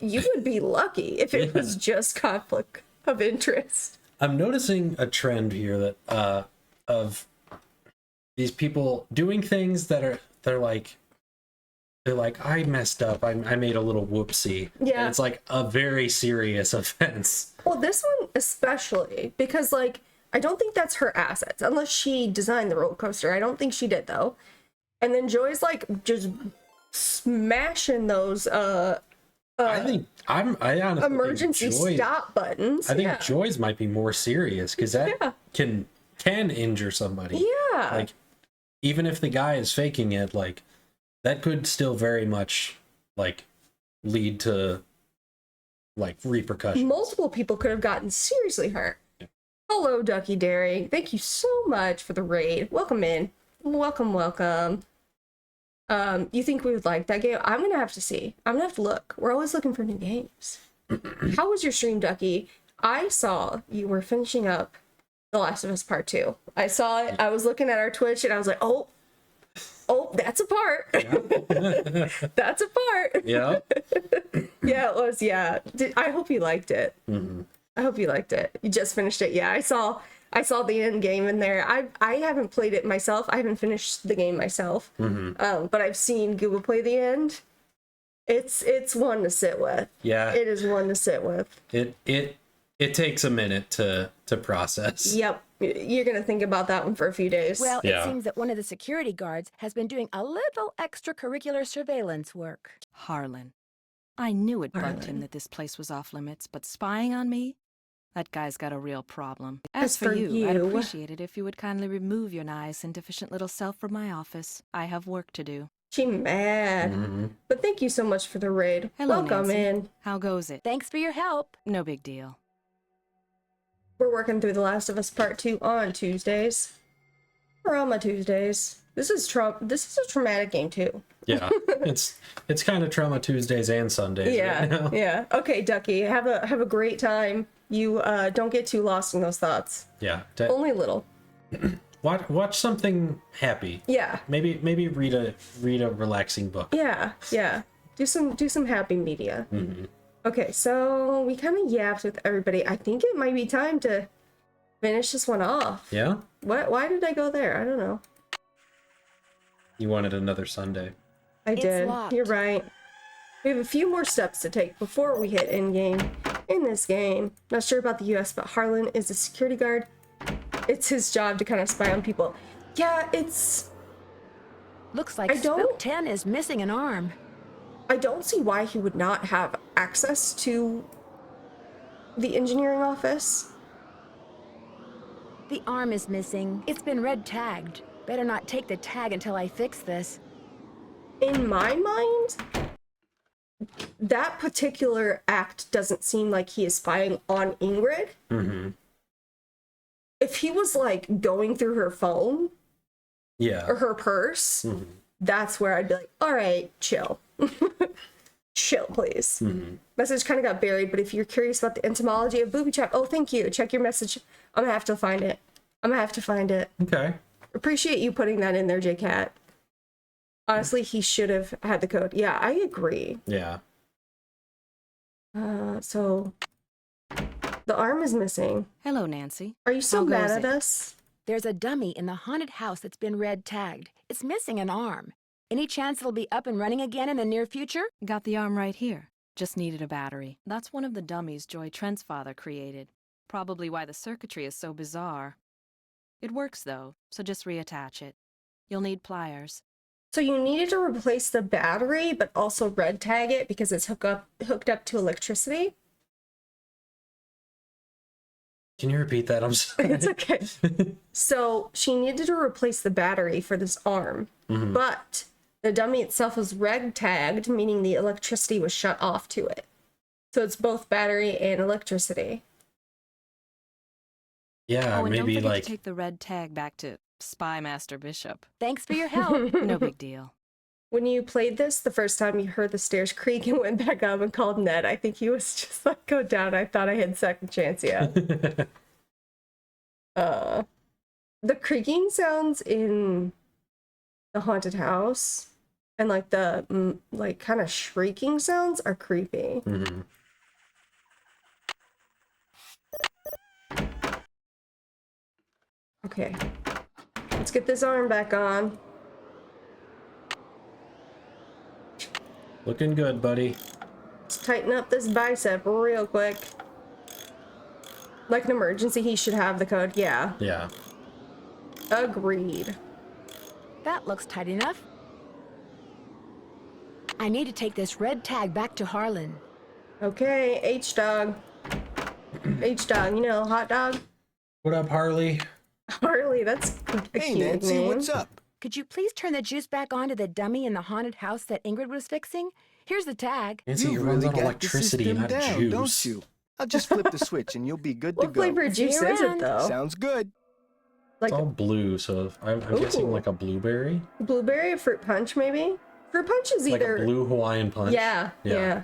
would be lucky if it was just conflict of interest. I'm noticing a trend here that of these people doing things that they're like I messed up. I made a little whoopsie. Yeah. And it's like a very serious offense. Well, this one especially, because, like, I don't think that's her assets, unless she designed the roller coaster. I don't think she did, though. And then Joy's, like, just smashing those, I honestly emergency think Joy, stop buttons. I think Joy's might be more serious, because that can injure somebody. Yeah. Like, even if the guy is faking it, like, that could still very much, like, lead to, like, repercussions. Multiple people could have gotten seriously hurt. Hello, Ducky Dairy. Thank you so much for the raid. Welcome in. Welcome. You think we would like that game? I'm gonna have to see. I'm gonna have to look. We're always looking for new games. How was your stream, Ducky? I saw you were finishing up The Last of Us Part 2. I saw it. I was looking at our Twitch and I was like, oh, that's a part. That's a part. Yeah. Yeah, it was. Yeah. I hope you liked it. I hope you liked it. You just finished it. Yeah, I saw the end game in there. I haven't played it myself. I haven't finished the game myself. But I've seen Gooba play the end. It's one to sit with. Yeah. It is one to sit with. It takes a minute to process. Yep. You're going to think about that one for a few days. Well, it seems that one of the security guards has been doing a little extracurricular surveillance work. Harlan. I knew it bugged him that this place was off limits, but spying on me? That guy's got a real problem. As for you, I'd appreciate it if you would kindly remove your nice and deficient little self from my office. I have work to do. She mad. But thank you so much for the raid. Hello, Welcome Nancy. in. How goes it? Thanks for your help. No big deal. We're working through The Last of Us Part 2 on Tuesdays. Or on my Tuesdays. This is a traumatic game too. Yeah. it's kind of Trauma Tuesdays and Sundays. Yeah. Right now. Yeah. Okay, Ducky. Have a great time. You don't get too lost in those thoughts. Yeah. Only a little. Watch something happy. Yeah. Maybe read a relaxing book. Yeah. Do some happy media. Okay, so we kind of yapped with everybody. I think it might be time to finish this one off. Yeah? Why did I go there? I don't know. You wanted another Sunday. I did. You're right. We have a few more steps to take before we hit endgame in this game. Not sure about the US, but Harlan is a security guard. It's his job to kind of spy on people. Yeah, it's... Looks like Spook 10 is missing an arm. I don't see why he would not have access to the engineering office. The arm is missing. It's been red tagged. Better not take the tag until I fix this. In my mind, that particular act doesn't seem like he is spying on Ingrid. If he was, like, going through her phone or her purse, that's where I'd be like, all right, chill. Chill, please. Message kind of got buried, but if you're curious about the etymology of booby trap, oh, thank you. Check your message. I'm gonna have to find it. Okay. Appreciate you putting that in there, JCat. Honestly, he should have had the code. Yeah, I agree. Yeah. So the arm is missing. Hello, Nancy. Are you so How mad goes at it? us? There's a dummy in the haunted house that's been red tagged. It's missing an arm. Any chance it'll be up and running again in the near future? Got the arm right here. Just needed a battery. That's one of the dummies Joy Trent's father created. Probably why the circuitry is so bizarre. It works, though, so just reattach it. You'll need pliers. So you needed to replace the battery, but also red tag it because it's hooked up to electricity. Can you repeat that? I'm sorry. It's okay. So she needed to replace the battery for this arm, but the dummy itself was red tagged, meaning the electricity was shut off to it. So it's both battery and electricity. Yeah, and maybe don't forget like to take the red tag back to Spy Master Bishop. Thanks for your help. No big deal. When you played this the first time, you heard the stairs creak and went back up and called Ned. I think he was just like, go down. I thought I had second chance, yeah. The creaking sounds in the haunted house and like the like kind of shrieking sounds are creepy. Okay, let's get this arm back on. looking good, buddy. Let's tighten up this bicep real quick. Like an emergency, he should have the code. Yeah. Yeah. Agreed. That looks tight enough. I need to take this red tag back to Harlan. Okay, H-Dog. H-Dog, you know, hot dog? What up, Harley? Harley, that's a Hey, cute Nancy, name. what's up? Could you please turn the juice back on to the dummy in the haunted house that Ingrid was fixing? Here's the tag. Nancy, You it runs really on got electricity, the system not down, juice. don't you? I'll just flip the switch and you'll be good to What go. flavor of juice is it, though? Sounds good. Like It's all blue, so I'm guessing like a blueberry. blueberry or fruit punch, maybe? Fruit punch is Like either... a blue Hawaiian punch. Yeah, yeah.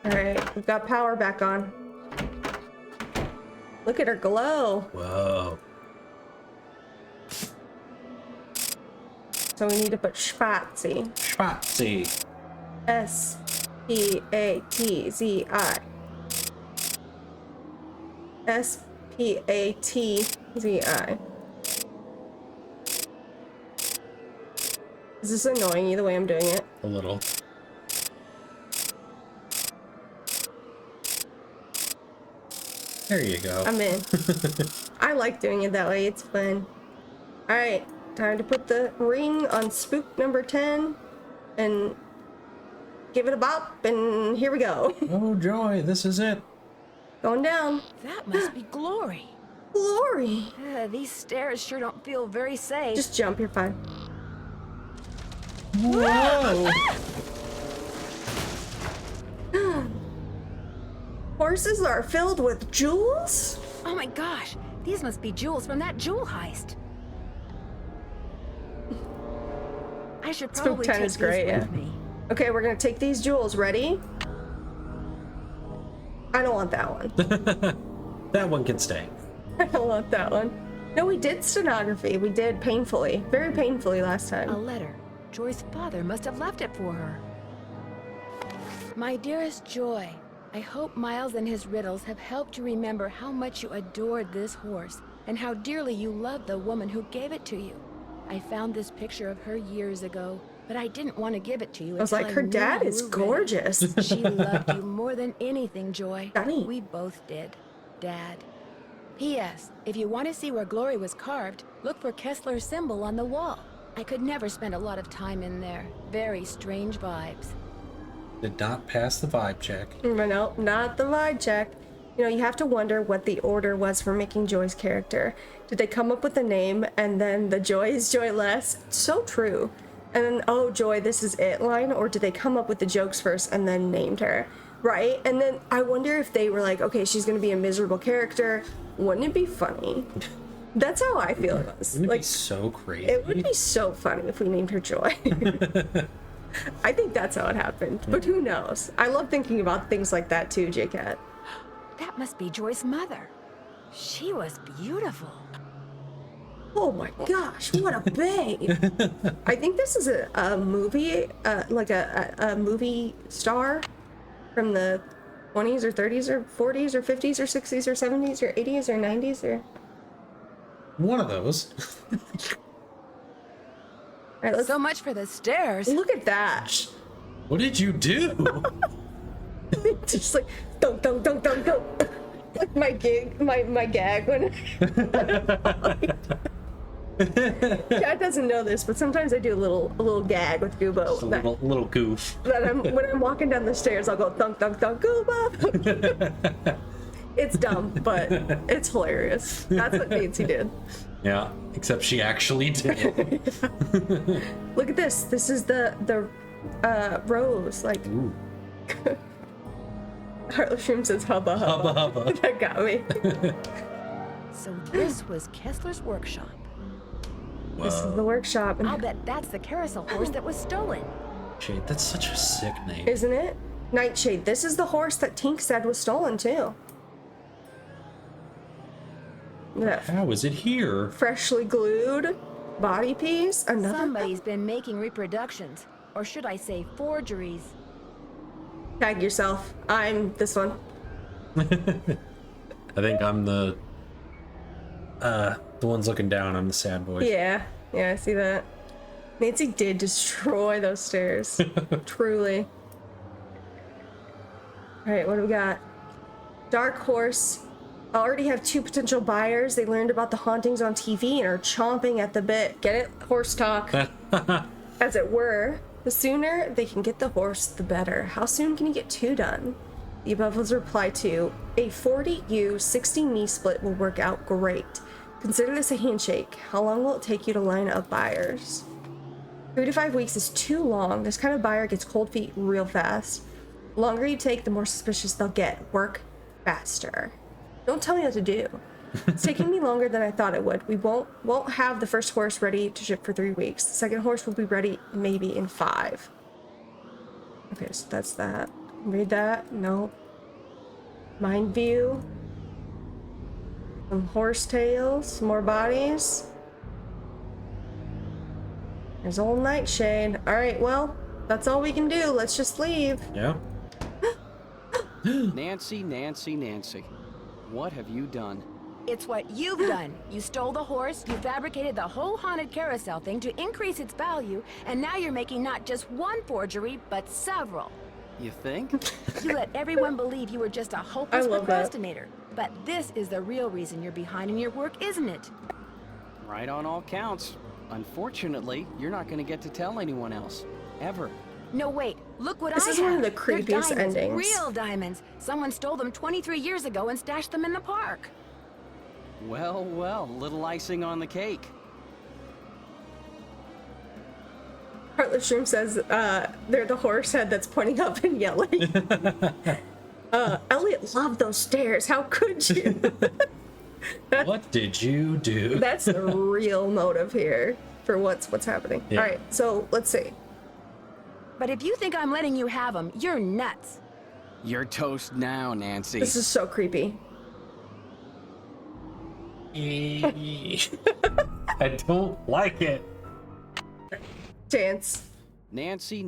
Alright, we've got power back on. Look at her glow. Whoa. So we need to put Spatsy. Spatsy. S-P-A-T-Z-I. S-P-A-T-Z-I. Is this annoying you the way I'm doing it? A little. There you go. I'm in. I like doing it that way. It's fun. Alright, time to put the ring on spook number 10 and give it a bop, and here we go. Oh, joy, this is it. Going down. That must be Glory. Glory. These stairs sure don't feel very safe. Just jump, you're fine. Whoa! Horses are filled with jewels? Oh my gosh, these must be jewels from that jewel heist. I should probably Spook 10 take is great, these yeah. with me. Okay, we're gonna take these jewels. Ready? I don't want that one. That one can stay. I don't want that one. No, we did stenography. We did painfully. Very painfully last time. A letter. Joy's father must have left it for her. My dearest Joy, I hope Miles and his riddles have helped you remember how much you adored this horse and how dearly you loved the woman who gave it to you. I found this picture of her years ago, but I didn't want to give it to you. I was like, her dad is gorgeous. She loved you more than anything, Joy. Danny. We both did. Dad. P.S. If you want to see where Glory was carved, look for Kessler's symbol on the wall. I could never spend a lot of time in there. Very strange vibes. Did not pass the vibe check. No, not the vibe check. You know, you have to wonder what the order was for making Joy's character. Did they come up with a name and then the Joy is joyless? So true. And then, oh, Joy, this is it line? Or did they come up with the jokes first and then named her? Right? And then I wonder if they were like, okay, she's going to be a miserable character. Wouldn't it be funny? That's how I feel it was. Wouldn't it Like, be so crazy? it would be so funny if we named her Joy. I think that's how it happened, but who knows? I love thinking about things like that too, J-Cat. That must be Joy's mother. She was beautiful. Oh my gosh, what a babe! I think this is a movie, like a movie star from the 20s or 30s or 40s or 50s or 60s or 70s or 80s or 90s or... One of those. All right, So much for the stairs. Look at that. What did you do? Just like, dunk, dunk, dunk, dunk, dunk. Like my gag when Chad doesn't know this, but sometimes I do a little gag with Gooba. Just a little goof. When I'm walking down the stairs, I'll go thunk thunk thunk Gooba. It's dumb, but it's hilarious. That's what Nancy did. Yeah, except she actually did it. Look at this. This is the rose. Like. Heartless Shroom says hubba hubba. Hubba hubba. That got me. So this was Kessler's workshop. This is the workshop. I'll bet that's the carousel horse that was stolen. Shade, that's such a sick name. Isn't it? Nightshade. This is the horse that Tink said was stolen too. Yeah. How is it here? Freshly glued body piece. Another. Somebody's been making reproductions, or should I say forgeries. Tag yourself. I'm this one. I think I'm the ones looking down. I'm the sad boy. Yeah, I see that. Nancy did destroy those stairs. Truly. Alright, what do we got? Dark Horse. I already have 2 potential buyers. They learned about the hauntings on TV and are chomping at the bit. Get it? Horse talk. As it were. The sooner they can get the horse, the better. How soon can you get 2 done? The above was a reply to, a 40 you, 60 me split will work out great. Consider this a handshake. How long will it take you to line up buyers? 3 to 5 weeks is too long. This kind of buyer gets cold feet real fast. The longer you take, the more suspicious they'll get. Work faster. Don't tell me what to do. It's taking me longer than I thought it would. We won't have the first horse ready to ship for 3 weeks. The second horse will be ready maybe in 5. Okay, so that's that. Read that. No. Mind view. Some horse tails. Some more bodies. There's old Nightshade. Alright, well, that's all we can do. Let's just leave. Yeah. Nancy. What have you done? It's what you've done. You stole the horse, you fabricated the whole haunted carousel thing to increase its value, and now you're making not just one forgery, but several. You think? You let everyone believe you were just a hopeless procrastinator. But this is the real reason you're behind in your work, isn't it? Right on all counts. Unfortunately, you're not going to get to tell anyone else. Ever. No, wait. Look what This I is have. one of the They're creepiest diamonds, endings. Real diamonds. Someone stole them 23 years ago and stashed them in the park. Well, little icing on the cake. Heartless Shroom says they're the horse head that's pointing up and yelling. Elliot loved those stairs. How could you? What did you do? That's the real motive here for what's happening. Yeah. All right, so let's see. But if you think I'm letting you have them, you're nuts. You're toast now, Nancy. This is so creepy. I don't like it. Chance. Nancy.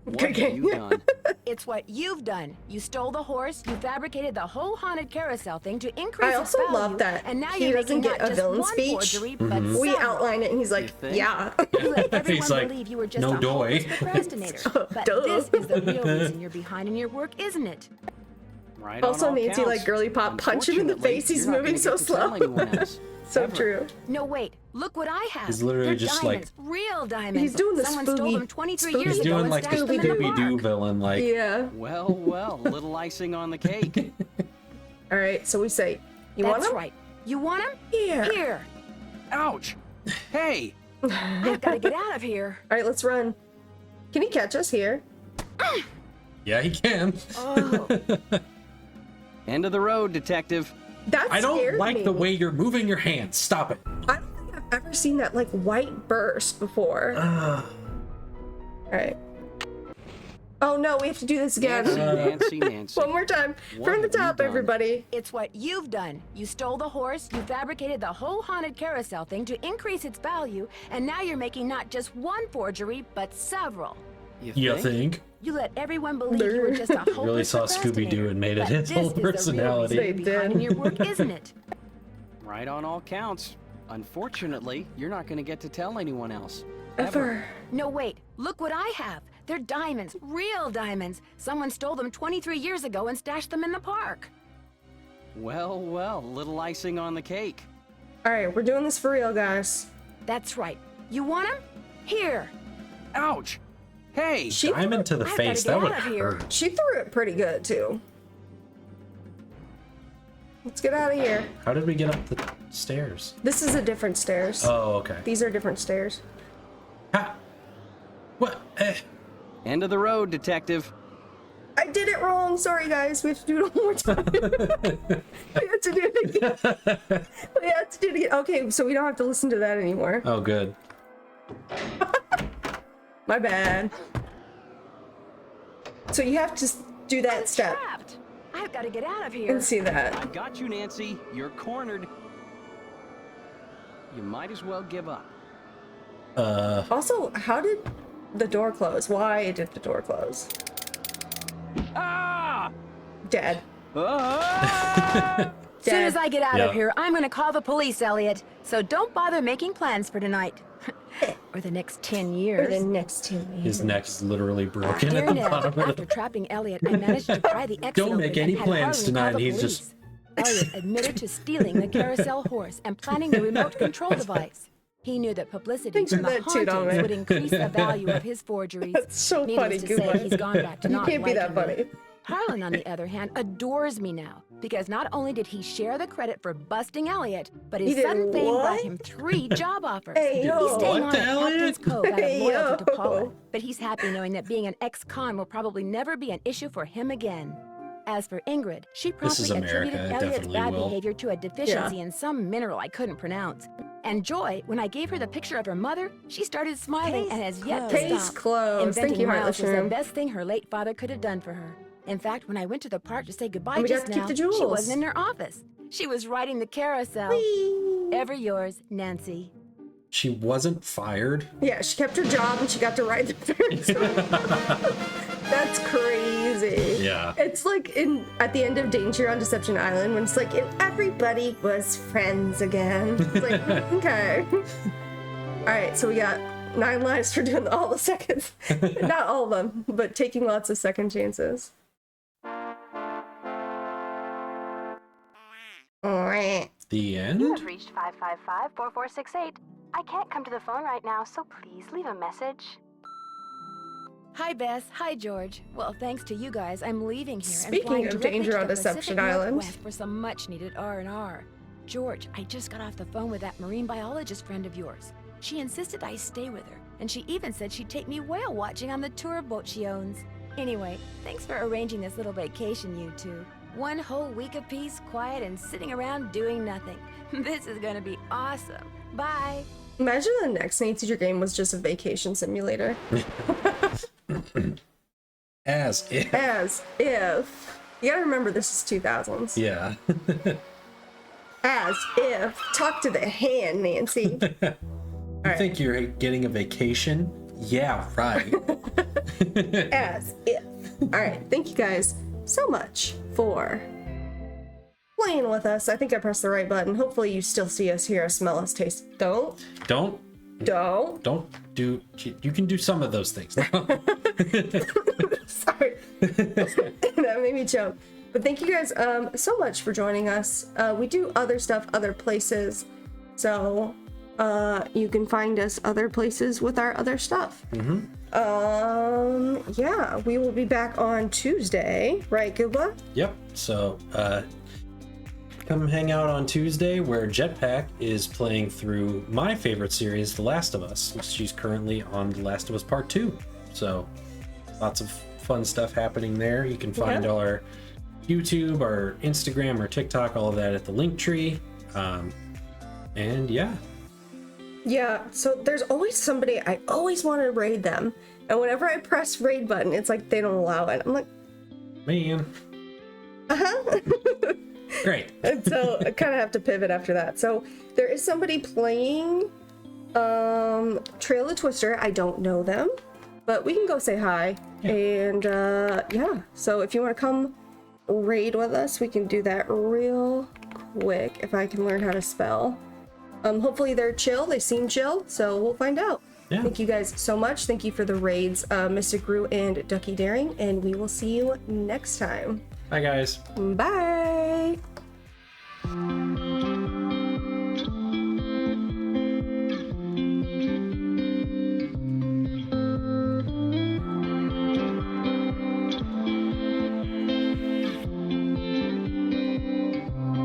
What have you done? It's what you've done. You stole the horse, you fabricated the whole haunted carousel thing to increase I its also value, love that and now he you're doesn't making get not a just villain one speech. forgery, but We several. outline it and he's like, yeah. You let everyone He's like, believe you were just no a hopeless doy. procrastinator. But Duh. this is the real reason you're behind in your work, isn't it? Right Also, on all Nancy, counts. like girly pop, punch him in the Unfortunately, face. He's you're not moving gonna so get to tell slow. anyone else. So Ever. true. No, wait. Look what I have. He's literally They're just diamonds, like- real diamonds. He's doing the Someone stole spooky- them 23 spooky- years He's ago doing and like the stashed them in the Scooby-Doo park. villain, like... Yeah. Well, little icing on the cake. All right, so we say, you want That's him? right. You want him? Here. Here. Ouch! Hey! I've got to get out of here. All right, let's run. Can he catch us here? Yeah, he can. Oh. End of the road, detective. That I don't scared like me. the way you're moving your hands. Stop it. I don't think I've ever seen that like white burst before. All right. Oh no, we have to do this again. Nancy. One more time. What From the have you top, done? everybody. It's what you've done. You stole the horse, you fabricated the whole haunted carousel thing to increase its value, and now you're making not just one forgery, but several. You think? You let everyone believe you were just a hopeless Really saw procrastinator. Scooby-Doo and made it But his this whole is the real personality. reason you're behind in your work, isn't it? Right on all counts. Unfortunately, you're not going to get to tell anyone else. Ever. No, wait. Look what I have. They're diamonds, real diamonds. Someone stole them 23 years ago and stashed them in the park. Well, well, little icing on the cake. All right, we're doing this for real, guys. That's right. You want him? Here. Ouch! Hey! Diamond to the face, that would hurt. She threw it pretty good, too. Let's get out of here. How did we get up the stairs? This is a different stairs. Oh, okay. These are different stairs. What? End of the road, detective. I did it wrong. Sorry, guys. We have to do it one more time. We have to do it again. We have to do it again. Okay, so we don't have to listen to that anymore. Oh, good. My bad. So you have to do that step. Trapped. I've got to get out of here. And see that. I got you, Nancy. You're cornered. You might as well give up. Also, how did the door close? Why did the door close? Ah! Dead. As soon as I get out Yep. of here, I'm going to call the police, Elliot. So don't bother making plans for tonight. Or the next 10 years. Or the next 10 years. His neck is literally broken Dear at the Ned, bottom of after trapping Elliot, I managed to pry the exit Don't open make and any had plans Harlan tonight. call the He's police. just. Elliot admitted to stealing the carousel horse and planning the remote control device. He knew that publicity Thanks from for the that too, hauntings Dominic. would increase the value of his forgeries. That's so Needless funny, to Gooba. say, he's gone back to You not can't be that liking me. funny. Harlan, on the other hand, adores me now because not only did he share the credit for busting Elliot, but his He did sudden fame what? brought him 3 job offers. Hey, yo. He's staying What on to at Captain's Cove out of Hey, loyalty to yo. Paula, but he's happy knowing that being an ex-con will probably never be an issue for him again. As for Ingrid, she This is promptly America, attributed it Elliot's definitely bad will. behavior to a deficiency in some mineral I couldn't pronounce. And Joy, when I gave her the picture of her mother, she started smiling and has yet to Case stop. closed. Thank Inventing you, Miles Heartless was the Room. best thing her late father could have done for her. In fact, when I went to the park to say goodbye And we got just to keep now, the she jewels. wasn't in her office. She was riding the carousel. Ever yours, Nancy. She wasn't fired. Yeah, she kept her job and she got to ride the Ferris wheel. That's crazy. Yeah. It's like at the end of Danger on Deception Island when it's like everybody was friends again. It's like, okay. All right, so we got 9 lives for doing all the seconds. Not all of them, but taking lots of second chances. The end? You have reached 555-4468. I can't come to the phone right now, so please leave a message. Hi, Bess. Hi, George. Well, thanks to you guys, I'm leaving here Speaking and flying of directly Danger to on the Deception Pacific Island. Northwest for some much-needed R&R. George, I just got off the phone with that marine biologist friend of yours. She insisted I stay with her, and she even said she'd take me whale watching on the tour boat she owns. Anyway, thanks for arranging this little vacation, you two. 1 whole week of peace, quiet, and sitting around doing nothing. This is gonna be awesome. Bye. Imagine the next Nature game was just a vacation simulator. As if. As if. You gotta remember this is 2000s. Yeah. As if. Talk to the hand, Nancy. You think you're getting a vacation? Yeah, right. As if. Alright, thank you guys so much for playing with us. I think I pressed the right button. Hopefully you still see us, hear us, smell us, taste. Don't do. You can do some of those things now. Sorry. That made me choke. But thank you guys so much for joining us. We do other stuff other places. So you can find us other places with our other stuff. Yeah, we will be back on Tuesday, right, Gooba? Yep. So come hang out on Tuesday where Jetpack is playing through my favorite series, The Last of Us. She's currently on The Last of Us Part 2. So lots of fun stuff happening there. You can find our YouTube, our Instagram, our TikTok, all of that at the link tree. And yeah. Yeah, so there's always somebody, I always want to raid them. And whenever I press raid button, it's like they don't allow it. I'm like, man. Great. And so I kind of have to pivot after that. So there is somebody playing Trail of Twister. I don't know them, but we can go say hi. And yeah, so if you want to come raid with us, we can do that real quick if I can learn how to spell. Hopefully they're chill. They seem chill, so we'll find out. Yeah. Thank you guys so much. Thank you for the raids, Mystic Rue and Ducky Daring, and we will see you next time. Bye, guys. Bye.